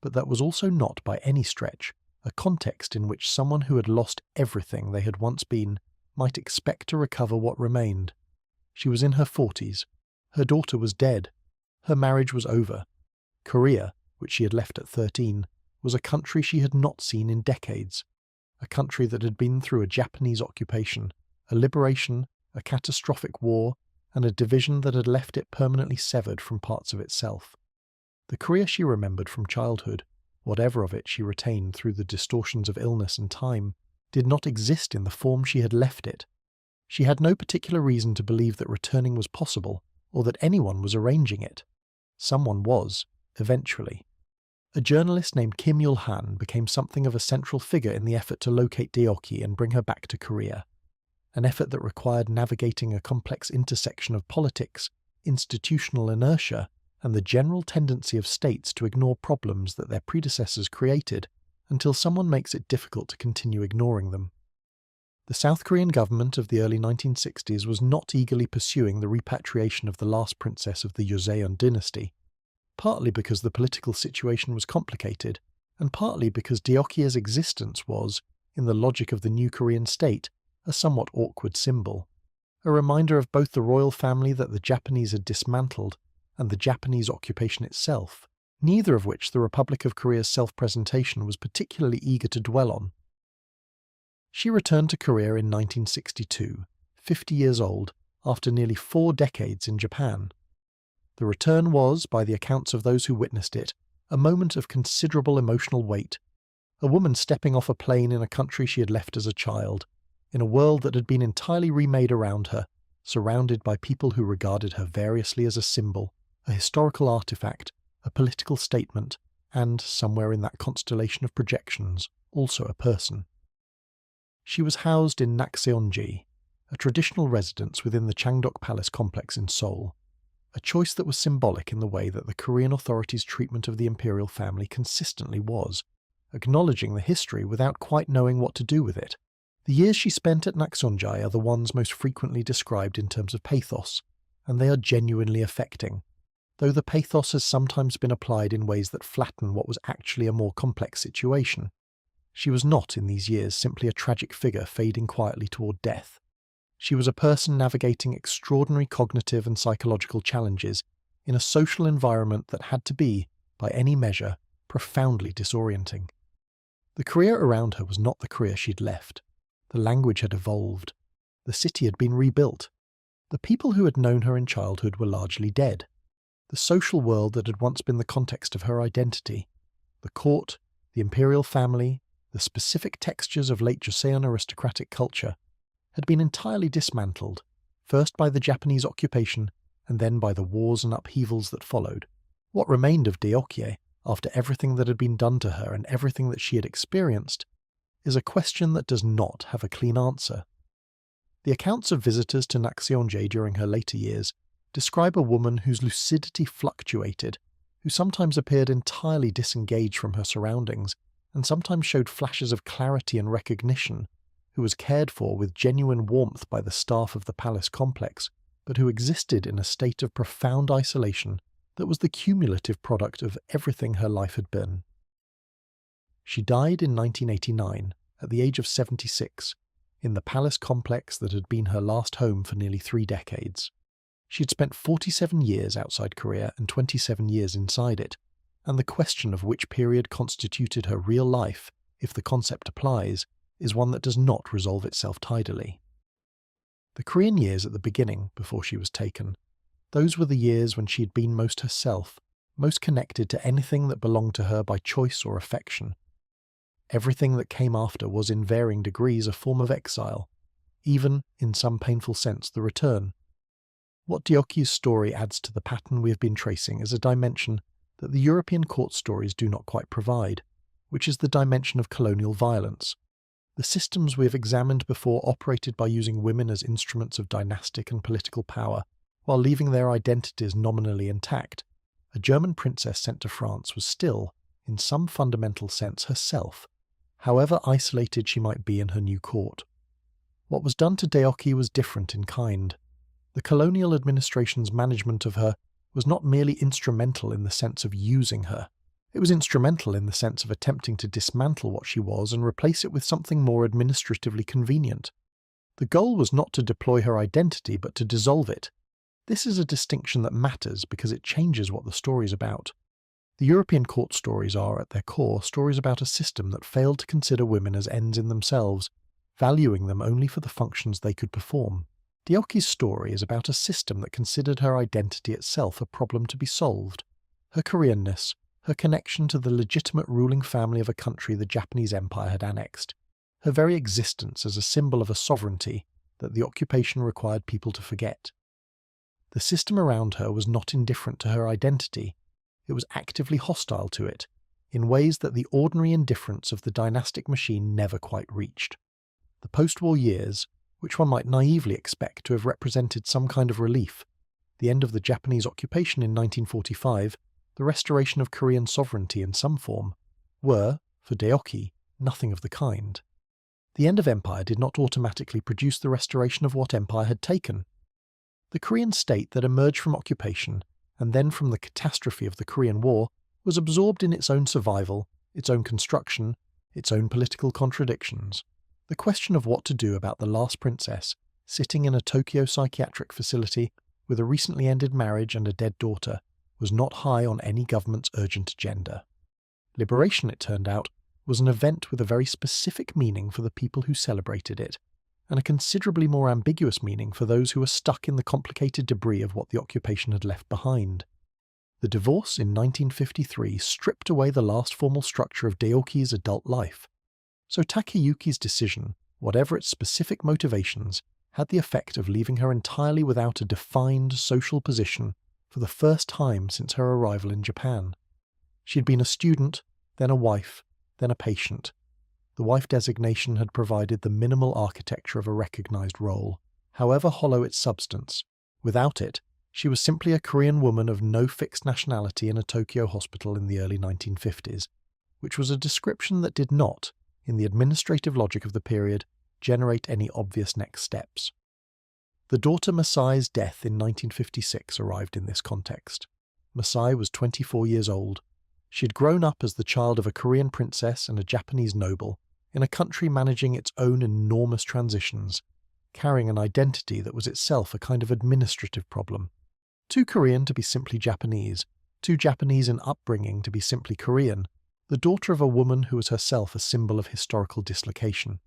but that was also not, by any stretch, a context in which someone who had lost everything they had once been might expect to recover what remained. She was in her 40s. Her daughter was dead. Her marriage was over. Korea, which she had left at 13, was a country she had not seen in decades, a country that had been through a Japanese occupation, a liberation, a catastrophic war, and a division that had left it permanently severed from parts of itself. The Korea she remembered from childhood, whatever of it she retained through the distortions of illness and time, did not exist in the form she had left it. She had no particular reason to believe that returning was possible, or that anyone was arranging it. Someone was, eventually. A journalist named Kim Yul-han became something of a central figure in the effort to locate Deoki and bring her back to Korea, an effort that required navigating a complex intersection of politics, institutional inertia, and the general tendency of states to ignore problems that their predecessors created until someone makes it difficult to continue ignoring them. The South Korean government of the early 1960s was not eagerly pursuing the repatriation of the last princess of the Joseon dynasty, partly because the political situation was complicated, and partly because Deoki's existence was, in the logic of the new Korean state, a somewhat awkward symbol, a reminder of both the royal family that the Japanese had dismantled and the Japanese occupation itself, neither of which the Republic of Korea's self-presentation was particularly eager to dwell on. She returned to Korea in 1962, 50 years old, after nearly 4 decades in Japan. The return was, by the accounts of those who witnessed it, a moment of considerable emotional weight. A woman stepping off a plane in a country she had left as a child, in a world that had been entirely remade around her, surrounded by people who regarded her variously as a symbol, a historical artifact, a political statement, and, somewhere in that constellation of projections, also a person. She was housed in Nakseonji, a traditional residence within the Changdeok Palace complex in Seoul, a choice that was symbolic in the way that the Korean authorities' treatment of the imperial family consistently was, acknowledging the history without quite knowing what to do with it. The years she spent at Nakseonji are the ones most frequently described in terms of pathos, and they are genuinely affecting, though the pathos has sometimes been applied in ways that flatten what was actually a more complex situation. She was not, in these years, simply a tragic figure fading quietly toward death. She was a person navigating extraordinary cognitive and psychological challenges in a social environment that had to be, by any measure, profoundly disorienting. The Korea around her was not the Korea she'd left. The language had evolved. The city had been rebuilt. The people who had known her in childhood were largely dead. The social world that had once been the context of her identity, the court, the imperial family, the specific textures of late Joseon aristocratic culture, had been entirely dismantled, first by the Japanese occupation and then by the wars and upheavals that followed. What remained of Deokye, after everything that had been done to her and everything that she had experienced, is a question that does not have a clean answer. The accounts of visitors to Naxionje during her later years describe a woman whose lucidity fluctuated, who sometimes appeared entirely disengaged from her surroundings and sometimes showed flashes of clarity and recognition, who was cared for with genuine warmth by the staff of the palace complex, but who existed in a state of profound isolation that was the cumulative product of everything her life had been. She died in 1989 at the age of 76, in the palace complex that had been her last home for nearly 3 decades. She had spent 47 years outside Korea and 27 years inside it, and the question of which period constituted her real life, if the concept applies, is one that does not resolve itself tidily. The Korean years at the beginning, before she was taken, those were the years when she had been most herself, most connected to anything that belonged to her by choice or affection. Everything that came after was in varying degrees a form of exile, even, in some painful sense, the return. What Deokye's story adds to the pattern we have been tracing is a dimension that the European court stories do not quite provide, which is the dimension of colonial violence. The systems we have examined before operated by using women as instruments of dynastic and political power, while leaving their identities nominally intact. A German princess sent to France was still, in some fundamental sense, herself, however isolated she might be in her new court. What was done to Deokye was different in kind. The colonial administration's management of her was not merely instrumental in the sense of using her. It was instrumental in the sense of attempting to dismantle what she was and replace it with something more administratively convenient. The goal was not to deploy her identity, but to dissolve it. This is a distinction that matters because it changes what the story is about. The European court stories are, at their core, stories about a system that failed to consider women as ends in themselves, valuing them only for the functions they could perform. Deokye's story is about a system that considered her identity itself a problem to be solved. Her Koreanness, her connection to the legitimate ruling family of a country the Japanese Empire had annexed, her very existence as a symbol of a sovereignty that the occupation required people to forget. The system around her was not indifferent to her identity, it was actively hostile to it, in ways that the ordinary indifference of the dynastic machine never quite reached. The post-war years, which one might naively expect to have represented some kind of relief, the end of the Japanese occupation in 1945, the restoration of Korean sovereignty in some form, were, for Deokye, nothing of the kind. The end of empire did not automatically produce the restoration of what empire had taken. The Korean state that emerged from occupation, and then from the catastrophe of the Korean War, was absorbed in its own survival, its own construction, its own political contradictions. The question of what to do about the last princess, sitting in a Tokyo psychiatric facility with a recently ended marriage and a dead daughter, was not high on any government's urgent agenda. Liberation, it turned out, was an event with a very specific meaning for the people who celebrated it, and a considerably more ambiguous meaning for those who were stuck in the complicated debris of what the occupation had left behind. The divorce in 1953 stripped away the last formal structure of Deokye's adult life. So Takeyuki's decision, whatever its specific motivations, had the effect of leaving her entirely without a defined social position for the first time since her arrival in Japan. She had been a student, then a wife, then a patient. The wife designation had provided the minimal architecture of a recognized role, however hollow its substance. Without it, she was simply a Korean woman of no fixed nationality in a Tokyo hospital in the early 1950s, which was a description that did not, in the administrative logic of the period, generate any obvious next steps. The daughter Masai's death in 1956 arrived in this context. Masai was 24 years old. She had grown up as the child of a Korean princess and a Japanese noble, in a country managing its own enormous transitions, carrying an identity that was itself a kind of administrative problem. Too Korean to be simply Japanese, too Japanese in upbringing to be simply Korean, the daughter of a woman who was herself a symbol of historical dislocation.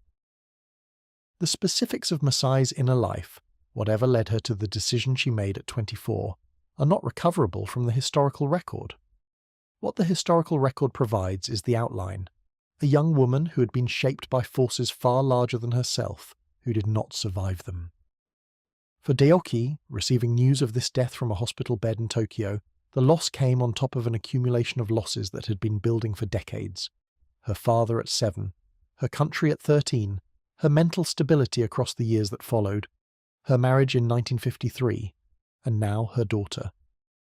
The specifics of Masai's inner life, whatever led her to the decision she made at 24, are not recoverable from the historical record. What the historical record provides is the outline, a young woman who had been shaped by forces far larger than herself, who did not survive them. For Daoki, receiving news of this death from a hospital bed in Tokyo, the loss came on top of an accumulation of losses that had been building for decades. Her father at 7, her country at 13, her mental stability across the years that followed, her marriage in 1953, and now her daughter.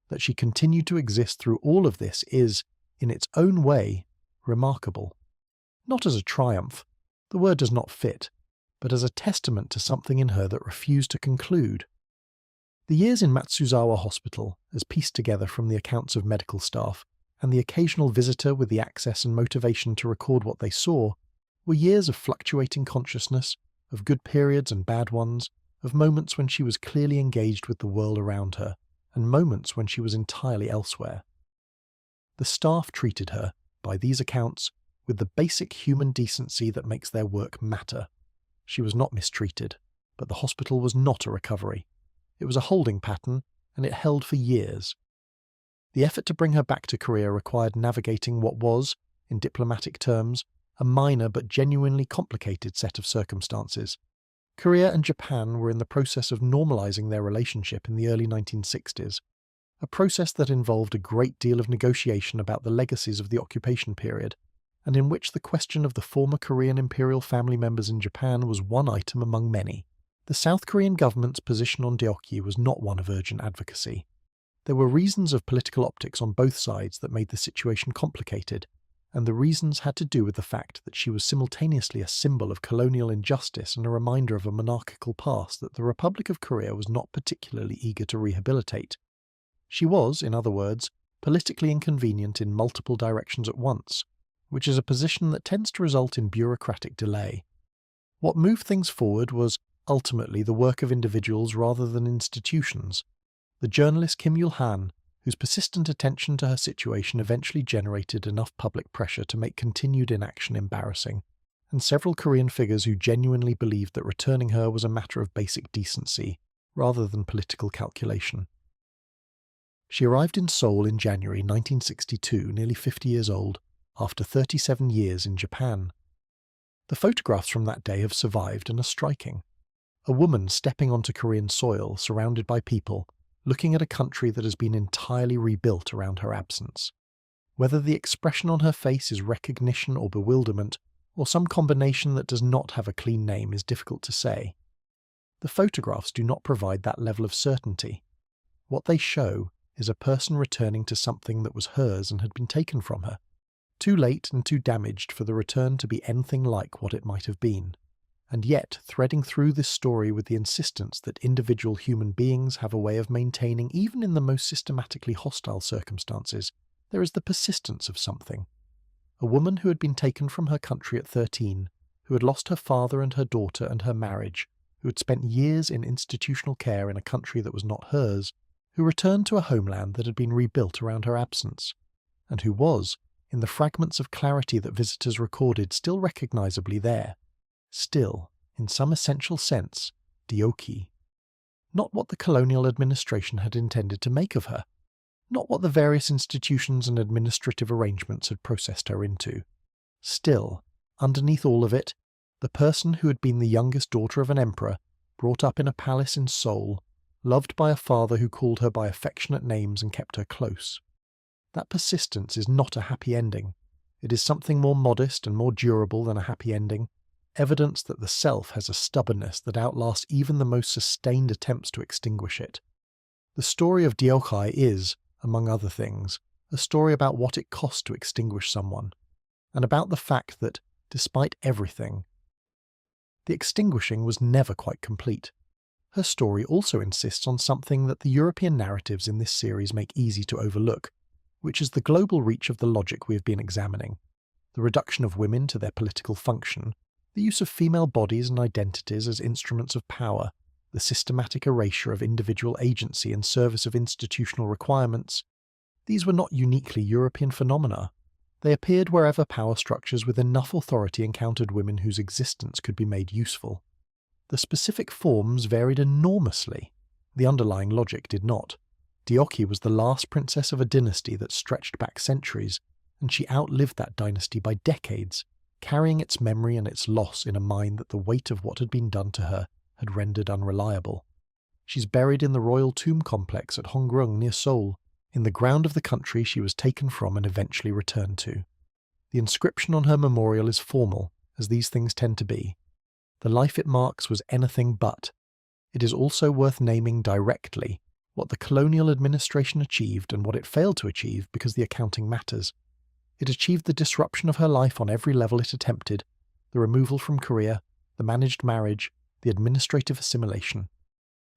That she continued to exist through all of this is, in its own way, remarkable. Not as a triumph, the word does not fit, but as a testament to something in her that refused to conclude. The years in Matsuzawa Hospital, as pieced together from the accounts of medical staff, and the occasional visitor with the access and motivation to record what they saw, were years of fluctuating consciousness, of good periods and bad ones, of moments when she was clearly engaged with the world around her, and moments when she was entirely elsewhere. The staff treated her, by these accounts, with the basic human decency that makes their work matter. She was not mistreated, but the hospital was not a recovery. It was a holding pattern, and it held for years. The effort to bring her back to Korea required navigating what was, in diplomatic terms, a minor but genuinely complicated set of circumstances. Korea and Japan were in the process of normalizing their relationship in the early 1960s, a process that involved a great deal of negotiation about the legacies of the occupation period, and in which the question of the former Korean imperial family members in Japan was one item among many. The South Korean government's position on Daoki was not one of urgent advocacy. There were reasons of political optics on both sides that made the situation complicated, and the reasons had to do with the fact that she was simultaneously a symbol of colonial injustice and a reminder of a monarchical past that the Republic of Korea was not particularly eager to rehabilitate. She was, in other words, politically inconvenient in multiple directions at once, which is a position that tends to result in bureaucratic delay. What moved things forward was, ultimately, the work of individuals rather than institutions. The journalist Kim Yul-han, whose persistent attention to her situation eventually generated enough public pressure to make continued inaction embarrassing, and several Korean figures who genuinely believed that returning her was a matter of basic decency, rather than political calculation. She arrived in Seoul in January 1962, nearly 50 years old, after 37 years in Japan. The photographs from that day have survived and are striking. A woman stepping onto Korean soil, surrounded by people, looking at a country that has been entirely rebuilt around her absence. Whether the expression on her face is recognition or bewilderment, or some combination that does not have a clean name, is difficult to say. The photographs do not provide that level of certainty. What they show is a person returning to something that was hers and had been taken from her, too late and too damaged for the return to be anything like what it might have been. And yet, threading through this story with the insistence that individual human beings have a way of maintaining even in the most systematically hostile circumstances, there is the persistence of something. A woman who had been taken from her country at 13, who had lost her father and her daughter and her marriage, who had spent years in institutional care in a country that was not hers, who returned to a homeland that had been rebuilt around her absence, and who was, in the fragments of clarity that visitors recorded, still recognizably there. Still, in some essential sense, Daoki. Not what the colonial administration had intended to make of her. Not what the various institutions and administrative arrangements had processed her into. Still, underneath all of it, the person who had been the youngest daughter of an emperor, brought up in a palace in Seoul, loved by a father who called her by affectionate names and kept her close. That persistence is not a happy ending. It is something more modest and more durable than a happy ending. Evidence that the self has a stubbornness that outlasts even the most sustained attempts to extinguish it. The story of Daoki is, among other things, a story about what it cost to extinguish someone, and about the fact that, despite everything, the extinguishing was never quite complete. Her story also insists on something that the European narratives in this series make easy to overlook, which is the global reach of the logic we have been examining, the reduction of women to their political function, the use of female bodies and identities as instruments of power, the systematic erasure of individual agency in service of institutional requirements. These were not uniquely European phenomena. They appeared wherever power structures with enough authority encountered women whose existence could be made useful. The specific forms varied enormously. The underlying logic did not. Diocche was the last princess of a dynasty that stretched back centuries, and she outlived that dynasty by decades, carrying its memory and its loss in a mind that the weight of what had been done to her had rendered unreliable. She's buried in the royal tomb complex at Hongrung near Seoul, in the ground of the country she was taken from and eventually returned to. The inscription on her memorial is formal, as these things tend to be. The life it marks was anything but. It is also worth naming directly what the colonial administration achieved and what it failed to achieve, because the accounting matters. It achieved the disruption of her life on every level it attempted: the removal from Korea, the managed marriage, the administrative assimilation.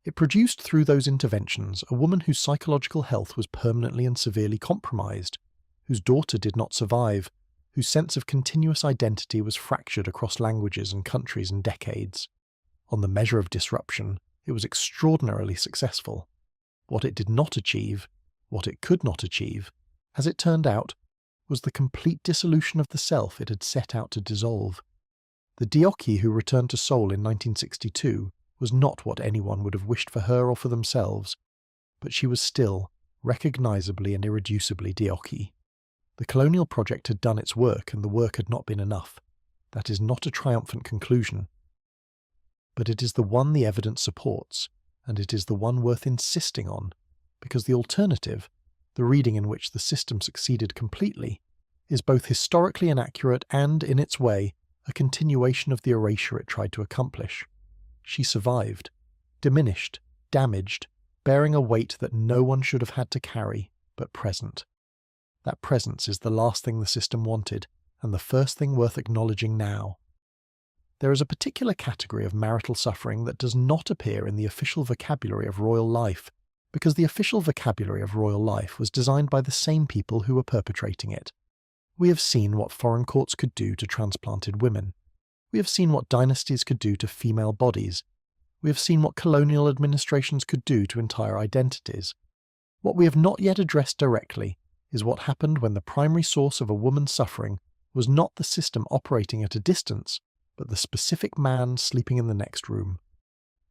It produced through those interventions a woman whose psychological health was permanently and severely compromised, whose daughter did not survive, whose sense of continuous identity was fractured across languages and countries and decades. On the measure of disruption, it was extraordinarily successful. What it did not achieve, what it could not achieve, as it turned out, was the complete dissolution of the self it had set out to dissolve. The Diocche who returned to Seoul in 1962 was not what anyone would have wished for her or for themselves, but she was still, recognizably and irreducibly, Diocche. The colonial project had done its work, and the work had not been enough. That is not a triumphant conclusion. But it is the one the evidence supports, and it is the one worth insisting on, because the alternative, the reading in which the system succeeded completely, is both historically inaccurate and, in its way, a continuation of the erasure it tried to accomplish. She survived, diminished, damaged, bearing a weight that no one should have had to carry, but present. That presence is the last thing the system wanted, and the first thing worth acknowledging now. There is a particular category of marital suffering that does not appear in the official vocabulary of royal life, because the official vocabulary of royal life was designed by the same people who were perpetrating it. We have seen what foreign courts could do to transplanted women. We have seen what dynasties could do to female bodies. We have seen what colonial administrations could do to entire identities. What we have not yet addressed directly is what happened when the primary source of a woman's suffering was not the system operating at a distance, but the specific man sleeping in the next room.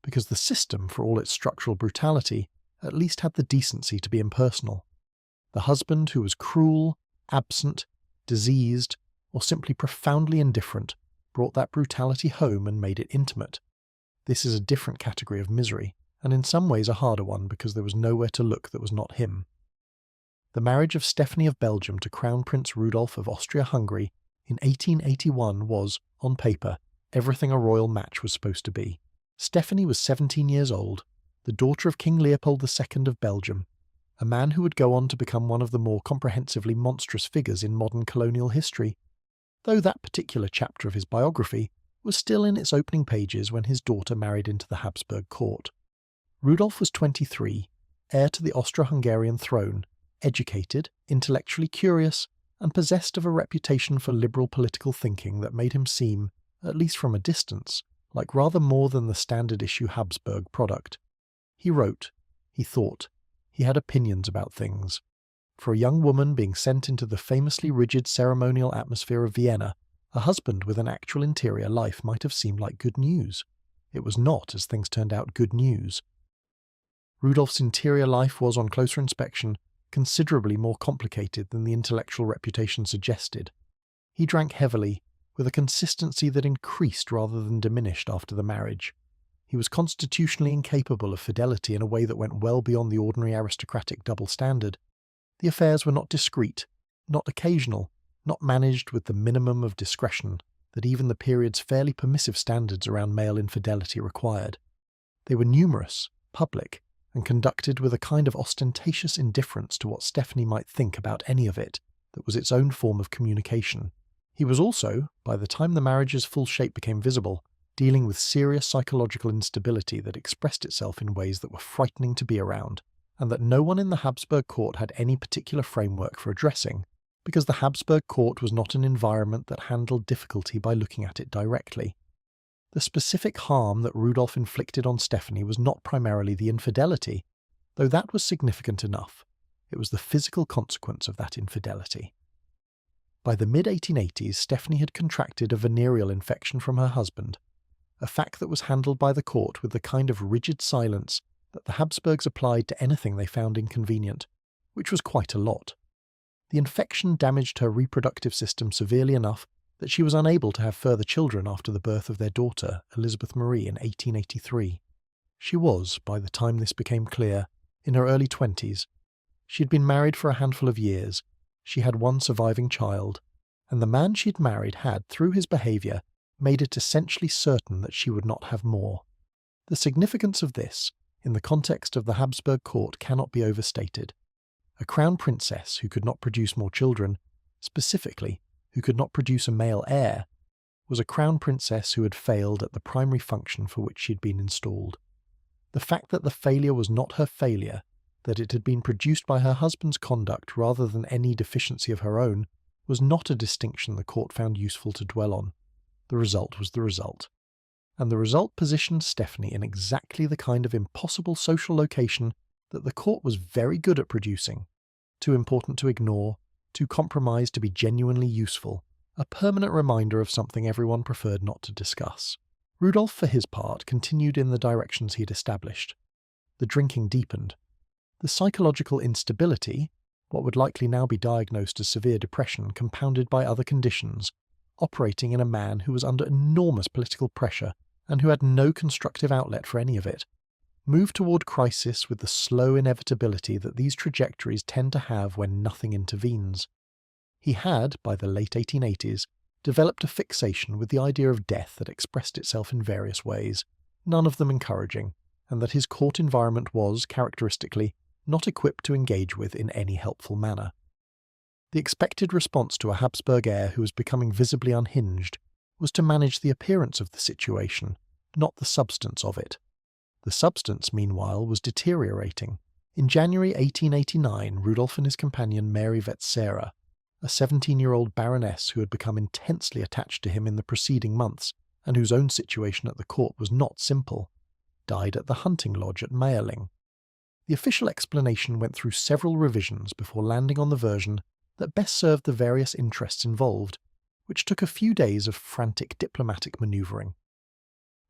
Because the system, for all its structural brutality, at least had the decency to be impersonal. The husband who was cruel, absent, diseased, or simply profoundly indifferent brought that brutality home and made it intimate. This is a different category of misery, and in some ways a harder one, because there was nowhere to look that was not him. The marriage of Stephanie of Belgium to Crown Prince Rudolf of Austria-Hungary in 1881 was, on paper, everything a royal match was supposed to be. Stephanie was 17 years old, the daughter of King Leopold II of Belgium, a man who would go on to become one of the more comprehensively monstrous figures in modern colonial history, though that particular chapter of his biography was still in its opening pages when his daughter married into the Habsburg court. Rudolf was 23, heir to the Austro-Hungarian throne, educated, intellectually curious, and possessed of a reputation for liberal political thinking that made him seem, at least from a distance, like rather more than the standard-issue Habsburg product. He wrote, he thought, he had opinions about things. For a young woman being sent into the famously rigid ceremonial atmosphere of Vienna, a husband with an actual interior life might have seemed like good news. It was not, as things turned out, good news. Rudolf's interior life was, on closer inspection, considerably more complicated than the intellectual reputation suggested. He drank heavily, with a consistency that increased rather than diminished after the marriage. He was constitutionally incapable of fidelity in a way that went well beyond the ordinary aristocratic double standard. The affairs were not discreet, not occasional, not managed with the minimum of discretion that even the period's fairly permissive standards around male infidelity required. They were numerous, public, and conducted with a kind of ostentatious indifference to what Stephanie might think about any of it that was its own form of communication. He was also, by the time the marriage's full shape became visible, dealing with serious psychological instability that expressed itself in ways that were frightening to be around, and that no one in the Habsburg court had any particular framework for addressing, because the Habsburg court was not an environment that handled difficulty by looking at it directly. The specific harm that Rudolf inflicted on Stephanie was not primarily the infidelity, though that was significant enough. It was the physical consequence of that infidelity. By the mid-1880s, Stephanie had contracted a venereal infection from her husband, a fact that was handled by the court with the kind of rigid silence that the Habsburgs applied to anything they found inconvenient, which was quite a lot. The infection damaged her reproductive system severely enough that she was unable to have further children after the birth of their daughter, Elizabeth Marie, in 1883. She was, by the time this became clear, in her early 20s. She had been married for a handful of years, she had one surviving child, and the man she had married had, through his behaviour, made it essentially certain that she would not have more. The significance of this, in the context of the Habsburg court, cannot be overstated. A crown princess who could not produce more children, specifically who could not produce a male heir, was a crown princess who had failed at the primary function for which she had been installed. The fact that the failure was not her failure, that it had been produced by her husband's conduct rather than any deficiency of her own, was not a distinction the court found useful to dwell on. The result was the result. And the result positioned Stephanie in exactly the kind of impossible social location that the court was very good at producing. Too important to ignore, too compromised to be genuinely useful, a permanent reminder of something everyone preferred not to discuss. Rudolf, for his part, continued in the directions he had established. The drinking deepened. The psychological instability, what would likely now be diagnosed as severe depression compounded by other conditions, operating in a man who was under enormous political pressure and who had no constructive outlet for any of it, moved toward crisis with the slow inevitability that these trajectories tend to have when nothing intervenes. He had, by the late 1880s, developed a fixation with the idea of death that expressed itself in various ways, none of them encouraging, and that his court environment was, characteristically, not equipped to engage with in any helpful manner. The expected response to a Habsburg heir who was becoming visibly unhinged was to manage the appearance of the situation, not the substance of it. The substance, meanwhile, was deteriorating. In January 1889, Rudolf and his companion Mary Vetsera, a 17-year-old baroness who had become intensely attached to him in the preceding months, and whose own situation at the court was not simple, died at the hunting lodge at Mayerling. The official explanation went through several revisions before landing on the version that best served the various interests involved, which took a few days of frantic diplomatic manoeuvring.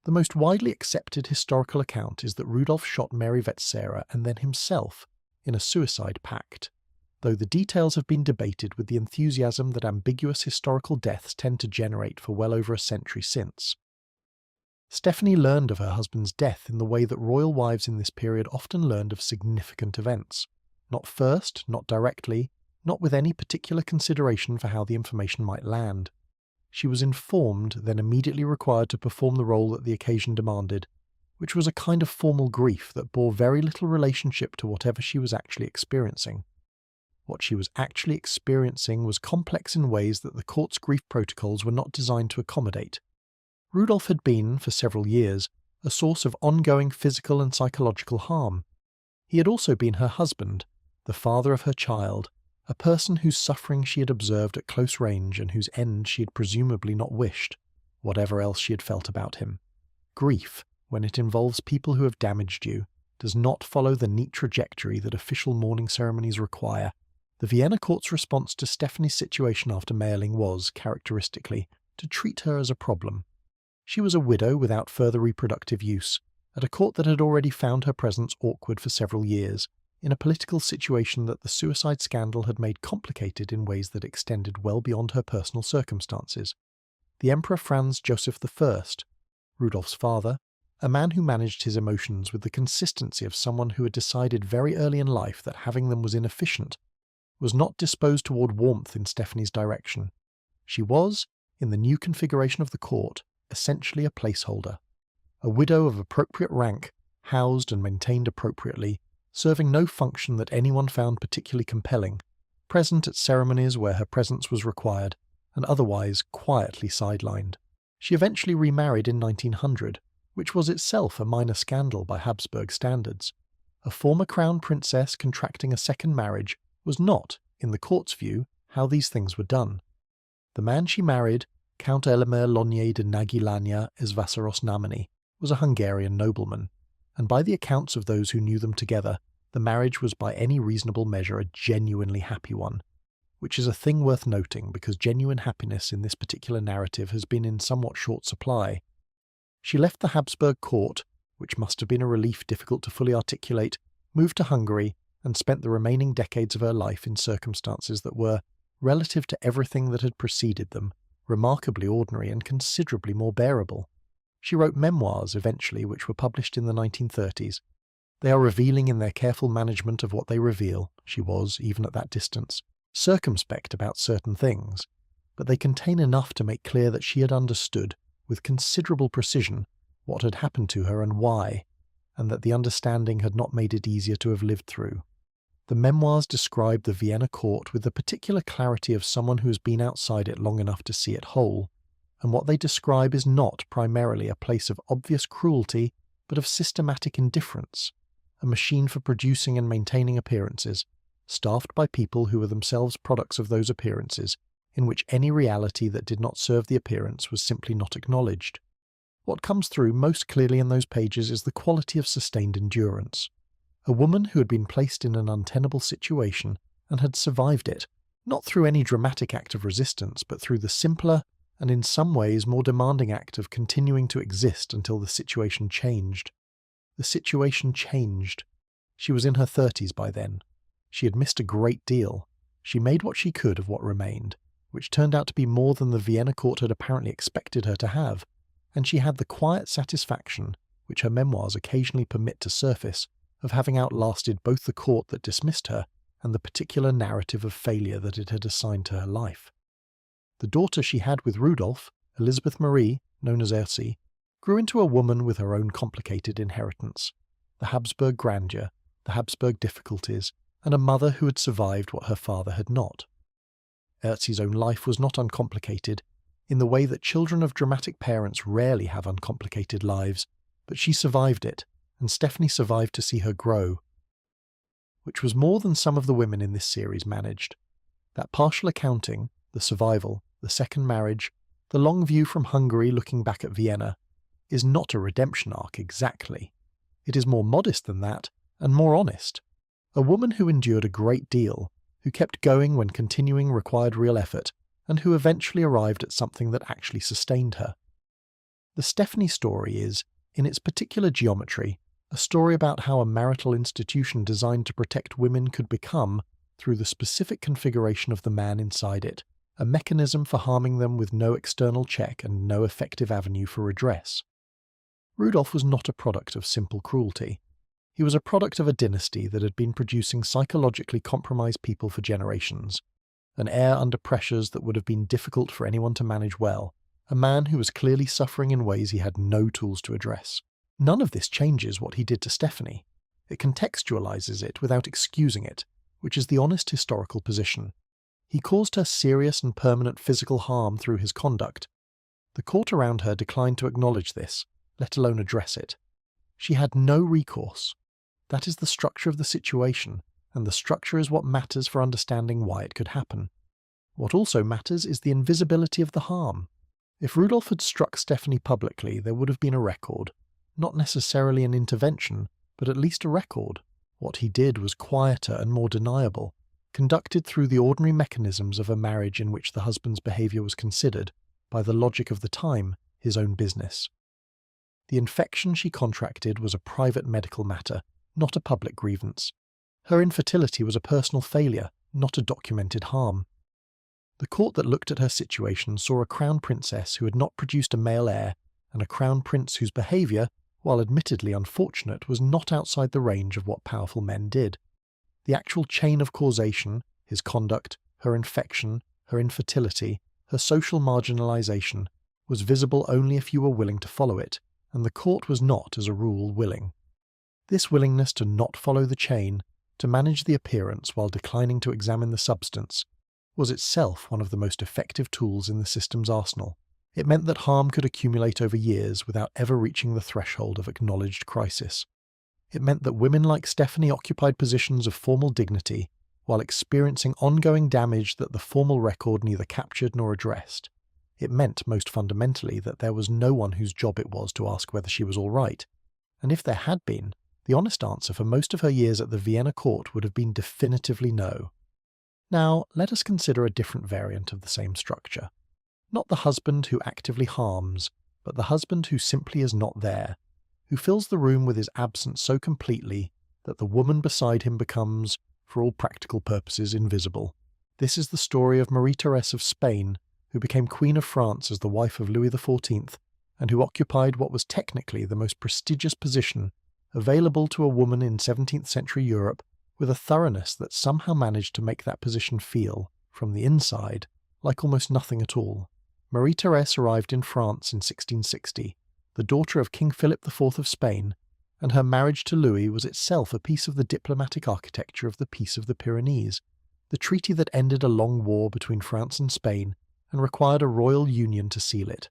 The most widely accepted historical account is that Rudolf shot Mary Vetsera and then himself in a suicide pact, though the details have been debated with the enthusiasm that ambiguous historical deaths tend to generate for well over a century since. Stephanie learned of her husband's death in the way that royal wives in this period often learned of significant events, not first, not directly, not with any particular consideration for how the information might land. She was informed, then immediately required to perform the role that the occasion demanded, which was a kind of formal grief that bore very little relationship to whatever she was actually experiencing. What she was actually experiencing was complex in ways that the court's grief protocols were not designed to accommodate. Rudolf had been, for several years, a source of ongoing physical and psychological harm. He had also been her husband, the father of her child, a person whose suffering she had observed at close range and whose end she had presumably not wished, whatever else she had felt about him. Grief, when it involves people who have damaged you, does not follow the neat trajectory that official mourning ceremonies require. The Vienna court's response to Stephanie's situation after Mayerling was, characteristically, to treat her as a problem. She was a widow without further reproductive use, at a court that had already found her presence awkward for several years, in a political situation that the suicide scandal had made complicated in ways that extended well beyond her personal circumstances. The Emperor Franz Joseph I, Rudolf's father, a man who managed his emotions with the consistency of someone who had decided very early in life that having them was inefficient, was not disposed toward warmth in Stephanie's direction. She was, in the new configuration of the court, essentially a placeholder. A widow of appropriate rank, housed and maintained appropriately, serving no function that anyone found particularly compelling, present at ceremonies where her presence was required, and otherwise quietly sidelined. She eventually remarried in 1900, which was itself a minor scandal by Habsburg standards. A former crown princess contracting a second marriage was not, in the court's view, how these things were done. The man she married, Count Elemer Lonier de Nagilania Esvasaros Namani, was a Hungarian nobleman, and by the accounts of those who knew them together, the marriage was by any reasonable measure a genuinely happy one, which is a thing worth noting because genuine happiness in this particular narrative has been in somewhat short supply. She left the Habsburg court, which must have been a relief difficult to fully articulate, moved to Hungary, and spent the remaining decades of her life in circumstances that were, relative to everything that had preceded them, remarkably ordinary and considerably more bearable. She wrote memoirs eventually, which were published in the 1930s. They are revealing in their careful management of what they reveal. She was, even at that distance, circumspect about certain things, but they contain enough to make clear that she had understood, with considerable precision, what had happened to her and why, and that the understanding had not made it easier to have lived through. The memoirs describe the Vienna court with the particular clarity of someone who has been outside it long enough to see it whole, and what they describe is not primarily a place of obvious cruelty, but of systematic indifference, a machine for producing and maintaining appearances, staffed by people who were themselves products of those appearances, in which any reality that did not serve the appearance was simply not acknowledged. What comes through most clearly in those pages is the quality of sustained endurance. A woman who had been placed in an untenable situation and had survived it, not through any dramatic act of resistance, but through the simpler and in some ways more demanding act of continuing to exist until the situation changed. The situation changed. She was in her 30s by then. She had missed a great deal. She made what she could of what remained, which turned out to be more than the Vienna court had apparently expected her to have, and she had the quiet satisfaction, which her memoirs occasionally permit to surface, of having outlasted both the court that dismissed her and the particular narrative of failure that it had assigned to her life. The daughter she had with Rudolf, Elizabeth Marie, known as Erzi, grew into a woman with her own complicated inheritance, the Habsburg grandeur, the Habsburg difficulties, and a mother who had survived what her father had not. Erzi's own life was not uncomplicated, in the way that children of dramatic parents rarely have uncomplicated lives, but she survived it, and Stephanie survived to see her grow, which was more than some of the women in this series managed. That partial accounting, the survival, the second marriage, the long view from Hungary looking back at Vienna, is not a redemption arc exactly. It is more modest than that, and more honest. A woman who endured a great deal, who kept going when continuing required real effort, and who eventually arrived at something that actually sustained her. The Stephanie story is, in its particular geometry, a story about how a marital institution designed to protect women could become, through the specific configuration of the man inside it, a mechanism for harming them with no external check and no effective avenue for redress. Rudolf was not a product of simple cruelty. He was a product of a dynasty that had been producing psychologically compromised people for generations, an heir under pressures that would have been difficult for anyone to manage well, a man who was clearly suffering in ways he had no tools to address. None of this changes what he did to Stephanie. It contextualizes it without excusing it, which is the honest historical position. He caused her serious and permanent physical harm through his conduct. The court around her declined to acknowledge this, let alone address it. She had no recourse. That is the structure of the situation, and the structure is what matters for understanding why it could happen. What also matters is the invisibility of the harm. If Rudolf had struck Stephanie publicly, there would have been a record. Not necessarily an intervention, but at least a record. What he did was quieter and more deniable, conducted through the ordinary mechanisms of a marriage in which the husband's behaviour was considered, by the logic of the time, his own business. The infection she contracted was a private medical matter, not a public grievance. Her infertility was a personal failure, not a documented harm. The court that looked at her situation saw a crown princess who had not produced a male heir, and a crown prince whose behaviour, while admittedly unfortunate, was not outside the range of what powerful men did. The actual chain of causation, his conduct, her infection, her infertility, her social marginalisation, was visible only if you were willing to follow it, and the court was not, as a rule, willing. This willingness to not follow the chain, to manage the appearance while declining to examine the substance, was itself one of the most effective tools in the system's arsenal. It meant that harm could accumulate over years without ever reaching the threshold of acknowledged crisis. It meant that women like Stephanie occupied positions of formal dignity while experiencing ongoing damage that the formal record neither captured nor addressed. It meant, most fundamentally, that there was no one whose job it was to ask whether she was all right, and if there had been, the honest answer for most of her years at the Vienna court would have been definitively no. Now, let us consider a different variant of the same structure. Not the husband who actively harms, but the husband who simply is not there, who fills the room with his absence so completely that the woman beside him becomes, for all practical purposes, invisible. This is the story of Marie-Thérèse of Spain, who became Queen of France as the wife of Louis XIV, and who occupied what was technically the most prestigious position available to a woman in 17th century Europe, with a thoroughness that somehow managed to make that position feel, from the inside, like almost nothing at all. Marie-Thérèse arrived in France in 1660, the daughter of King Philip IV of Spain, and her marriage to Louis was itself a piece of the diplomatic architecture of the Peace of the Pyrenees, the treaty that ended a long war between France and Spain and required a royal union to seal it.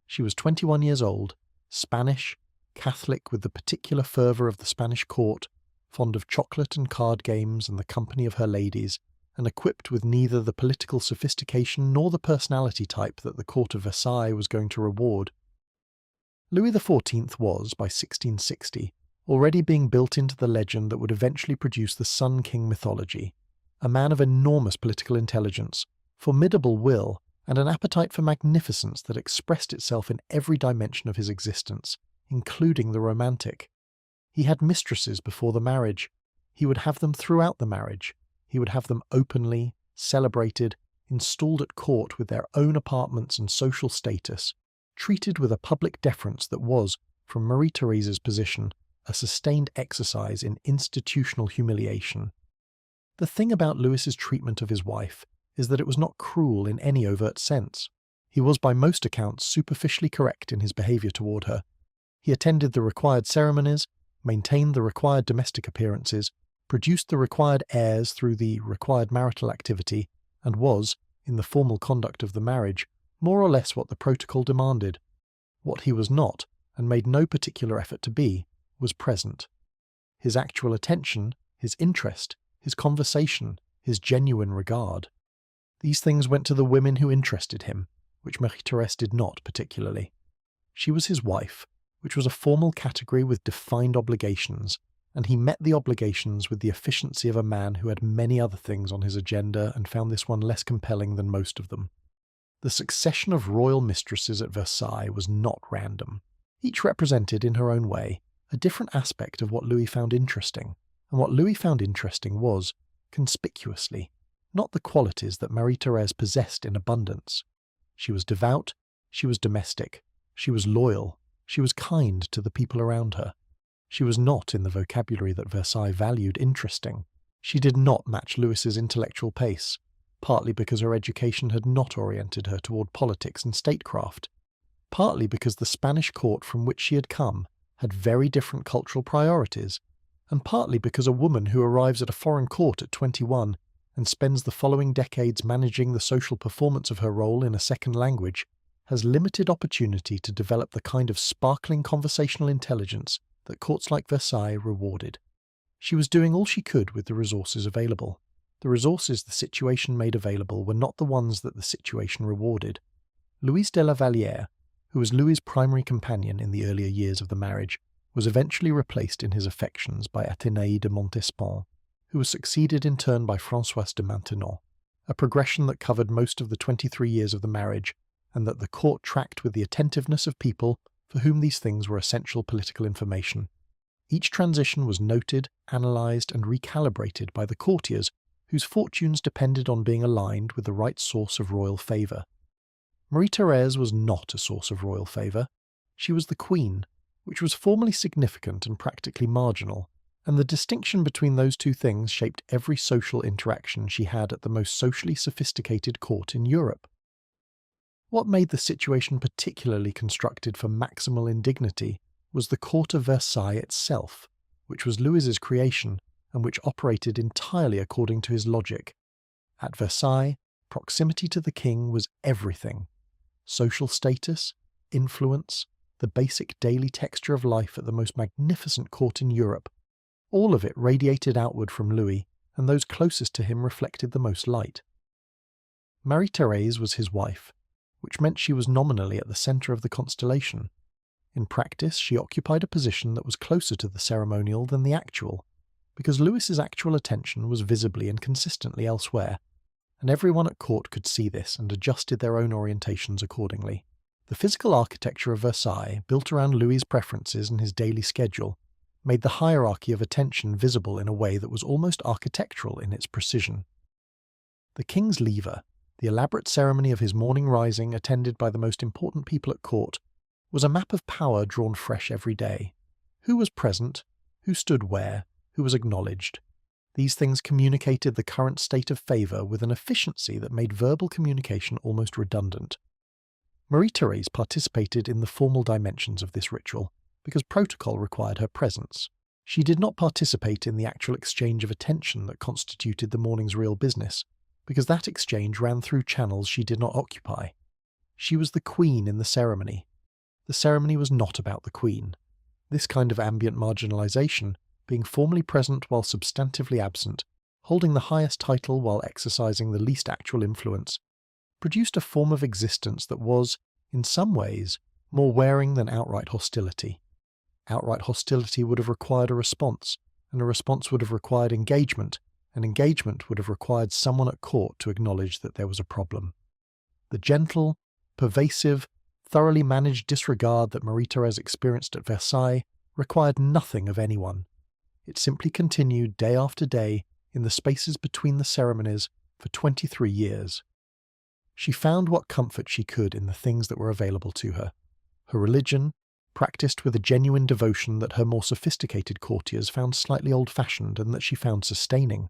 She was 21 years old, Spanish, Catholic with the particular fervour of the Spanish court, fond of chocolate and card games and the company of her ladies, and equipped with neither the political sophistication nor the personality type that the court of Versailles was going to reward. Louis XIV was, by 1660, already being built into the legend that would eventually produce the Sun King mythology, a man of enormous political intelligence, formidable will, and an appetite for magnificence that expressed itself in every dimension of his existence, including the romantic. He had mistresses before the marriage. He would have them throughout the marriage. He would have them openly, celebrated, installed at court with their own apartments and social status, treated with a public deference that was, from Marie-Thérèse's position, a sustained exercise in institutional humiliation. The thing about Louis's treatment of his wife is that it was not cruel in any overt sense. He was by most accounts superficially correct in his behaviour toward her. He attended the required ceremonies, maintained the required domestic appearances, produced the required heirs through the required marital activity, and was, in the formal conduct of the marriage, more or less what the protocol demanded. What he was not, and made no particular effort to be, was present. His actual attention, his interest, his conversation, his genuine regard. These things went to the women who interested him, which Marie-Thérèse did not particularly. She was his wife, which was a formal category with defined obligations, and he met the obligations with the efficiency of a man who had many other things on his agenda and found this one less compelling than most of them. The succession of royal mistresses at Versailles was not random. Each represented, in her own way, a different aspect of what Louis found interesting, and what Louis found interesting was, conspicuously, not the qualities that Marie-Thérèse possessed in abundance. She was devout, she was domestic, she was loyal, she was kind to the people around her. She was not, in the vocabulary that Versailles valued, interesting. She did not match Louis's intellectual pace, partly because her education had not oriented her toward politics and statecraft, partly because the Spanish court from which she had come had very different cultural priorities, and partly because a woman who arrives at a foreign court at 21 and spends the following decades managing the social performance of her role in a second language has limited opportunity to develop the kind of sparkling conversational intelligence that courts like Versailles rewarded. She was doing all she could with the resources available. The resources the situation made available were not the ones that the situation rewarded. Louise de la Vallière, who was Louis's primary companion in the earlier years of the marriage, was eventually replaced in his affections by Athénée de Montespan, who was succeeded in turn by Françoise de Maintenon, a progression that covered most of the 23 years of the marriage, and that the court tracked with the attentiveness of people for whom these things were essential political information. Each transition was noted, analysed, and recalibrated by the courtiers whose fortunes depended on being aligned with the right source of royal favour. Marie-Thérèse was not a source of royal favour. She was the queen, which was formally significant and practically marginal, and the distinction between those two things shaped every social interaction she had at the most socially sophisticated court in Europe. What made the situation particularly constructed for maximal indignity was the court of Versailles itself, which was Louis's creation and which operated entirely according to his logic. At Versailles, proximity to the king was everything. Social status, influence, the basic daily texture of life at the most magnificent court in Europe, all of it radiated outward from Louis, and those closest to him reflected the most light. Marie-Thérèse was his wife, which meant she was nominally at the centre of the constellation. In practice, she occupied a position that was closer to the ceremonial than the actual, because Louis's actual attention was visibly and consistently elsewhere, and everyone at court could see this and adjusted their own orientations accordingly. The physical architecture of Versailles, built around Louis's preferences and his daily schedule, made the hierarchy of attention visible in a way that was almost architectural in its precision. The king's lever, the elaborate ceremony of his morning rising attended by the most important people at court, was a map of power drawn fresh every day. Who was present, who stood where, who was acknowledged. These things communicated the current state of favour with an efficiency that made verbal communication almost redundant. Marie-Thérèse participated in the formal dimensions of this ritual because protocol required her presence. She did not participate in the actual exchange of attention that constituted the morning's real business, because that exchange ran through channels she did not occupy. She was the queen in the ceremony. The ceremony was not about the queen. This kind of ambient marginalization, being formally present while substantively absent, holding the highest title while exercising the least actual influence, produced a form of existence that was, in some ways, more wearing than outright hostility. Outright hostility would have required a response, and a response would have required engagement, and engagement would have required someone at court to acknowledge that there was a problem. The gentle, pervasive, thoroughly managed disregard that Marie-Thérèse experienced at Versailles required nothing of anyone. It simply continued day after day in the spaces between the ceremonies for 23 years. She found what comfort she could in the things that were available to her. Her religion, practiced with a genuine devotion that her more sophisticated courtiers found slightly old-fashioned and that she found sustaining.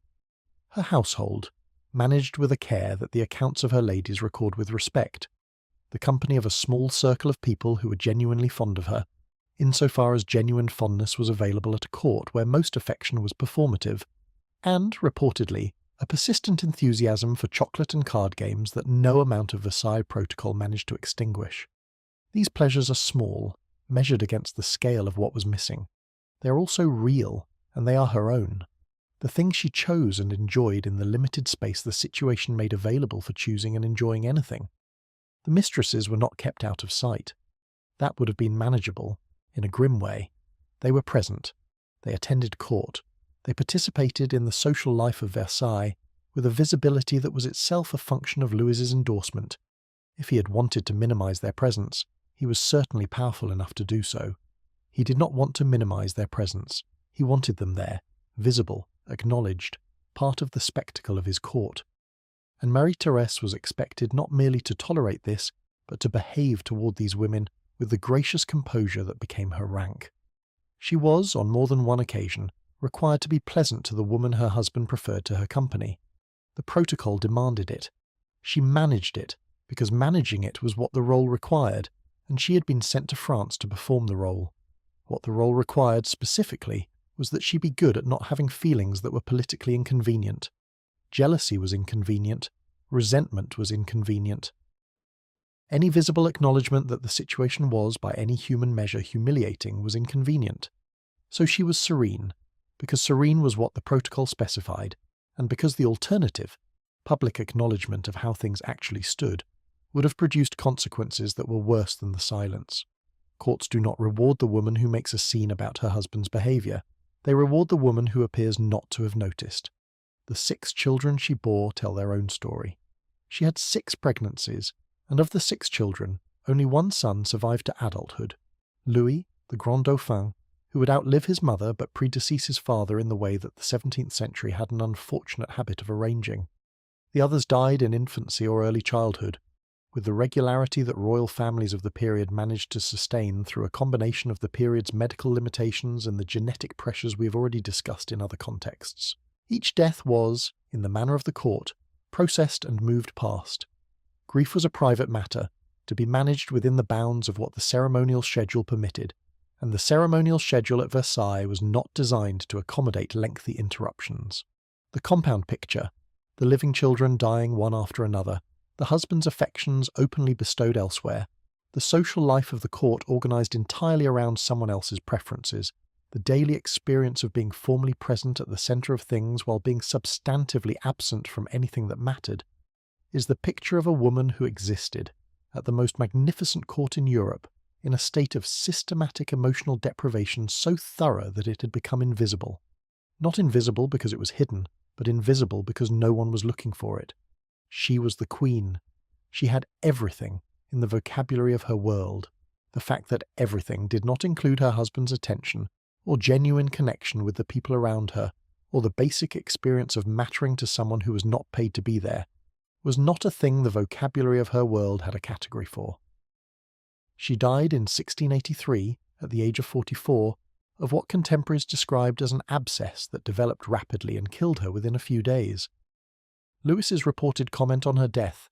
Her household, managed with a care that the accounts of her ladies record with respect. The company of a small circle of people who were genuinely fond of her, insofar as genuine fondness was available at a court where most affection was performative, and, reportedly, a persistent enthusiasm for chocolate and card games that no amount of Versailles protocol managed to extinguish. These pleasures are small, measured against the scale of what was missing. They are also real, and they are her own. The things she chose and enjoyed in the limited space the situation made available for choosing and enjoying anything. The mistresses were not kept out of sight. That would have been manageable, in a grim way. They were present. They attended court. They participated in the social life of Versailles with a visibility that was itself a function of Louis's endorsement. If he had wanted to minimize their presence, he was certainly powerful enough to do so. He did not want to minimize their presence. He wanted them there, visible, acknowledged, part of the spectacle of his court. And Marie-Thérèse was expected not merely to tolerate this, but to behave toward these women with the gracious composure that became her rank. She was, on more than one occasion, required to be pleasant to the woman her husband preferred to her company. The protocol demanded it. She managed it, because managing it was what the role required, and she had been sent to France to perform the role. What the role required, specifically, was that she be good at not having feelings that were politically inconvenient. Jealousy was inconvenient. Resentment was inconvenient. Any visible acknowledgement that the situation was, by any human measure, humiliating was inconvenient. So she was serene, because serene was what the protocol specified, and because the alternative, public acknowledgement of how things actually stood, would have produced consequences that were worse than the silence. Courts do not reward the woman who makes a scene about her husband's behaviour. They reward the woman who appears not to have noticed. The 6 children she bore tell their own story. She had 6 pregnancies, and of the 6 children, only one son survived to adulthood. Louis, the Grand Dauphin, who would outlive his mother but predecease his father in the way that the 17th century had an unfortunate habit of arranging. The others died in infancy or early childhood, with the regularity that royal families of the period managed to sustain through a combination of the period's medical limitations and the genetic pressures we have already discussed in other contexts. Each death was, in the manner of the court, processed and moved past. Grief was a private matter, to be managed within the bounds of what the ceremonial schedule permitted, and the ceremonial schedule at Versailles was not designed to accommodate lengthy interruptions. The compound picture, the living children dying one after another, the husband's affections openly bestowed elsewhere, the social life of the court organised entirely around someone else's preferences, the daily experience of being formally present at the centre of things while being substantively absent from anything that mattered, is the picture of a woman who existed, at the most magnificent court in Europe, in a state of systematic emotional deprivation so thorough that it had become invisible. Not invisible because it was hidden, but invisible because no one was looking for it. She was the queen. She had everything, in the vocabulary of her world, the fact that everything did not include her husband's attention or genuine connection with the people around her, or the basic experience of mattering to someone who was not paid to be there, was not a thing the vocabulary of her world had a category for. She died in 1683, at the age of 44, of what contemporaries described as an abscess that developed rapidly and killed her within a few days. Lewis's reported comment on her death,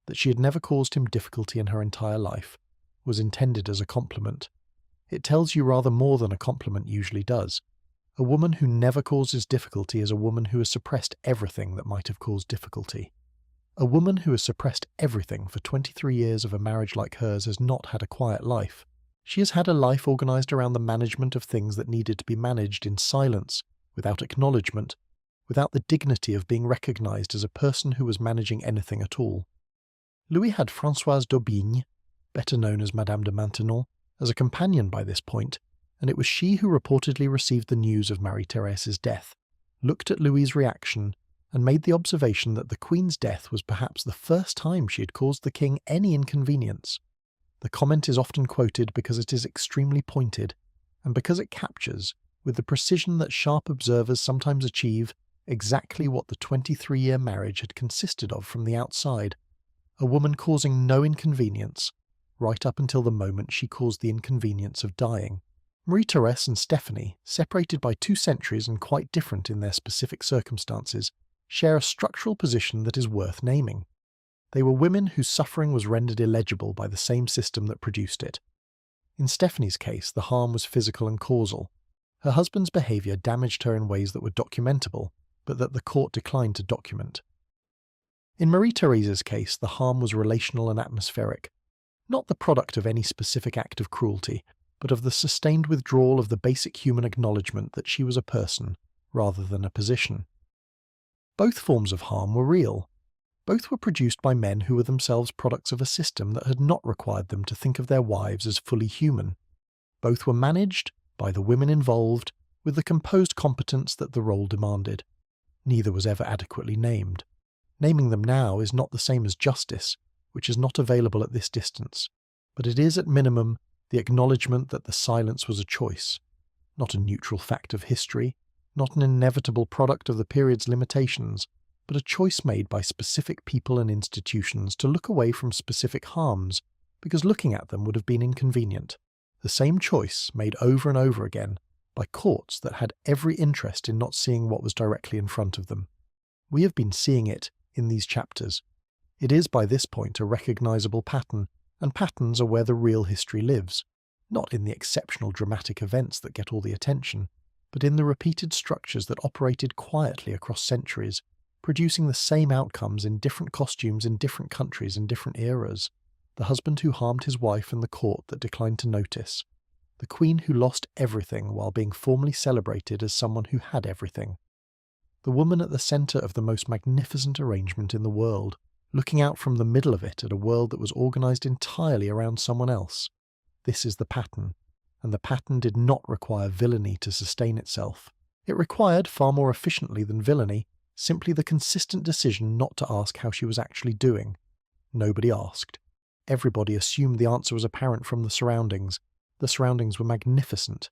that she had never caused him difficulty in her entire life, was intended as a compliment. It tells you rather more than a compliment usually does. A woman who never causes difficulty is a woman who has suppressed everything that might have caused difficulty. A woman who has suppressed everything for 23 years of a marriage like hers has not had a quiet life. She has had a life organised around the management of things that needed to be managed in silence, without acknowledgement, without the dignity of being recognised as a person who was managing anything at all. Louis had Françoise d'Aubigne, better known as Madame de Maintenon, as a companion by this point, and it was she who reportedly received the news of Marie-Thérèse's death, looked at Louis's reaction, and made the observation that the Queen's death was perhaps the first time she had caused the King any inconvenience. The comment is often quoted because it is extremely pointed, and because it captures, with the precision that sharp observers sometimes achieve, exactly what the 23-year marriage had consisted of from the outside: a woman causing no inconvenience, right up until the moment she caused the inconvenience of dying. Marie-Thérèse and Stephanie, separated by 2 centuries and quite different in their specific circumstances, share a structural position that is worth naming. They were women whose suffering was rendered illegible by the same system that produced it. In Stephanie's case, the harm was physical and causal. Her husband's behaviour damaged her in ways that were documentable, but that the court declined to document. In Marie-Thérèse's case, the harm was relational and atmospheric, not the product of any specific act of cruelty, but of the sustained withdrawal of the basic human acknowledgement that she was a person, rather than a position. Both forms of harm were real. Both were produced by men who were themselves products of a system that had not required them to think of their wives as fully human. Both were managed, by the women involved, with the composed competence that the role demanded. Neither was ever adequately named. Naming them now is not the same as justice, which is not available at this distance, but it is at minimum the acknowledgement that the silence was a choice, not a neutral fact of history, not an inevitable product of the period's limitations, but a choice made by specific people and institutions to look away from specific harms, because looking at them would have been inconvenient. The same choice made over and over again by courts that had every interest in not seeing what was directly in front of them. We have been seeing it in these chapters. It is by this point a recognisable pattern, and patterns are where the real history lives, not in the exceptional dramatic events that get all the attention, but in the repeated structures that operated quietly across centuries, producing the same outcomes in different costumes in different countries in different eras. The husband who harmed his wife and the court that declined to notice. The queen who lost everything while being formally celebrated as someone who had everything. The woman at the centre of the most magnificent arrangement in the world, looking out from the middle of it at a world that was organised entirely around someone else. This is the pattern, and the pattern did not require villainy to sustain itself. It required, far more efficiently than villainy, simply the consistent decision not to ask how she was actually doing. Nobody asked. Everybody assumed the answer was apparent from the surroundings. The surroundings were magnificent.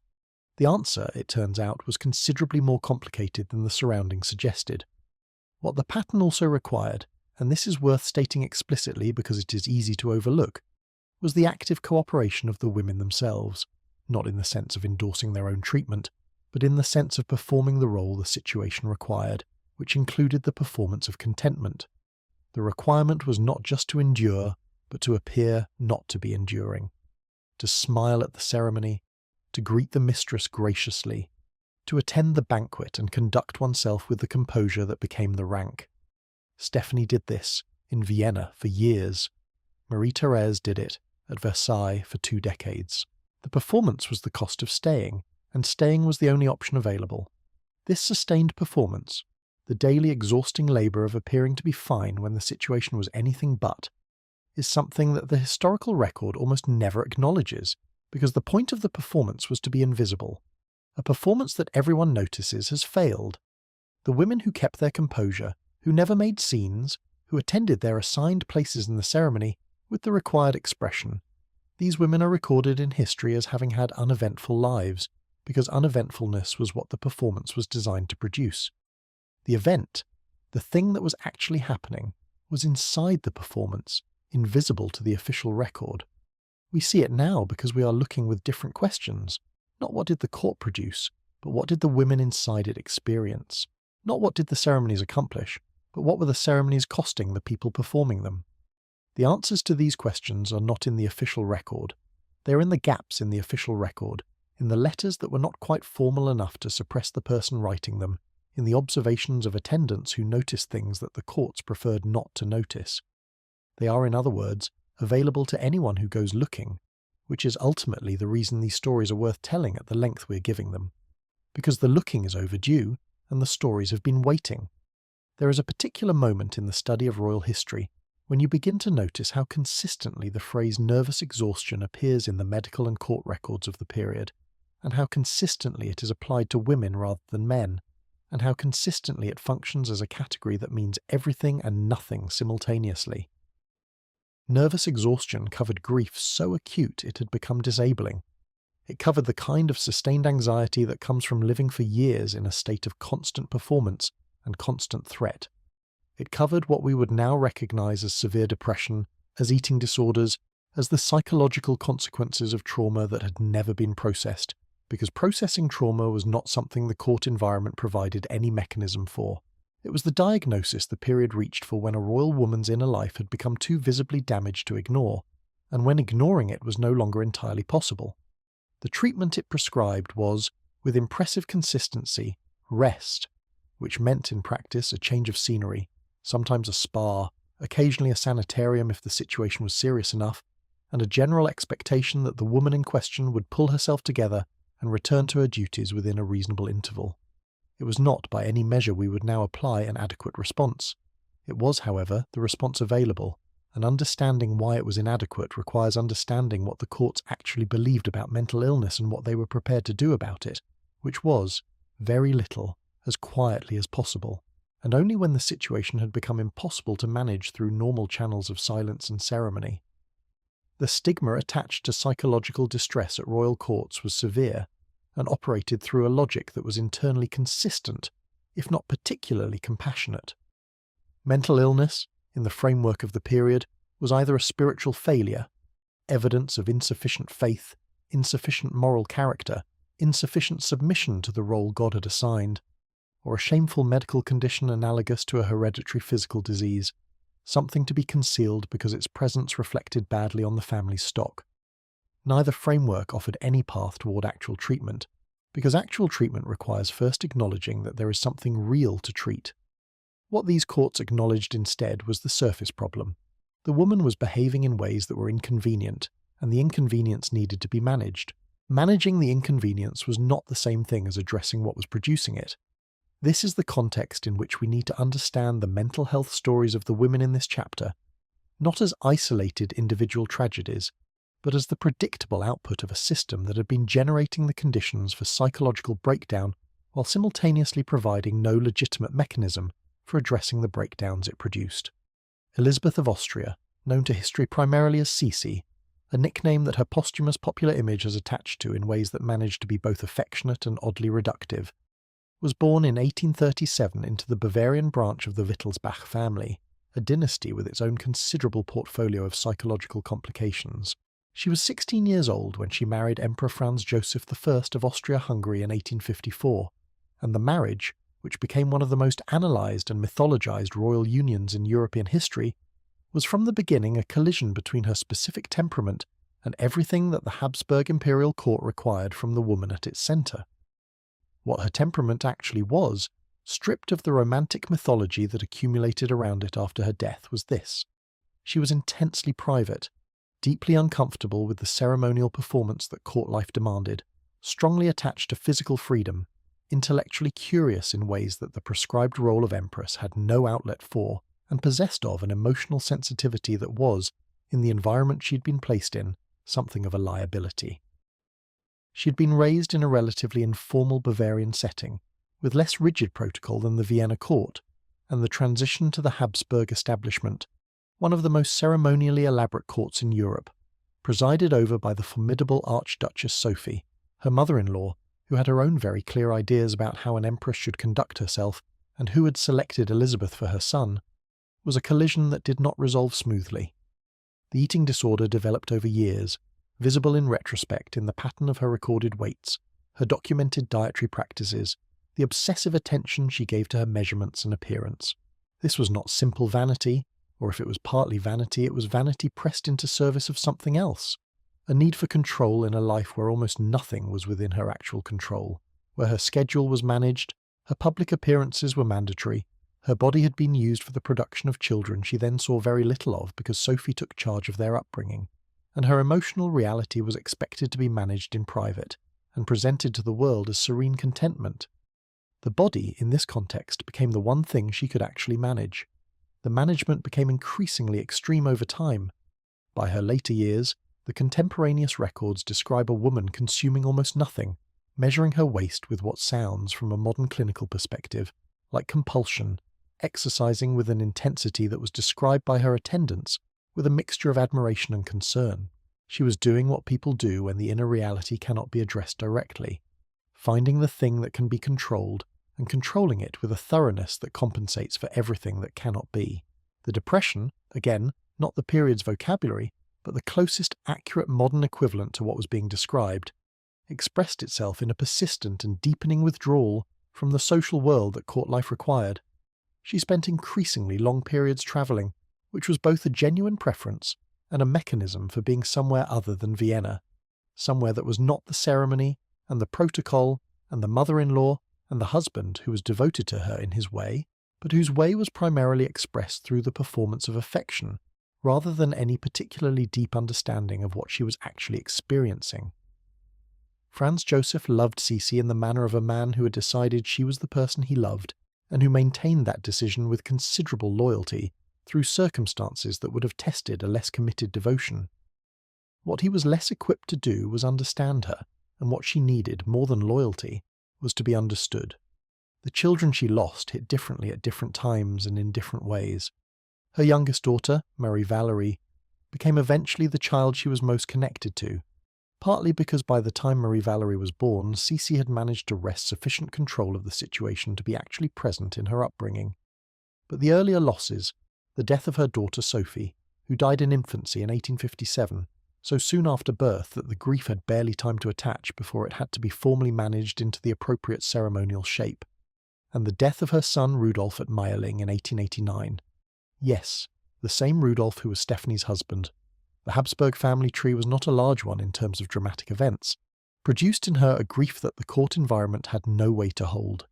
The answer, it turns out, was considerably more complicated than the surroundings suggested. What the pattern also required, and this is worth stating explicitly because it is easy to overlook, was the active cooperation of the women themselves, not in the sense of endorsing their own treatment, but in the sense of performing the role the situation required, which included the performance of contentment. The requirement was not just to endure, but to appear not to be enduring, to smile at the ceremony, to greet the mistress graciously, to attend the banquet and conduct oneself with the composure that became the rank. Stephanie did this, in Vienna, for years. Marie-Thérèse did it, at Versailles, for 2 decades. The performance was the cost of staying, and staying was the only option available. This sustained performance, the daily exhausting labour of appearing to be fine when the situation was anything but, is something that the historical record almost never acknowledges, because the point of the performance was to be invisible. A performance that everyone notices has failed. The women who kept their composure, who never made scenes, who attended their assigned places in the ceremony, with the required expression. These women are recorded in history as having had uneventful lives, because uneventfulness was what the performance was designed to produce. The event, the thing that was actually happening, was inside the performance, invisible to the official record. We see it now because we are looking with different questions. Not what did the court produce, but what did the women inside it experience? Not what did the ceremonies accomplish, but what were the ceremonies costing the people performing them? The answers to these questions are not in the official record. They are in the gaps in the official record, in the letters that were not quite formal enough to suppress the person writing them, in the observations of attendants who noticed things that the courts preferred not to notice. They are, in other words, available to anyone who goes looking, which is ultimately the reason these stories are worth telling at the length we're giving them. Because the looking is overdue, and the stories have been waiting. There is a particular moment in the study of royal history when you begin to notice how consistently the phrase nervous exhaustion appears in the medical and court records of the period, and how consistently it is applied to women rather than men, and how consistently it functions as a category that means everything and nothing simultaneously. Nervous exhaustion covered grief so acute it had become disabling. It covered the kind of sustained anxiety that comes from living for years in a state of constant performance and constant threat. It covered what we would now recognize as severe depression, as eating disorders, as the psychological consequences of trauma that had never been processed, because processing trauma was not something the court environment provided any mechanism for. It was the diagnosis the period reached for when a royal woman's inner life had become too visibly damaged to ignore, and when ignoring it was no longer entirely possible. The treatment it prescribed was, with impressive consistency, rest, which meant in practice a change of scenery, sometimes a spa, occasionally a sanitarium if the situation was serious enough, and a general expectation that the woman in question would pull herself together and return to her duties within a reasonable interval. It was not by any measure we would now apply an adequate response. It was, however, the response available, and understanding why it was inadequate requires understanding what the courts actually believed about mental illness and what they were prepared to do about it, which was, very little, as quietly as possible, and only when the situation had become impossible to manage through normal channels of silence and ceremony. The stigma attached to psychological distress at royal courts was severe, and operated through a logic that was internally consistent, if not particularly compassionate. Mental illness, in the framework of the period, was either a spiritual failure, evidence of insufficient faith, insufficient moral character, insufficient submission to the role God had assigned, or a shameful medical condition analogous to a hereditary physical disease, something to be concealed because its presence reflected badly on the family's stock. Neither framework offered any path toward actual treatment, because actual treatment requires first acknowledging that there is something real to treat. What these courts acknowledged instead was the surface problem. The woman was behaving in ways that were inconvenient, and the inconvenience needed to be managed. Managing the inconvenience was not the same thing as addressing what was producing it. This is the context in which we need to understand the mental health stories of the women in this chapter, not as isolated individual tragedies, but as the predictable output of a system that had been generating the conditions for psychological breakdown while simultaneously providing no legitimate mechanism for addressing the breakdowns it produced. Elizabeth of Austria, known to history primarily as Sisi, a nickname that her posthumous popular image has attached to in ways that managed to be both affectionate and oddly reductive, was born in 1837 into the Bavarian branch of the Wittelsbach family, a dynasty with its own considerable portfolio of psychological complications. She was 16 years old when she married Emperor Franz Joseph I of Austria-Hungary in 1854, and the marriage, which became one of the most analysed and mythologized royal unions in European history, was from the beginning a collision between her specific temperament and everything that the Habsburg imperial court required from the woman at its centre. What her temperament actually was, stripped of the romantic mythology that accumulated around it after her death, was this. She was intensely private, deeply uncomfortable with the ceremonial performance that court life demanded, strongly attached to physical freedom, intellectually curious in ways that the prescribed role of empress had no outlet for, and possessed of an emotional sensitivity that was, in the environment she'd been placed in, something of a liability. She'd been raised in a relatively informal Bavarian setting, with less rigid protocol than the Vienna court, and the transition to the Habsburg establishment, one of the most ceremonially elaborate courts in Europe, presided over by the formidable Archduchess Sophie, her mother-in-law, who had her own very clear ideas about how an empress should conduct herself and who had selected Elizabeth for her son, was a collision that did not resolve smoothly. The eating disorder developed over years, visible in retrospect in the pattern of her recorded weights, her documented dietary practices, the obsessive attention she gave to her measurements and appearance. This was not simple vanity, or if it was partly vanity, it was vanity pressed into service of something else. A need for control in a life where almost nothing was within her actual control, where her schedule was managed, her public appearances were mandatory, her body had been used for the production of children she then saw very little of because Sophie took charge of their upbringing, and her emotional reality was expected to be managed in private and presented to the world as serene contentment. The body, in this context, became the one thing she could actually manage. The management became increasingly extreme over time. By her later years, the contemporaneous records describe a woman consuming almost nothing, measuring her waist with what sounds, from a modern clinical perspective, like compulsion, exercising with an intensity that was described by her attendants with a mixture of admiration and concern. She was doing what people do when the inner reality cannot be addressed directly, finding the thing that can be controlled and controlling it with a thoroughness that compensates for everything that cannot be. The depression, again, not the period's vocabulary, but the closest accurate modern equivalent to what was being described, expressed itself in a persistent and deepening withdrawal from the social world that court life required. She spent increasingly long periods travelling, which was both a genuine preference and a mechanism for being somewhere other than Vienna, somewhere that was not the ceremony and the protocol and the mother-in-law and the husband who was devoted to her in his way, but whose way was primarily expressed through the performance of affection, rather than any particularly deep understanding of what she was actually experiencing. Franz Joseph loved Sisi in the manner of a man who had decided she was the person he loved, and who maintained that decision with considerable loyalty through circumstances that would have tested a less committed devotion. What he was less equipped to do was understand her, and what she needed, more than loyalty, was to be understood. The children she lost hit differently at different times and in different ways. Her youngest daughter, Marie-Valerie, became eventually the child she was most connected to, partly because by the time Marie-Valerie was born, Sisi had managed to wrest sufficient control of the situation to be actually present in her upbringing. But the earlier losses, the death of her daughter Sophie, who died in infancy in 1857, so soon after birth that the grief had barely time to attach before it had to be formally managed into the appropriate ceremonial shape, and the death of her son Rudolf at Mayerling in 1889. Yes, the same Rudolf who was Stephanie's husband. The Habsburg family tree was not a large one in terms of dramatic events, produced in her a grief that the court environment had no way to hold.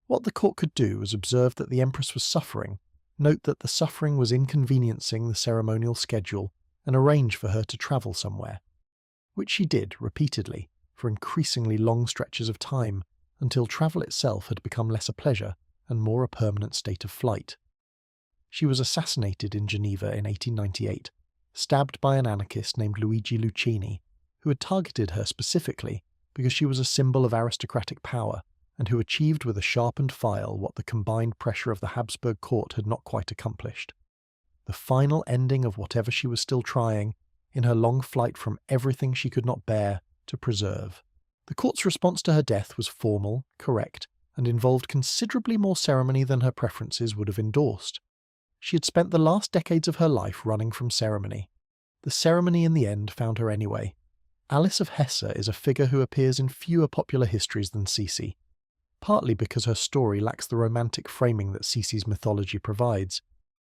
What the court could do was observe that the Empress was suffering, note that the suffering was inconveniencing the ceremonial schedule, and arrange for her to travel somewhere, which she did repeatedly for increasingly long stretches of time, until travel itself had become less a pleasure and more a permanent state of flight. She was assassinated in Geneva in 1898, stabbed by an anarchist named Luigi Lucchini, who had targeted her specifically because she was a symbol of aristocratic power, and who achieved with a sharpened file what the combined pressure of the Habsburg court had not quite accomplished. The final ending of whatever she was still trying, in her long flight from everything she could not bear, to preserve. The court's response to her death was formal, correct, and involved considerably more ceremony than her preferences would have endorsed. She had spent the last decades of her life running from ceremony. The ceremony in the end found her anyway. Alice of Hesse is a figure who appears in fewer popular histories than Sisi, partly because her story lacks the romantic framing that Sisi's mythology provides,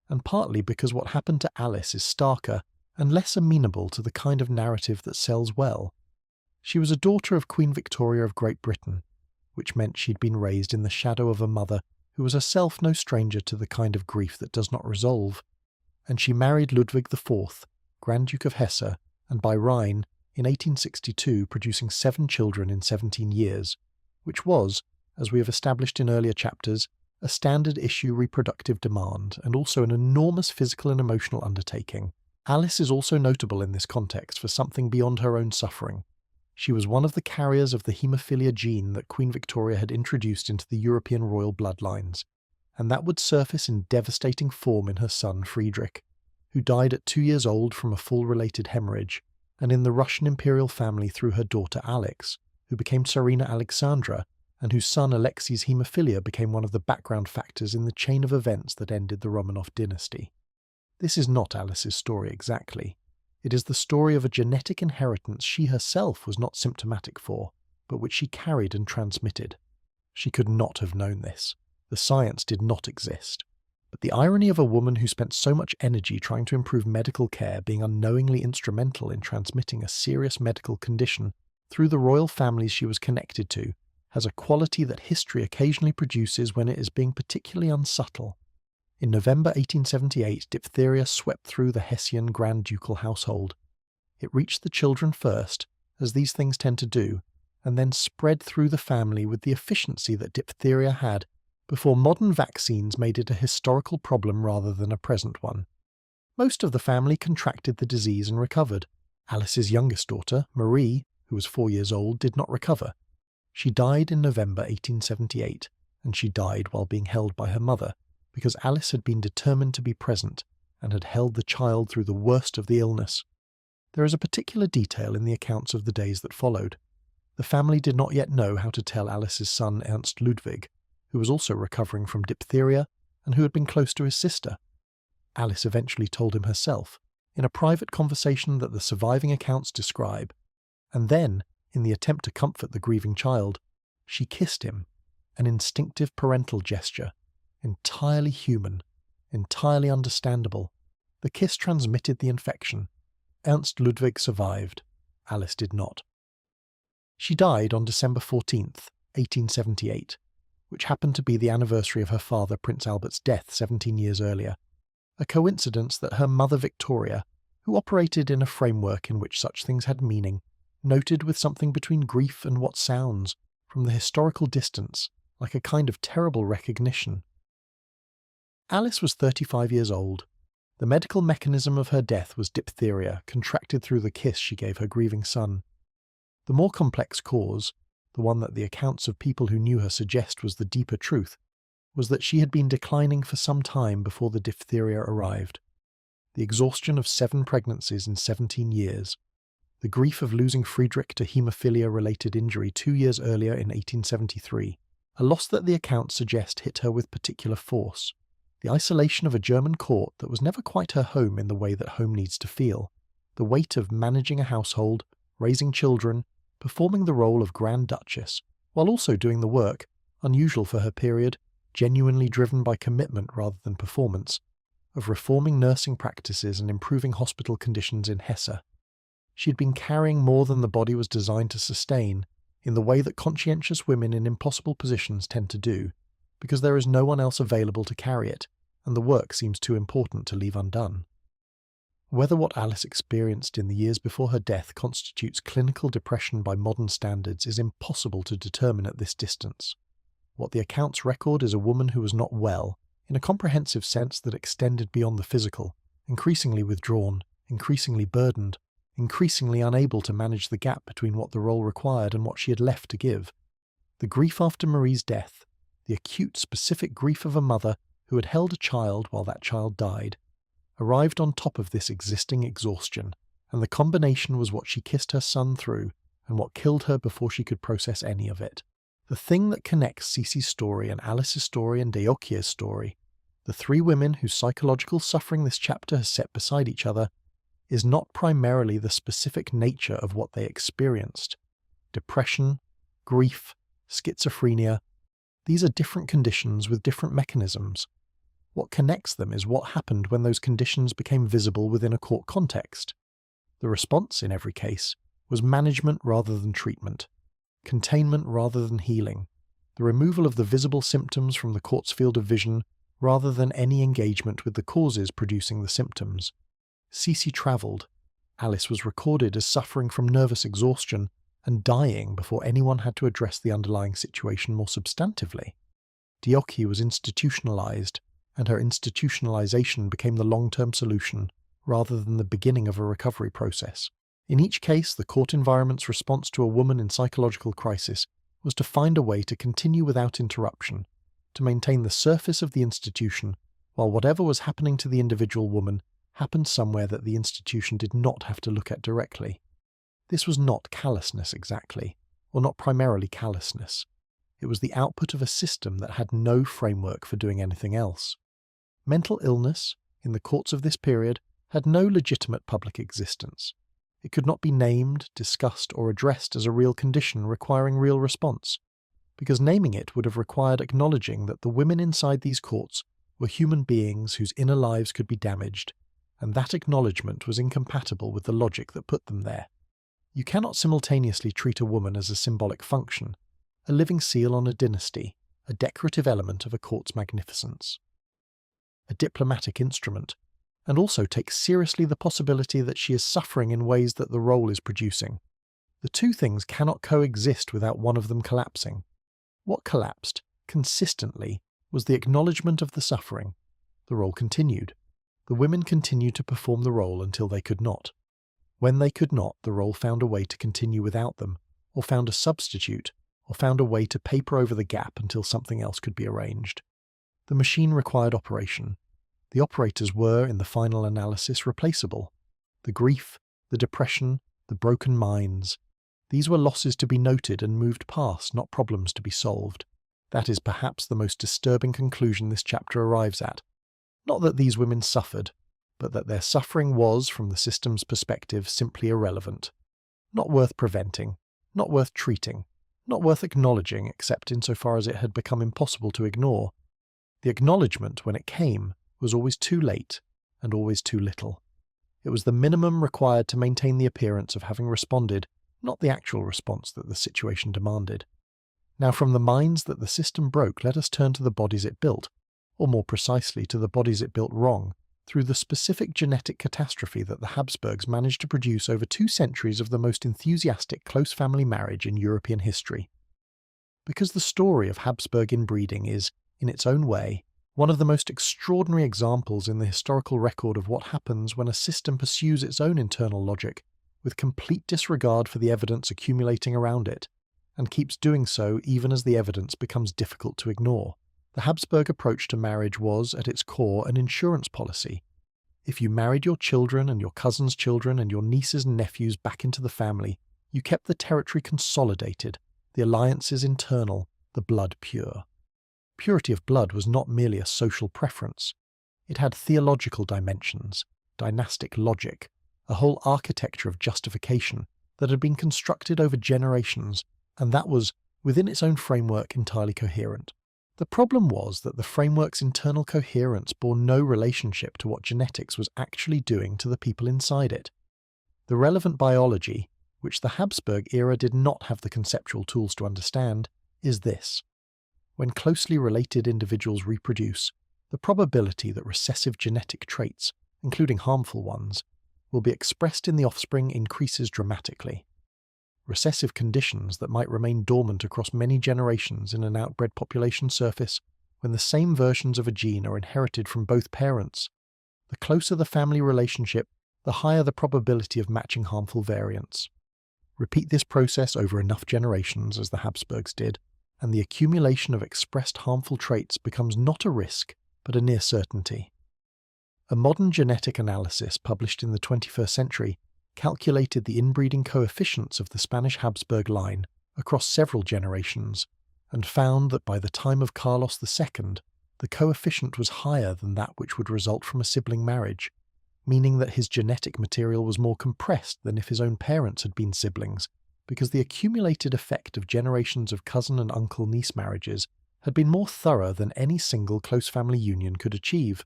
and partly because what happened to Alice is starker and less amenable to the kind of narrative that sells well. She was a daughter of Queen Victoria of Great Britain, which meant she'd been raised in the shadow of a mother who was herself no stranger to the kind of grief that does not resolve, and she married Ludwig IV, Grand Duke of Hesse, and by Rhine, in 1862 producing 7 children in 17 years, which was, as we have established in earlier chapters, a standard issue reproductive demand and also an enormous physical and emotional undertaking. Alice is also notable in this context for something beyond her own suffering. She was one of the carriers of the haemophilia gene that Queen Victoria had introduced into the European royal bloodlines, and that would surface in devastating form in her son Friedrich. who died at 2 years old from a fall-related hemorrhage, and in the Russian imperial family through her daughter Alex, who became Tsarina Alexandra, and whose son Alexei's haemophilia became one of the background factors in the chain of events that ended the Romanov dynasty. This is not Alice's story exactly. It is the story of a genetic inheritance she herself was not symptomatic for, but which she carried and transmitted. She could not have known this. The science did not exist. But the irony of a woman who spent so much energy trying to improve medical care being unknowingly instrumental in transmitting a serious medical condition through the royal families she was connected to has a quality that history occasionally produces when it is being particularly unsubtle. In November 1878, diphtheria swept through the Hessian Grand Ducal household. It reached the children first, as these things tend to do, and then spread through the family with the efficiency that diphtheria had before modern vaccines made it a historical problem rather than a present one. Most of the family contracted the disease and recovered. Alice's youngest daughter, Marie, who was 4 years old, did not recover. She died in November 1878, and she died while being held by her mother, because Alice had been determined to be present and had held the child through the worst of the illness. There is a particular detail in the accounts of the days that followed. The family did not yet know how to tell Alice's son Ernst Ludwig, who was also recovering from diphtheria and who had been close to his sister. Alice eventually told him herself, in a private conversation that the surviving accounts describe, and then, in the attempt to comfort the grieving child, she kissed him, an instinctive parental gesture, entirely human, entirely understandable. The kiss transmitted the infection. Ernst Ludwig survived. Alice did not. She died on December 14th, 1878, which happened to be the anniversary of her father Prince Albert's death 17 years earlier, a coincidence that her mother Victoria, who operated in a framework in which such things had meaning, noted with something between grief and what sounds, from the historical distance, like a kind of terrible recognition. Alice was 35 years old. The medical mechanism of her death was diphtheria, contracted through the kiss she gave her grieving son. The more complex cause, the one that the accounts of people who knew her suggest was the deeper truth, was that she had been declining for some time before the diphtheria arrived. The exhaustion of 7 pregnancies in 17 years, the grief of losing Friedrich to haemophilia-related injury 2 years earlier in 1873, a loss that the accounts suggest hit her with particular force, the isolation of a German court that was never quite her home in the way that home needs to feel, the weight of managing a household, raising children, performing the role of Grand Duchess, while also doing the work, unusual for her period, genuinely driven by commitment rather than performance, of reforming nursing practices and improving hospital conditions in Hesse. She had been carrying more than the body was designed to sustain, in the way that conscientious women in impossible positions tend to do, because there is no one else available to carry it, and the work seems too important to leave undone. Whether what Alice experienced in the years before her death constitutes clinical depression by modern standards is impossible to determine at this distance. What the accounts record is a woman who was not well, in a comprehensive sense that extended beyond the physical, increasingly withdrawn, increasingly burdened, increasingly unable to manage the gap between what the role required and what she had left to give. The grief after Marie's death, the acute, specific grief of a mother who had held a child while that child died, arrived on top of this existing exhaustion, and the combination was what she kissed her son through and what killed her before she could process any of it. The thing that connects Cece's story and Alice's story and Deokier's story, the 3 women whose psychological suffering this chapter has set beside each other, is not primarily the specific nature of what they experienced. Depression, grief, schizophrenia, these are different conditions with different mechanisms. What connects them is what happened when those conditions became visible within a court context. The response, in every case, was management rather than treatment, containment rather than healing, the removal of the visible symptoms from the court's field of vision rather than any engagement with the causes producing the symptoms. Cece travelled. Alice was recorded as suffering from nervous exhaustion and dying before anyone had to address the underlying situation more substantively. Deokier was institutionalized, and her institutionalization became the long-term solution rather than the beginning of a recovery process. In each case, the court environment's response to a woman in psychological crisis was to find a way to continue without interruption, to maintain the surface of the institution, while whatever was happening to the individual woman happened somewhere that the institution did not have to look at directly. This was not callousness exactly, or not primarily callousness. It was the output of a system that had no framework for doing anything else. Mental illness, in the courts of this period, had no legitimate public existence. It could not be named, discussed, or addressed as a real condition requiring real response, because naming it would have required acknowledging that the women inside these courts were human beings whose inner lives could be damaged, and that acknowledgement was incompatible with the logic that put them there. You cannot simultaneously treat a woman as a symbolic function, a living seal on a dynasty, a decorative element of a court's magnificence, a diplomatic instrument, and also take seriously the possibility that she is suffering in ways that the role is producing. The two things cannot coexist without one of them collapsing. What collapsed, consistently, was the acknowledgement of the suffering. The role continued. The women continued to perform the role until they could not. When they could not, the role found a way to continue without them, or found a substitute, or found a way to paper over the gap until something else could be arranged. The machine required operation. The operators were, in the final analysis, replaceable. The grief, the depression, the broken minds. These were losses to be noted and moved past, not problems to be solved. That is perhaps the most disturbing conclusion this chapter arrives at. Not that these women suffered, but that their suffering was, from the system's perspective, simply irrelevant. Not worth preventing, not worth treating, not worth acknowledging except insofar as it had become impossible to ignore. The acknowledgement, when it came, was always too late and always too little. It was the minimum required to maintain the appearance of having responded, not the actual response that the situation demanded. Now, from the minds that the system broke, let us turn to the bodies it built, or more precisely to the bodies it built wrong, through the specific genetic catastrophe that the Habsburgs managed to produce over 2 centuries of the most enthusiastic close family marriage in European history. Because the story of Habsburg inbreeding is, in its own way, one of the most extraordinary examples in the historical record of what happens when a system pursues its own internal logic, with complete disregard for the evidence accumulating around it, and keeps doing so even as the evidence becomes difficult to ignore. The Habsburg approach to marriage was, at its core, an insurance policy. If you married your children and your cousins' children and your nieces and nephews back into the family, you kept the territory consolidated, the alliances internal, the blood pure. Purity of blood was not merely a social preference. It had theological dimensions, dynastic logic, a whole architecture of justification that had been constructed over generations, and that was, within its own framework, entirely coherent. The problem was that the framework's internal coherence bore no relationship to what genetics was actually doing to the people inside it. The relevant biology, which the Habsburg era did not have the conceptual tools to understand, is this. When closely related individuals reproduce, the probability that recessive genetic traits, including harmful ones, will be expressed in the offspring increases dramatically. Recessive conditions that might remain dormant across many generations in an outbred population surface when the same versions of a gene are inherited from both parents. The closer the family relationship, the higher the probability of matching harmful variants. Repeat this process over enough generations, as the Habsburgs did, and the accumulation of expressed harmful traits becomes not a risk, but a near certainty. A modern genetic analysis published in the 21st century calculated the inbreeding coefficients of the Spanish Habsburg line across several generations, and found that by the time of Carlos II, the coefficient was higher than that which would result from a sibling marriage, meaning that his genetic material was more compressed than if his own parents had been siblings, because the accumulated effect of generations of cousin and uncle-niece marriages had been more thorough than any single close family union could achieve.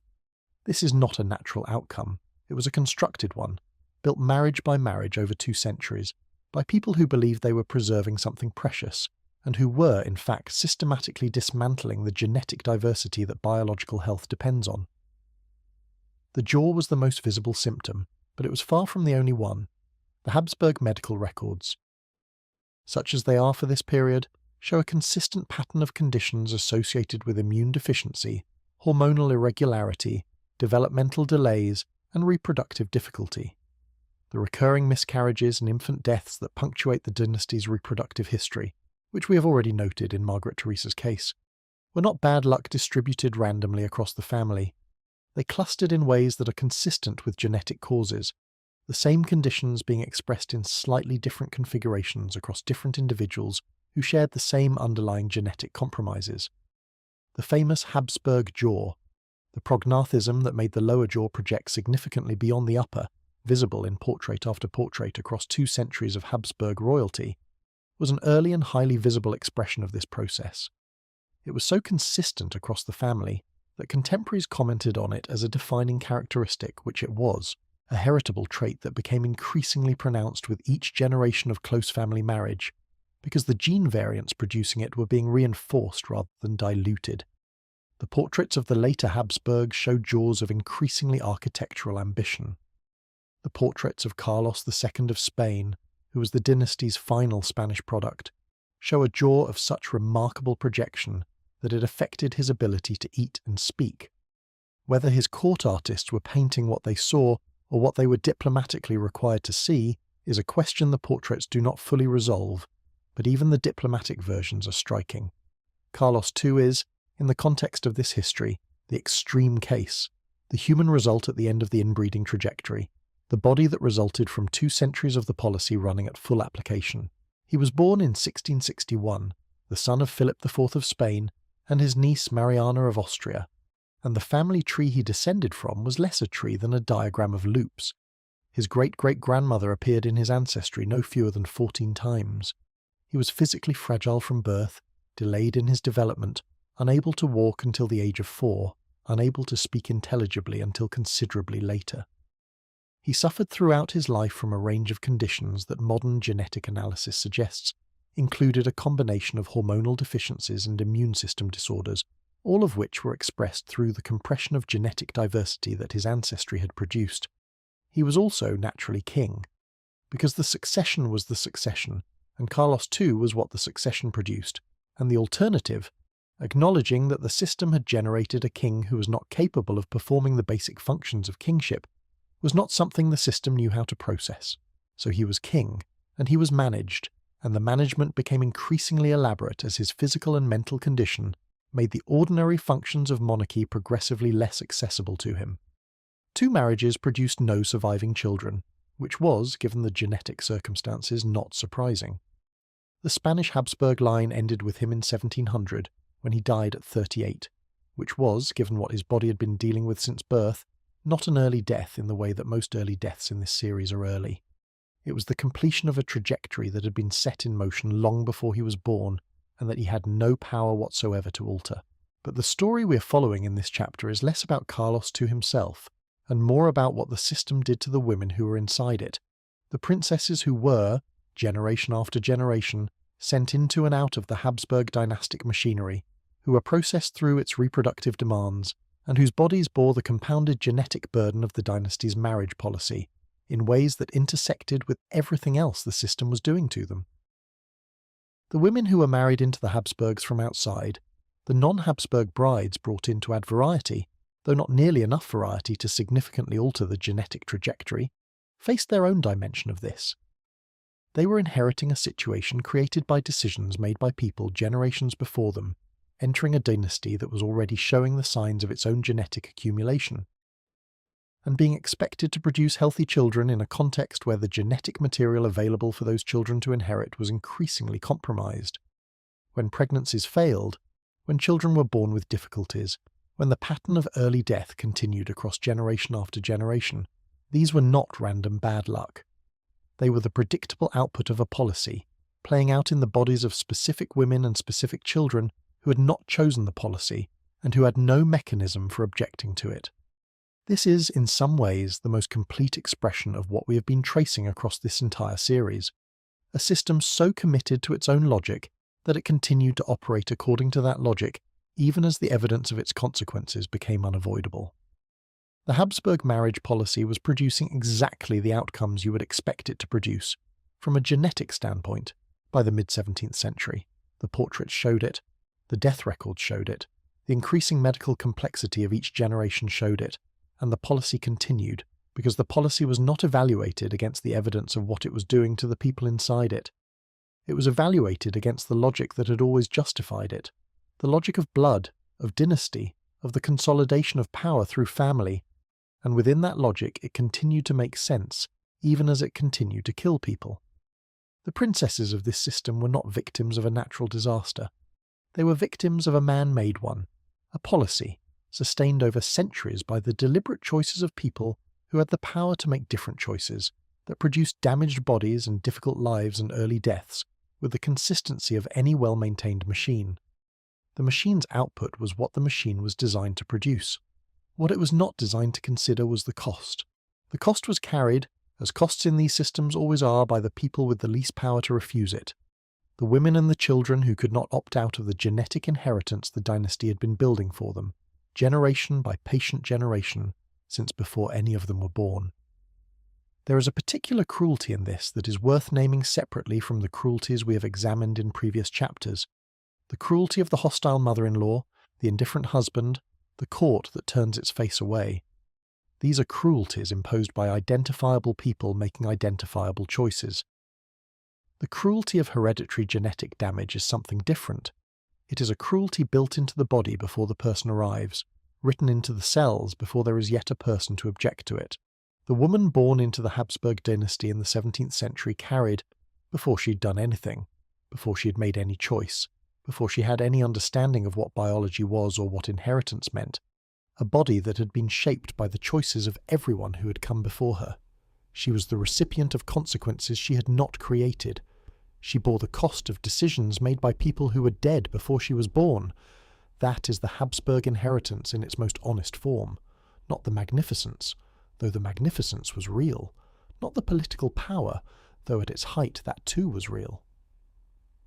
This is not a natural outcome. It was a constructed one, built marriage by marriage over 2 centuries, by people who believed they were preserving something precious, and who were, in fact, systematically dismantling the genetic diversity that biological health depends on. The jaw was the most visible symptom, but it was far from the only one. The Habsburg medical records, such as they are for this period, show a consistent pattern of conditions associated with immune deficiency, hormonal irregularity, developmental delays, and reproductive difficulty. The recurring miscarriages and infant deaths that punctuate the dynasty's reproductive history, which we have already noted in Margaret Theresa's case, were not bad luck distributed randomly across the family. They clustered in ways that are consistent with genetic causes, the same conditions being expressed in slightly different configurations across different individuals who shared the same underlying genetic compromises. The famous Habsburg jaw, the prognathism that made the lower jaw project significantly beyond the upper, visible in portrait after portrait across 2 centuries of Habsburg royalty, was an early and highly visible expression of this process. It was so consistent across the family that contemporaries commented on it as a defining characteristic, which it was, a heritable trait that became increasingly pronounced with each generation of close family marriage, because the gene variants producing it were being reinforced rather than diluted. The portraits of the later Habsburgs showed jaws of increasingly architectural ambition. The portraits of Carlos II of Spain, who was the dynasty's final Spanish product, show a jaw of such remarkable projection that it affected his ability to eat and speak. Whether his court artists were painting what they saw or what they were diplomatically required to see is a question the portraits do not fully resolve, but even the diplomatic versions are striking. Carlos II is, in the context of this history, the extreme case, the human result at the end of the inbreeding trajectory, the body that resulted from 2 centuries of the policy running at full application. He was born in 1661, the son of Philip IV of Spain and his niece Mariana of Austria, and the family tree he descended from was less a tree than a diagram of loops. His great-great-grandmother appeared in his ancestry no fewer than 14 times. He was physically fragile from birth, delayed in his development, unable to walk until the age of 4, unable to speak intelligibly until considerably later. He suffered throughout his life from a range of conditions that modern genetic analysis suggests included a combination of hormonal deficiencies and immune system disorders, all of which were expressed through the compression of genetic diversity that his ancestry had produced. He was also naturally king, because the succession was the succession, and Carlos II was what the succession produced, and the alternative, acknowledging that the system had generated a king who was not capable of performing the basic functions of kingship, was not something the system knew how to process. So he was king, and he was managed, and the management became increasingly elaborate as his physical and mental condition made the ordinary functions of monarchy progressively less accessible to him. 2 marriages produced no surviving children, which was, given the genetic circumstances, not surprising. The Spanish Habsburg line ended with him in 1700, when he died at 38, which was, given what his body had been dealing with since birth, not an early death in the way that most early deaths in this series are early. It was the completion of a trajectory that had been set in motion long before he was born, and that he had no power whatsoever to alter. But the story we're following in this chapter is less about Carlos II himself, and more about what the system did to the women who were inside it, the princesses who were, generation after generation, sent into and out of the Habsburg dynastic machinery, who were processed through its reproductive demands, and whose bodies bore the compounded genetic burden of the dynasty's marriage policy, in ways that intersected with everything else the system was doing to them. The women who were married into the Habsburgs from outside, the non-Habsburg brides brought in to add variety, though not nearly enough variety to significantly alter the genetic trajectory, faced their own dimension of this. They were inheriting a situation created by decisions made by people generations before them, entering a dynasty that was already showing the signs of its own genetic accumulation, and being expected to produce healthy children in a context where the genetic material available for those children to inherit was increasingly compromised. When pregnancies failed, when children were born with difficulties, when the pattern of early death continued across generation after generation, these were not random bad luck. They were the predictable output of a policy, playing out in the bodies of specific women and specific children who had not chosen the policy and who had no mechanism for objecting to it. This is, in some ways, the most complete expression of what we have been tracing across this entire series, a system so committed to its own logic that it continued to operate according to that logic even as the evidence of its consequences became unavoidable. The Habsburg marriage policy was producing exactly the outcomes you would expect it to produce, from a genetic standpoint, by the mid-17th century. The portraits showed it, the death records showed it, the increasing medical complexity of each generation showed it, and the policy continued, because the policy was not evaluated against the evidence of what it was doing to the people inside it. It was evaluated against the logic that had always justified it, the logic of blood, of dynasty, of the consolidation of power through family, and within that logic it continued to make sense, even as it continued to kill people. The princesses of this system were not victims of a natural disaster. They were victims of a man-made one, a policy, sustained over centuries by the deliberate choices of people who had the power to make different choices, that produced damaged bodies and difficult lives and early deaths with the consistency of any well-maintained machine. The machine's output was what the machine was designed to produce. What it was not designed to consider was the cost. The cost was carried, as costs in these systems always are, by the people with the least power to refuse it. The women and the children who could not opt out of the genetic inheritance the dynasty had been building for them, generation by patient generation, since before any of them were born. There is a particular cruelty in this that is worth naming separately from the cruelties we have examined in previous chapters. The cruelty of the hostile mother-in-law, the indifferent husband, the court that turns its face away. These are cruelties imposed by identifiable people making identifiable choices. The cruelty of hereditary genetic damage is something different. It is a cruelty built into the body before the person arrives, written into the cells before there is yet a person to object to it. The woman born into the Habsburg dynasty in the 17th century carried, before she'd done anything, before she had made any choice, before she had any understanding of what biology was or what inheritance meant, a body that had been shaped by the choices of everyone who had come before her. She was the recipient of consequences she had not created. She bore the cost of decisions made by people who were dead before she was born. That is the Habsburg inheritance in its most honest form, not the magnificence, though the magnificence was real, not the political power, though at its height that too was real,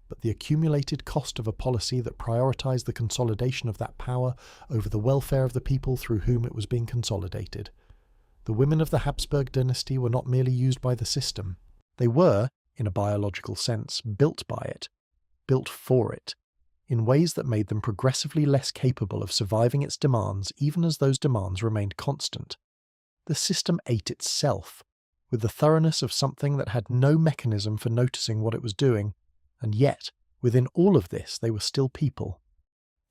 but the accumulated cost of a policy that prioritized the consolidation of that power over the welfare of the people through whom it was being consolidated. The women of the Habsburg dynasty were not merely used by the system. They were, in a biological sense, built by it, built for it, in ways that made them progressively less capable of surviving its demands even as those demands remained constant. The system ate itself, with the thoroughness of something that had no mechanism for noticing what it was doing, and yet, within all of this, they were still people.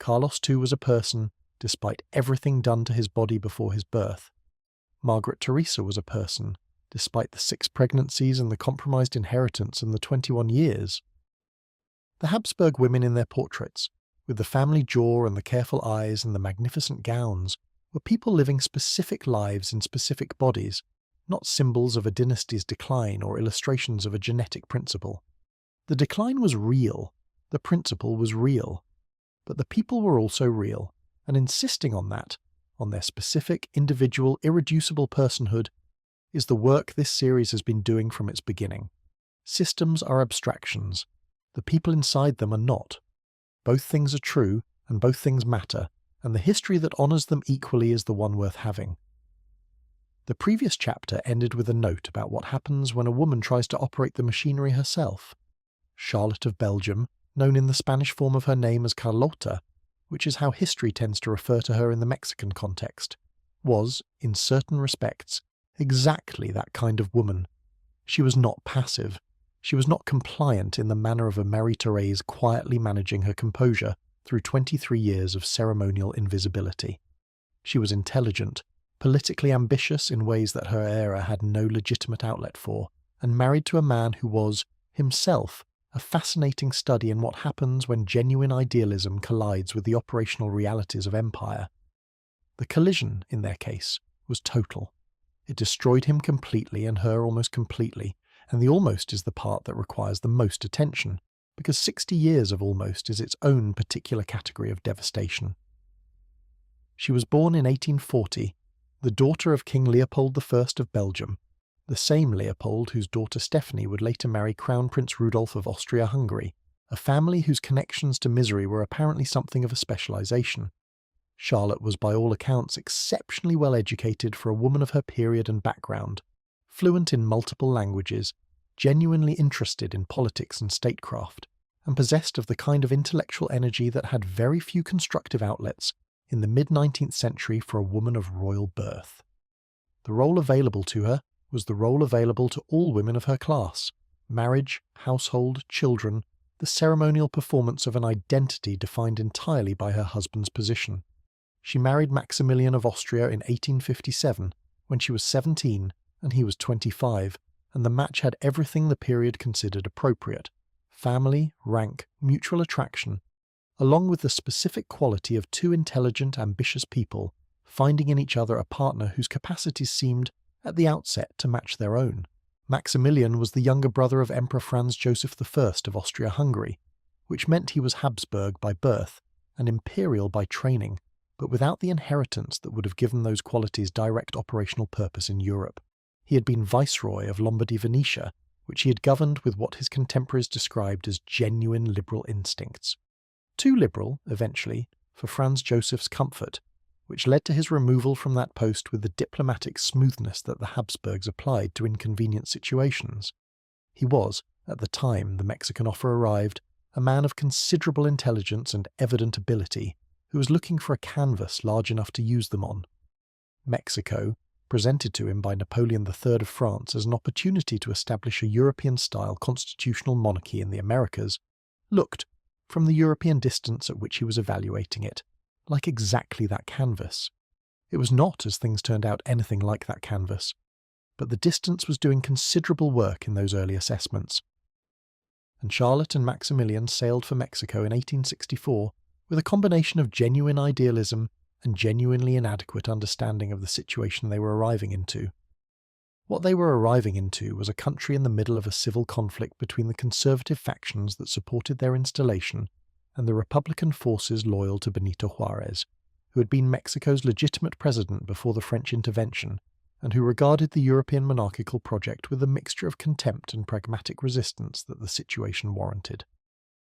Carlos too was a person, despite everything done to his body before his birth. Margaret Theresa was a person, despite the 6 pregnancies and the compromised inheritance and the 21 years. The Habsburg women in their portraits, with the family jaw and the careful eyes and the magnificent gowns, were people living specific lives in specific bodies, not symbols of a dynasty's decline or illustrations of a genetic principle. The decline was real, the principle was real, but the people were also real, and insisting on that, on their specific, individual, irreducible personhood, is the work this series has been doing from its beginning. Systems are abstractions. The people inside them are not. Both things are true, and both things matter, and the history that honours them equally is the one worth having. The previous chapter ended with a note about what happens when a woman tries to operate the machinery herself. Charlotte of Belgium, known in the Spanish form of her name as Carlota, which is how history tends to refer to her in the Mexican context, was, in certain respects, exactly that kind of woman. She was not passive. She was not compliant in the manner of a Marie-Thérèse quietly managing her composure through 23 years of ceremonial invisibility. She was intelligent, politically ambitious in ways that her era had no legitimate outlet for, and married to a man who was, himself, a fascinating study in what happens when genuine idealism collides with the operational realities of empire. The collision, in their case, was total. It destroyed him completely and her almost completely, and the almost is the part that requires the most attention, because 60 years of almost is its own particular category of devastation. She was born in 1840, the daughter of King Leopold I of Belgium, the same Leopold whose daughter Stephanie would later marry Crown Prince Rudolf of Austria-Hungary, a family whose connections to misery were apparently something of a specialization. Charlotte was by all accounts exceptionally well educated for a woman of her period and background, fluent in multiple languages, genuinely interested in politics and statecraft, and possessed of the kind of intellectual energy that had very few constructive outlets in the mid-19th century for a woman of royal birth. The role available to her was the role available to all women of her class: marriage, household, children, the ceremonial performance of an identity defined entirely by her husband's position. She married Maximilian of Austria in 1857 when she was 17 and he was 25, and the match had everything the period considered appropriate: family, rank, mutual attraction, along with the specific quality of two intelligent, ambitious people finding in each other a partner whose capacities seemed, at the outset, to match their own. Maximilian was the younger brother of Emperor Franz Joseph I of Austria-Hungary, which meant he was Habsburg by birth and imperial by training, but without the inheritance that would have given those qualities direct operational purpose in Europe. He had been viceroy of Lombardy-Venetia, which he had governed with what his contemporaries described as genuine liberal instincts. Too liberal, eventually, for Franz Joseph's comfort, which led to his removal from that post with the diplomatic smoothness that the Habsburgs applied to inconvenient situations. He was, at the time the Mexican offer arrived, a man of considerable intelligence and evident ability, who was looking for a canvas large enough to use them on. Mexico, presented to him by Napoleon III of France as an opportunity to establish a European-style constitutional monarchy in the Americas, looked, from the European distance at which he was evaluating it, like exactly that canvas. It was not, as things turned out, anything like that canvas, but the distance was doing considerable work in those early assessments. And Charlotte and Maximilian sailed for Mexico in 1864 with a combination of genuine idealism and genuinely inadequate understanding of the situation they were arriving into. What they were arriving into was a country in the middle of a civil conflict between the conservative factions that supported their installation and the Republican forces loyal to Benito Juarez, who had been Mexico's legitimate president before the French intervention, and who regarded the European monarchical project with a mixture of contempt and pragmatic resistance that the situation warranted.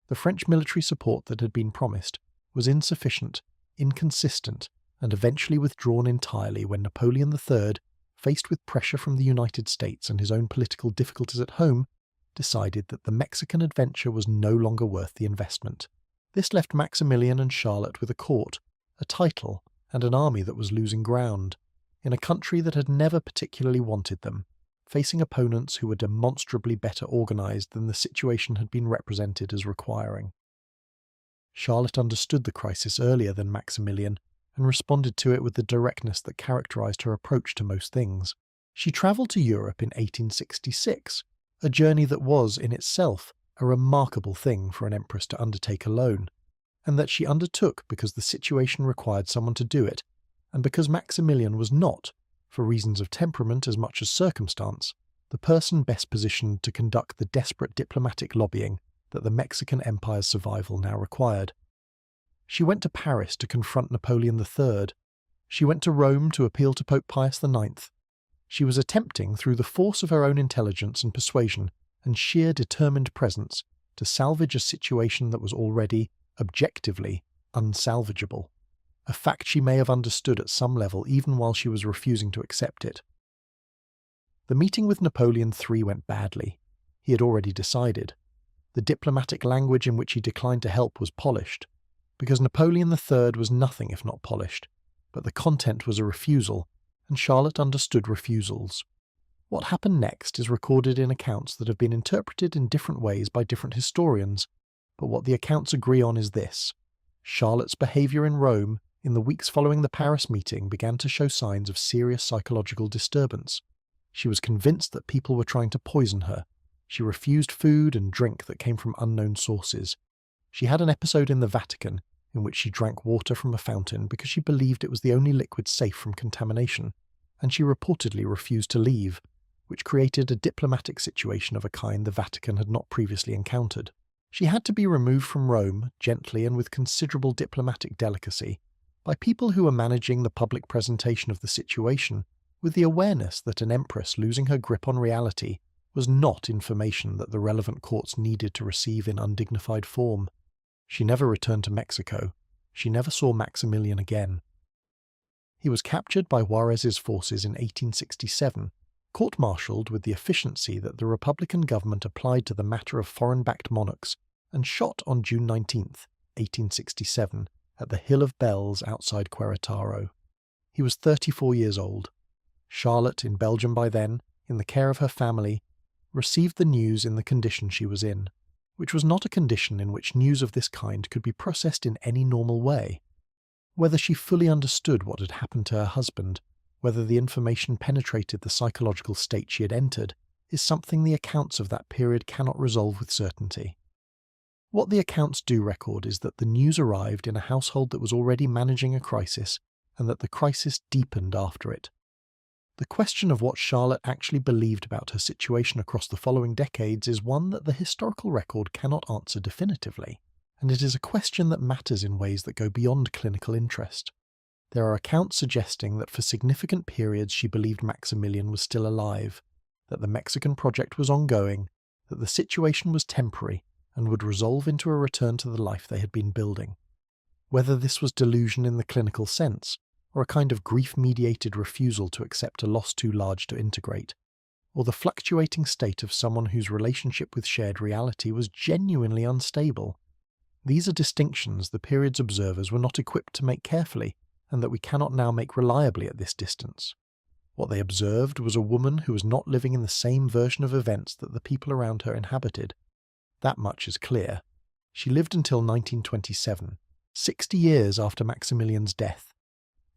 The French military support that had been promised was insufficient, inconsistent, and eventually withdrawn entirely when Napoleon III, faced with pressure from the United States and his own political difficulties at home, decided that the Mexican adventure was no longer worth the investment. This left Maximilian and Charlotte with a court, a title, and an army that was losing ground, in a country that had never particularly wanted them, facing opponents who were demonstrably better organized than the situation had been represented as requiring. Charlotte understood the crisis earlier than Maximilian and responded to it with the directness that characterized her approach to most things. She travelled to Europe in 1866, a journey that was, in itself, a remarkable thing for an empress to undertake alone, and that she undertook because the situation required someone to do it, and because Maximilian was not, for reasons of temperament as much as circumstance, the person best positioned to conduct the desperate diplomatic lobbying that the Mexican Empire's survival now required. She went to Paris to confront Napoleon III. She went to Rome to appeal to Pope Pius IX. She was attempting, through the force of her own intelligence and persuasion and sheer determined presence, to salvage a situation that was already, objectively, unsalvageable, a fact she may have understood at some level even while she was refusing to accept it. The meeting with Napoleon III went badly. He had already decided. The diplomatic language in which he declined to help was polished, because Napoleon III was nothing if not polished, but the content was a refusal, and Charlotte understood refusals. What happened next is recorded in accounts that have been interpreted in different ways by different historians, but what the accounts agree on is this: Charlotte's behaviour in Rome in the weeks following the Paris meeting began to show signs of serious psychological disturbance. She was convinced that people were trying to poison her. She refused food and drink that came from unknown sources. She had an episode in the Vatican in which she drank water from a fountain because she believed it was the only liquid safe from contamination, and she reportedly refused to leave, which created a diplomatic situation of a kind the Vatican had not previously encountered. She had to be removed from Rome, gently and with considerable diplomatic delicacy, by people who were managing the public presentation of the situation with the awareness that an empress losing her grip on reality was not information that the relevant courts needed to receive in undignified form. She never returned to Mexico. She never saw Maximilian again. He was captured by Juarez's forces in 1867, court-martialed with the efficiency that the Republican government applied to the matter of foreign-backed monarchs, and shot on June 19, 1867, at the Hill of Bells outside Querétaro. He was 34 years old. Charlotte, in Belgium by then, in the care of her family, received the news in the condition she was in, which was not a condition in which news of this kind could be processed in any normal way. Whether she fully understood what had happened to her husband, whether the information penetrated the psychological state she had entered, is something the accounts of that period cannot resolve with certainty. What the accounts do record is that the news arrived in a household that was already managing a crisis, and that the crisis deepened after it. The question of what Charlotte actually believed about her situation across the following decades is one that the historical record cannot answer definitively, and it is a question that matters in ways that go beyond clinical interest. There are accounts suggesting that for significant periods she believed Maximilian was still alive, that the Mexican project was ongoing, that the situation was temporary and would resolve into a return to the life they had been building. Whether this was delusion in the clinical sense, or a kind of grief-mediated refusal to accept a loss too large to integrate, or the fluctuating state of someone whose relationship with shared reality was genuinely unstable. These are distinctions the period's observers were not equipped to make carefully, and that we cannot now make reliably at this distance. What they observed was a woman who was not living in the same version of events that the people around her inhabited. That much is clear. She lived until 1927, 60 years after Maximilian's death,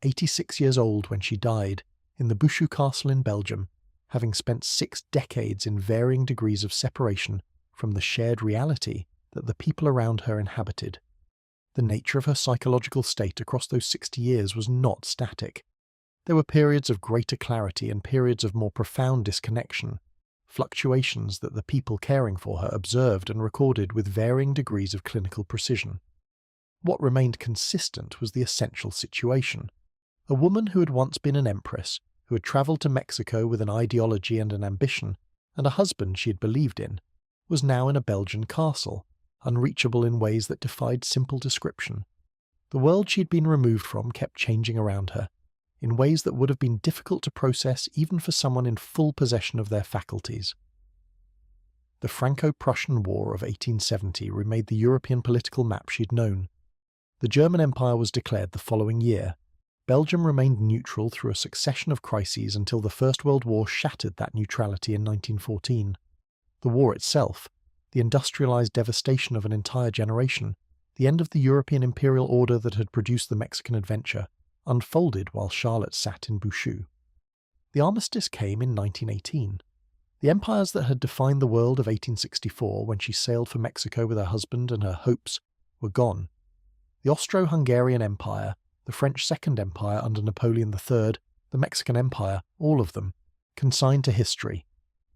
86 years old when she died, in the Bouchoux Castle in Belgium, having spent 6 decades in varying degrees of separation from the shared reality that the people around her inhabited. The nature of her psychological state across those 60 years was not static. There were periods of greater clarity and periods of more profound disconnection, fluctuations that the people caring for her observed and recorded with varying degrees of clinical precision. What remained consistent was the essential situation. A woman who had once been an empress, who had travelled to Mexico with an ideology and an ambition, and a husband she had believed in, was now in a Belgian castle, unreachable in ways that defied simple description. The world she had been removed from kept changing around her, in ways that would have been difficult to process even for someone in full possession of their faculties. The Franco-Prussian War of 1870 remade the European political map she'd known. The German Empire was declared the following year. Belgium remained neutral through a succession of crises until the First World War shattered that neutrality in 1914. The war itself, the industrialized devastation of an entire generation, the end of the European imperial order that had produced the Mexican adventure, unfolded while Charlotte sat in Bouchoux. The armistice came in 1918. The empires that had defined the world of 1864 when she sailed for Mexico with her husband and her hopes were gone. The Austro-Hungarian Empire, the French Second Empire under Napoleon III, the Mexican Empire, all of them, consigned to history.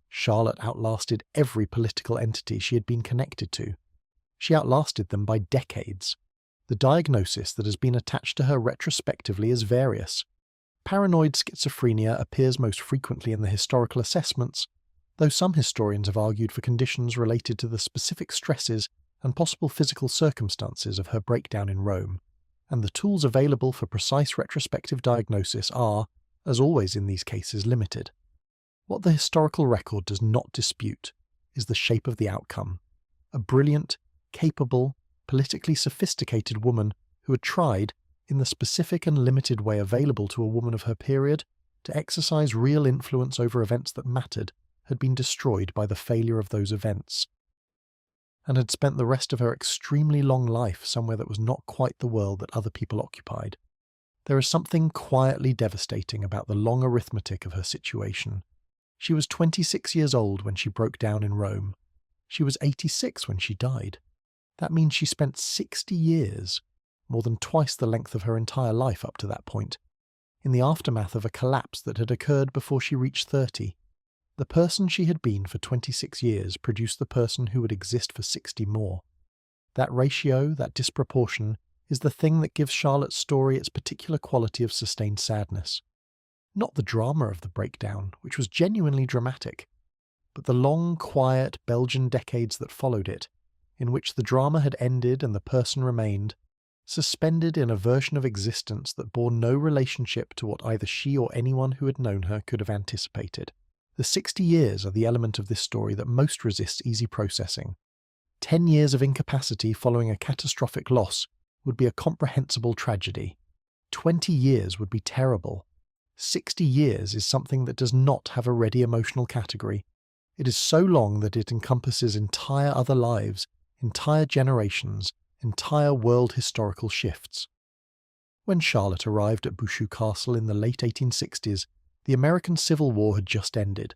Charlotte outlasted every political entity she had been connected to. She outlasted them by decades. The diagnosis that has been attached to her retrospectively is various. Paranoid schizophrenia appears most frequently in the historical assessments, though some historians have argued for conditions related to the specific stresses and possible physical circumstances of her breakdown in Rome, and the tools available for precise retrospective diagnosis are, as always in these cases, limited. What the historical record does not dispute is the shape of the outcome. A brilliant, capable, politically sophisticated woman who had tried, in the specific and limited way available to a woman of her period, to exercise real influence over events that mattered, had been destroyed by the failure of those events, and had spent the rest of her extremely long life somewhere that was not quite the world that other people occupied. There is something quietly devastating about the long arithmetic of her situation. She was 26 years old when she broke down in Rome. She was 86 when she died. That means she spent 60 years, more than twice the length of her entire life up to that point, in the aftermath of a collapse that had occurred before she reached 30. The person she had been for 26 years produced the person who would exist for 60 more. That ratio, that disproportion, is the thing that gives Charlotte's story its particular quality of sustained sadness. Not the drama of the breakdown, which was genuinely dramatic, but the long, quiet Belgian decades that followed it, in which the drama had ended and the person remained, suspended in a version of existence that bore no relationship to what either she or anyone who had known her could have anticipated. The 60 years are the element of this story that most resists easy processing. 10 years of incapacity following a catastrophic loss would be a comprehensible tragedy. 20 years would be terrible. 60 years is something that does not have a ready emotional category. It is so long that it encompasses entire other lives, entire generations, entire world historical shifts. When Charlotte arrived at Bouchoux Castle in the late 1860s, the American Civil War had just ended.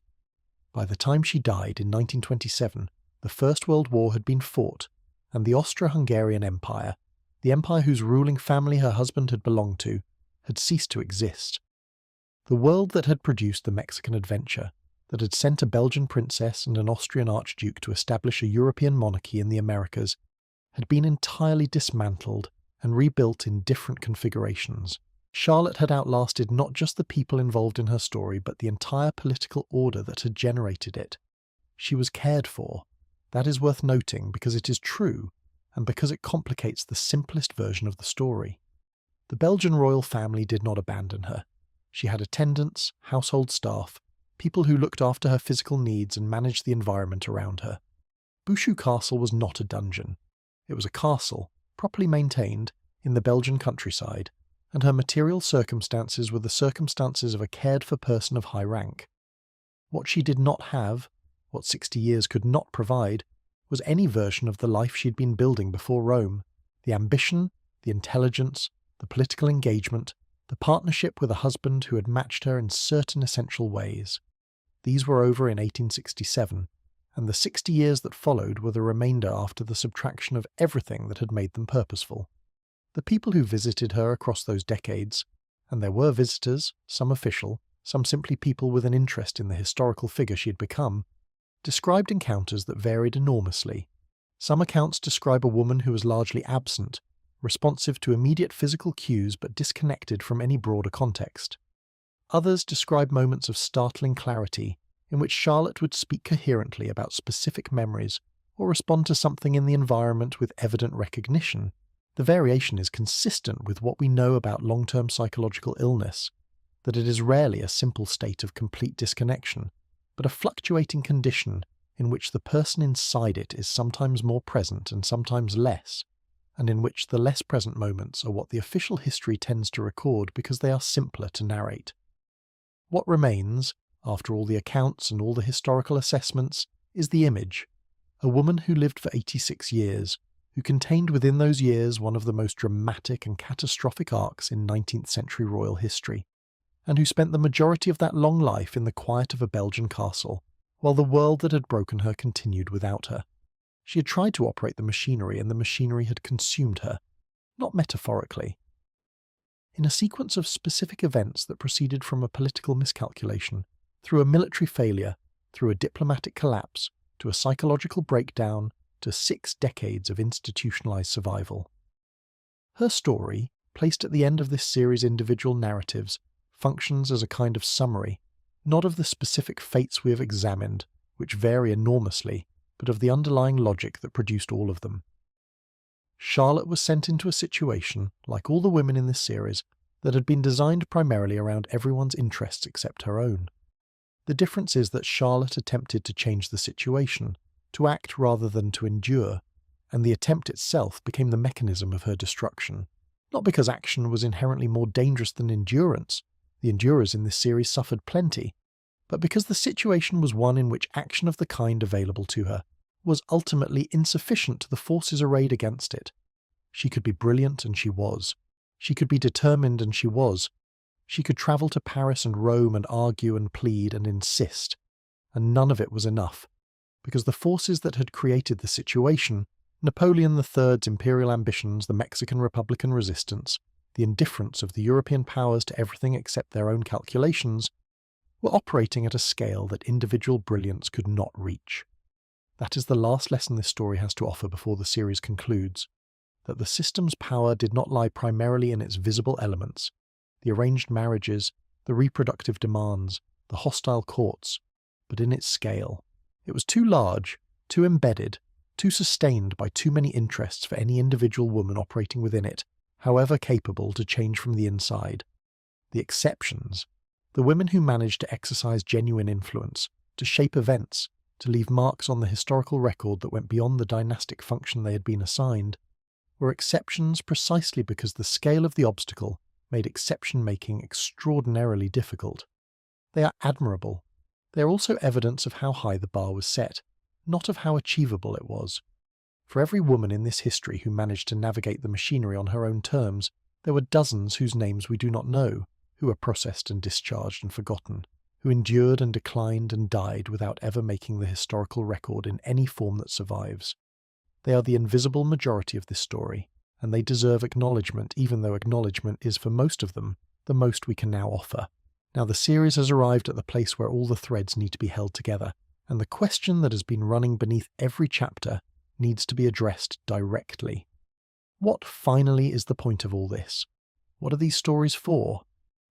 By the time she died in 1927, the First World War had been fought, and the Austro-Hungarian Empire, the empire whose ruling family her husband had belonged to, had ceased to exist. The world that had produced the Mexican adventure, that had sent a Belgian princess and an Austrian archduke to establish a European monarchy in the Americas, had been entirely dismantled and rebuilt in different configurations. Charlotte had outlasted not just the people involved in her story, but the entire political order that had generated it. She was cared for. That is worth noting because it is true, and because it complicates the simplest version of the story. The Belgian royal family did not abandon her. She had attendants, household staff, people who looked after her physical needs and managed the environment around her. Bouchoux Castle was not a dungeon. It was a castle, properly maintained, in the Belgian countryside, and her material circumstances were the circumstances of a cared-for person of high rank. What she did not have, what 60 years could not provide, was any version of the life she'd been building before Rome. The ambition, the intelligence, the political engagement, the partnership with a husband who had matched her in certain essential ways. These were over in 1867, and the 60 years that followed were the remainder after the subtraction of everything that had made them purposeful. The people who visited her across those decades, and there were visitors, some official, some simply people with an interest in the historical figure she had become, described encounters that varied enormously. Some accounts describe a woman who was largely absent, responsive to immediate physical cues but disconnected from any broader context. Others describe moments of startling clarity in which Charlotte would speak coherently about specific memories or respond to something in the environment with evident recognition. The variation is consistent with what we know about long-term psychological illness, that it is rarely a simple state of complete disconnection, but a fluctuating condition in which the person inside it is sometimes more present and sometimes less, and in which the less present moments are what the official history tends to record because they are simpler to narrate. What remains, after all the accounts and all the historical assessments, is the image, a woman who lived for 86 years, who contained within those years one of the most dramatic and catastrophic arcs in 19th century royal history, and who spent the majority of that long life in the quiet of a Belgian castle, while the world that had broken her continued without her. She had tried to operate the machinery, and the machinery had consumed her, not metaphorically. In a sequence of specific events that proceeded from a political miscalculation, through a military failure, through a diplomatic collapse, to a psychological breakdown, to 6 decades of institutionalized survival. Her story, placed at the end of this series' individual narratives, functions as a kind of summary, not of the specific fates we have examined, which vary enormously, but of the underlying logic that produced all of them. Charlotte was sent into a situation, like all the women in this series, that had been designed primarily around everyone's interests except her own. The difference is that Charlotte attempted to change the situation, to act rather than to endure, and the attempt itself became the mechanism of her destruction. Not because action was inherently more dangerous than endurance, the endurers in this series suffered plenty, but because the situation was one in which action of the kind available to her was ultimately insufficient to the forces arrayed against it. She could be brilliant, and she was. She could be determined, and she was. She could travel to Paris and Rome and argue and plead and insist, and none of it was enough, because the forces that had created the situation, Napoleon III's imperial ambitions, the Mexican Republican resistance, the indifference of the European powers to everything except their own calculations, were operating at a scale that individual brilliance could not reach. That is the last lesson this story has to offer before the series concludes, that the system's power did not lie primarily in its visible elements, the arranged marriages, the reproductive demands, the hostile courts, but in its scale. It was too large, too embedded, too sustained by too many interests for any individual woman operating within it, however capable, to change from the inside. The exceptions, the women who managed to exercise genuine influence, to shape events, to leave marks on the historical record that went beyond the dynastic function they had been assigned, were exceptions precisely because the scale of the obstacle made exception-making extraordinarily difficult. They are admirable. They are also evidence of how high the bar was set, not of how achievable it was. For every woman in this history who managed to navigate the machinery on her own terms, There were dozens whose names we do not know, who were processed and discharged and forgotten, who endured and declined and died without ever making the historical record in any form that survives. They are the invisible majority of this story, and they deserve acknowledgement, even though acknowledgement is, for most of them, the most we can now offer. Now the series has arrived at the place where all the threads need to be held together, and the question that has been running beneath every chapter needs to be addressed directly. What finally is the point of all this? What are these stories for?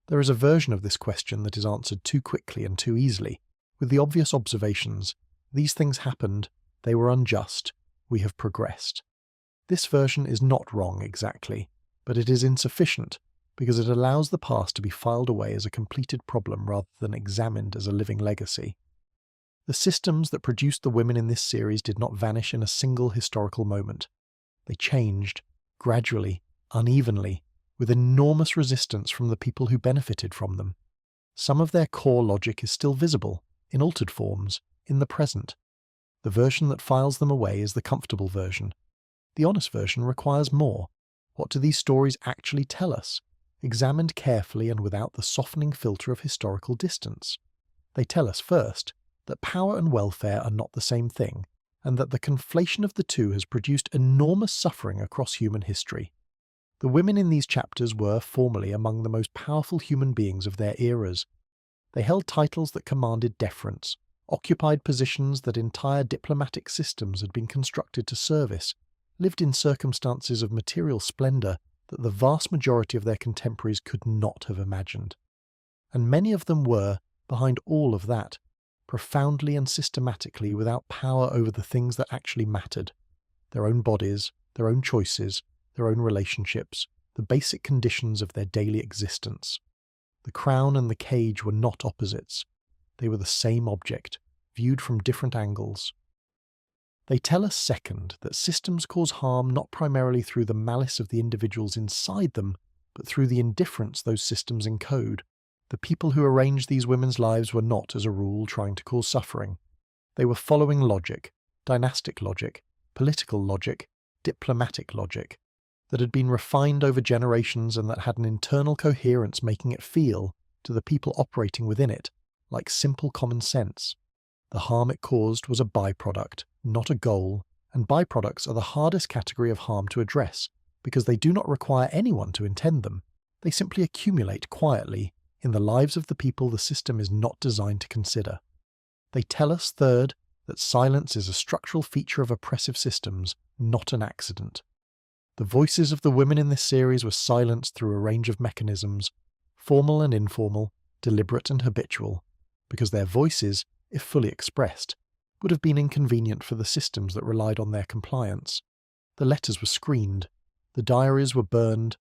There is a version of this question that is answered too quickly and too easily, with the obvious observations: these things happened, they were unjust, we have progressed. This version is not wrong exactly, but it is insufficient because it allows the past to be filed away as a completed problem rather than examined as a living legacy. The systems that produced the women in this series did not vanish in a single historical moment. They changed, gradually, unevenly, with enormous resistance from the people who benefited from them. Some of their core logic is still visible, in altered forms, in the present. The version that files them away is the comfortable version. The honest version requires more. What do these stories actually tell us, examined carefully and without the softening filter of historical distance? They tell us, first, that power and welfare are not the same thing, and that the conflation of the two has produced enormous suffering across human history. The women in these chapters were, formerly, among the most powerful human beings of their eras. They held titles that commanded deference, occupied positions that entire diplomatic systems had been constructed to service, lived in circumstances of material splendour that the vast majority of their contemporaries could not have imagined. And many of them were, behind all of that, profoundly and systematically without power over the things that actually mattered: their own bodies, their own choices, their own relationships, the basic conditions of their daily existence. The crown and the cage were not opposites. They were the same object, viewed from different angles. They tell us, second, that systems cause harm not primarily through the malice of the individuals inside them, but through the indifference those systems encode. The people who arranged these women's lives were not, as a rule, trying to cause suffering. They were following logic, dynastic logic, political logic, diplomatic logic, that had been refined over generations and that had an internal coherence making it feel, to the people operating within it, like simple common sense. The harm it caused was a byproduct, not a goal, and byproducts are the hardest category of harm to address, because they do not require anyone to intend them. They simply accumulate quietly in the lives of the people the system is not designed to consider. They tell us, third, that silence is a structural feature of oppressive systems, not an accident. The voices of the women in this series were silenced through a range of mechanisms, formal and informal, deliberate and habitual, because their voices, if fully expressed, would have been inconvenient for the systems that relied on their compliance. The letters were screened, the diaries were burned,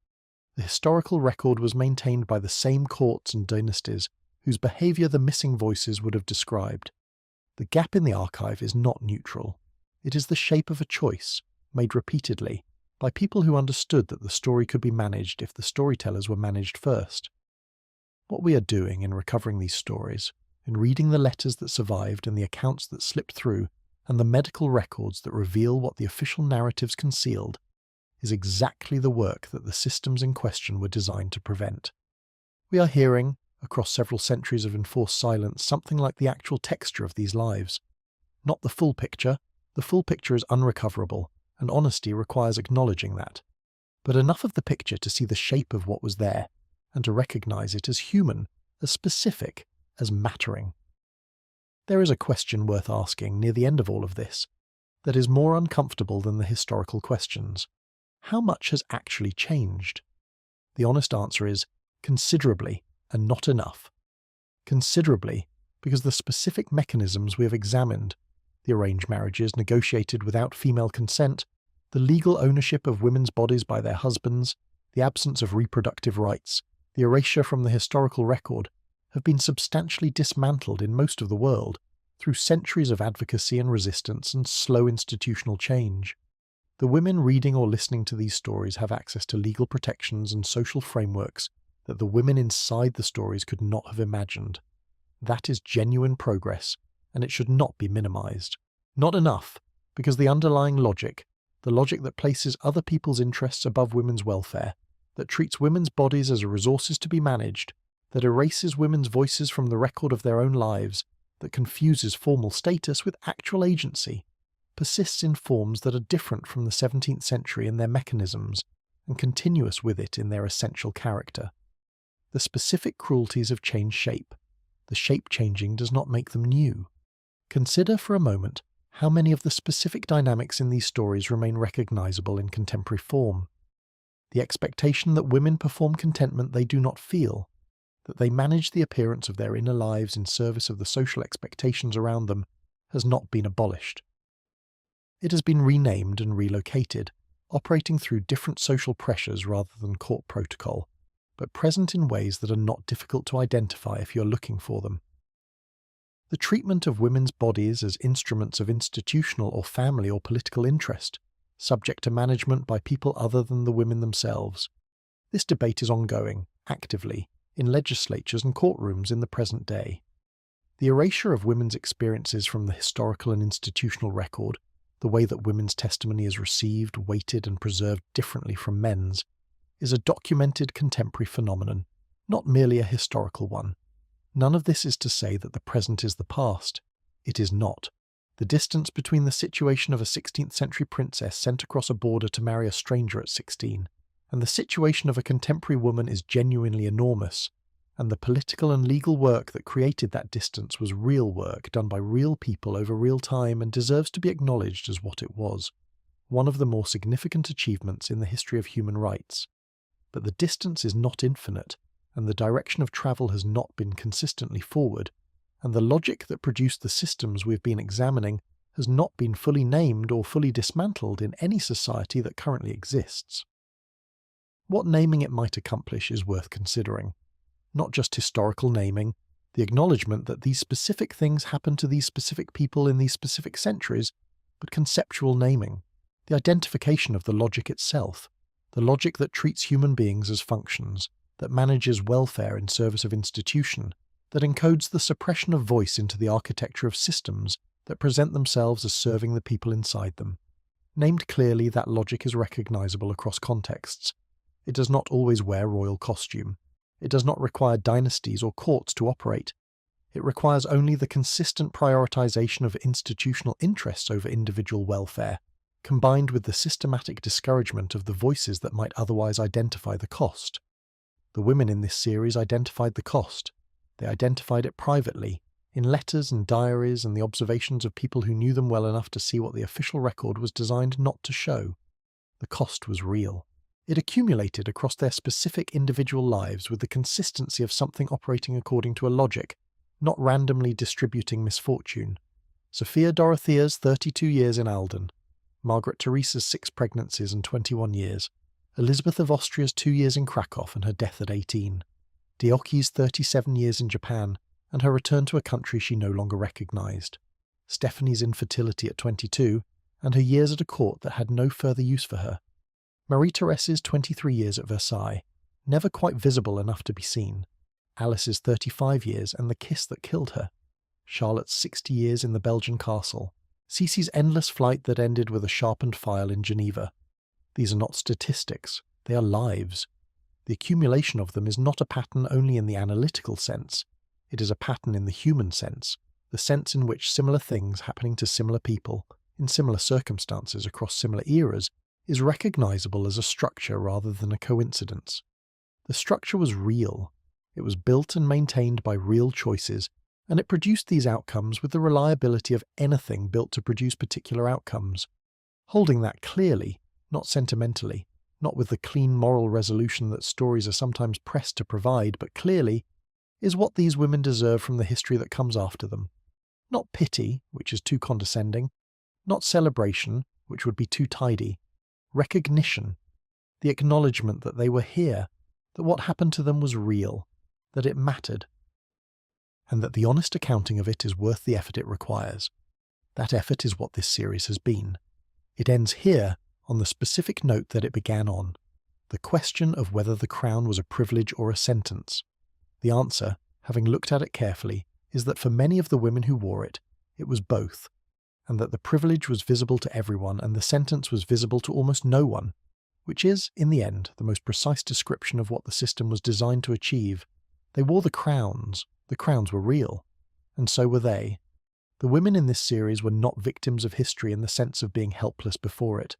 the historical record was maintained by the same courts and dynasties whose behaviour the missing voices would have described. The gap in the archive is not neutral. It is the shape of a choice, made repeatedly, by people who understood that the story could be managed if the storytellers were managed first. What we are doing in recovering these stories, in reading the letters that survived and the accounts that slipped through, and the medical records that reveal what the official narratives concealed, is exactly the work that the systems in question were designed to prevent. We are hearing, across several centuries of enforced silence, something like the actual texture of these lives. Not the full picture. The full picture is unrecoverable, and honesty requires acknowledging that. But enough of the picture to see the shape of what was there, and to recognize it as human, as specific, as mattering. There is a question worth asking near the end of all of this, that is more uncomfortable than the historical questions. How much has actually changed? The honest answer is considerably, and not enough. Considerably, because the specific mechanisms we have examined, the arranged marriages negotiated without female consent, the legal ownership of women's bodies by their husbands, the absence of reproductive rights, the erasure from the historical record, have been substantially dismantled in most of the world through centuries of advocacy and resistance and slow institutional change. The women reading or listening to these stories have access to legal protections and social frameworks that the women inside the stories could not have imagined. That is genuine progress, and it should not be minimized. Not enough, because the underlying logic, the logic that places other people's interests above women's welfare, that treats women's bodies as resources to be managed, that erases women's voices from the record of their own lives, that confuses formal status with actual agency, persists in forms that are different from the 17th century in their mechanisms and continuous with it in their essential character. The specific cruelties have changed shape. The shape changing does not make them new. Consider for a moment how many of the specific dynamics in these stories remain recognizable in contemporary form. The expectation that women perform contentment they do not feel, that they manage the appearance of their inner lives in service of the social expectations around them, has not been abolished. It has been renamed and relocated, operating through different social pressures rather than court protocol, but present in ways that are not difficult to identify if you're looking for them. The treatment of women's bodies as instruments of institutional or family or political interest, subject to management by people other than the women themselves. This debate is ongoing, actively, in legislatures and courtrooms in the present day. The erasure of women's experiences from the historical and institutional record, the way that women's testimony is received, weighted, and preserved differently from men's, is a documented contemporary phenomenon, not merely a historical one. None of this is to say that the present is the past. It is not. The distance between the situation of a 16th century princess sent across a border to marry a stranger at 16, and the situation of a contemporary woman is genuinely enormous, and the political and legal work that created that distance was real work done by real people over real time and deserves to be acknowledged as what it was, one of the more significant achievements in the history of human rights. But the distance is not infinite, and the direction of travel has not been consistently forward, and the logic that produced the systems we've been examining has not been fully named or fully dismantled in any society that currently exists. What naming it might accomplish is worth considering. Not just historical naming, the acknowledgement that these specific things happen to these specific people in these specific centuries, but conceptual naming, the identification of the logic itself, the logic that treats human beings as functions, that manages welfare in service of institution, that encodes the suppression of voice into the architecture of systems that present themselves as serving the people inside them. Named clearly, that logic is recognizable across contexts. It does not always wear royal costume. It does not require dynasties or courts to operate. It requires only the consistent prioritization of institutional interests over individual welfare, combined with the systematic discouragement of the voices that might otherwise identify the cost. The women in this series identified the cost. They identified it privately, in letters and diaries and the observations of people who knew them well enough to see what the official record was designed not to show. The cost was real. It accumulated across their specific individual lives with the consistency of something operating according to a logic, not randomly distributing misfortune. Sophia Dorothea's 32 years in Alden, Margaret Theresa's 6 pregnancies and 21 years, Elizabeth of Austria's 2 years in Krakow and her death at 18, Deoki's 37 years in Japan and her return to a country she no longer recognized, Stephanie's infertility at 22 and her years at a court that had no further use for her, Marie-Thérèse's 23 years at Versailles, never quite visible enough to be seen, Alice's 35 years and the kiss that killed her, Charlotte's 60 years in the Belgian castle, Cece's endless flight that ended with a sharpened file in Geneva. These are not statistics, they are lives. The accumulation of them is not a pattern only in the analytical sense, it is a pattern in the human sense, the sense in which similar things happening to similar people, in similar circumstances across similar eras, is recognizable as a structure rather than a coincidence. The structure was real, it was built and maintained by real choices, and it produced these outcomes with the reliability of anything built to produce particular outcomes. Holding that clearly, not sentimentally, not with the clean moral resolution that stories are sometimes pressed to provide, but clearly, is what these women deserve from the history that comes after them. Not pity, which is too condescending, not celebration, which would be too tidy, recognition, the acknowledgement that they were here, that what happened to them was real, that it mattered, and that the honest accounting of it is worth the effort it requires. That effort is what this series has been. It ends here, on the specific note that it began on, the question of whether the crown was a privilege or a sentence. The answer, having looked at it carefully, is that for many of the women who wore it, it was both, and that the privilege was visible to everyone and the sentence was visible to almost no one, which is, in the end, the most precise description of what the system was designed to achieve. They wore the crowns. The crowns were real. And so were they. The women in this series were not victims of history in the sense of being helpless before it.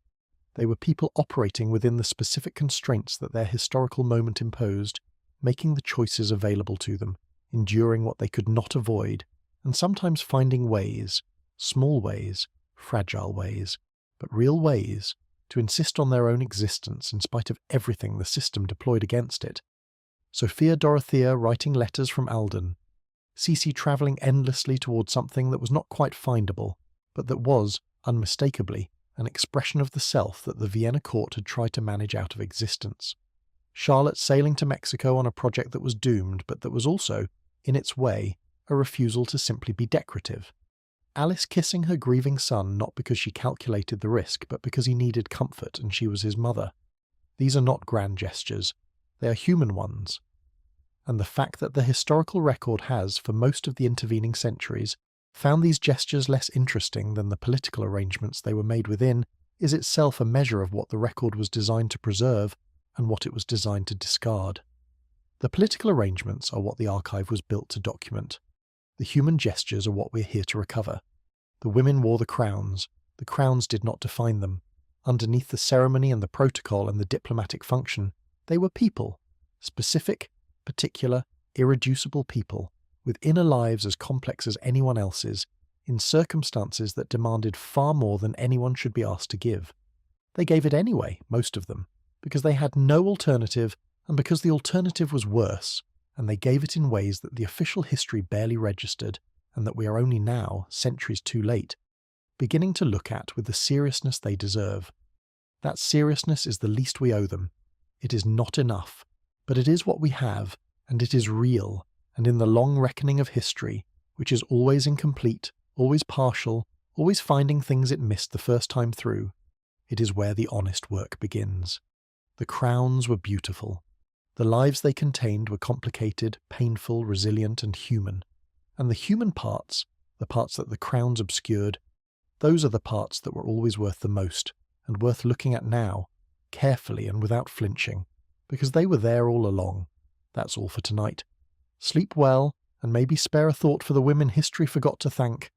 They were people operating within the specific constraints that their historical moment imposed, making the choices available to them, enduring what they could not avoid, and sometimes finding ways, small ways, fragile ways, but real ways, to insist on their own existence in spite of everything the system deployed against it. Sophia Dorothea writing letters from Alden, Cece travelling endlessly towards something that was not quite findable, but that was, unmistakably, an expression of the self that the Vienna court had tried to manage out of existence. Charlotte sailing to Mexico on a project that was doomed, but that was also, in its way, a refusal to simply be decorative. Alice kissing her grieving son not because she calculated the risk, but because he needed comfort and she was his mother. These are not grand gestures. They are human ones. And the fact that the historical record has, for most of the intervening centuries, found these gestures less interesting than the political arrangements they were made within is itself a measure of what the record was designed to preserve and what it was designed to discard. The political arrangements are what the archive was built to document. The human gestures are what we're here to recover. The women wore the crowns. The crowns did not define them. Underneath the ceremony and the protocol and the diplomatic function, they were people, specific, particular, irreducible people, with inner lives as complex as anyone else's, in circumstances that demanded far more than anyone should be asked to give. They gave it anyway, most of them, because they had no alternative and because the alternative was worse, and they gave it in ways that the official history barely registered and that we are only now, centuries too late, beginning to look at with the seriousness they deserve. That seriousness is the least we owe them. It is not enough, but it is what we have, and it is real, and in the long reckoning of history, which is always incomplete, always partial, always finding things it missed the first time through, it is where the honest work begins. The crowns were beautiful. The lives they contained were complicated, painful, resilient, and human. And the human parts, the parts that the crowns obscured, those are the parts that were always worth the most, and worth looking at now, carefully and without flinching, because they were there all along. That's all for tonight. Sleep well, and maybe spare a thought for the women history forgot to thank.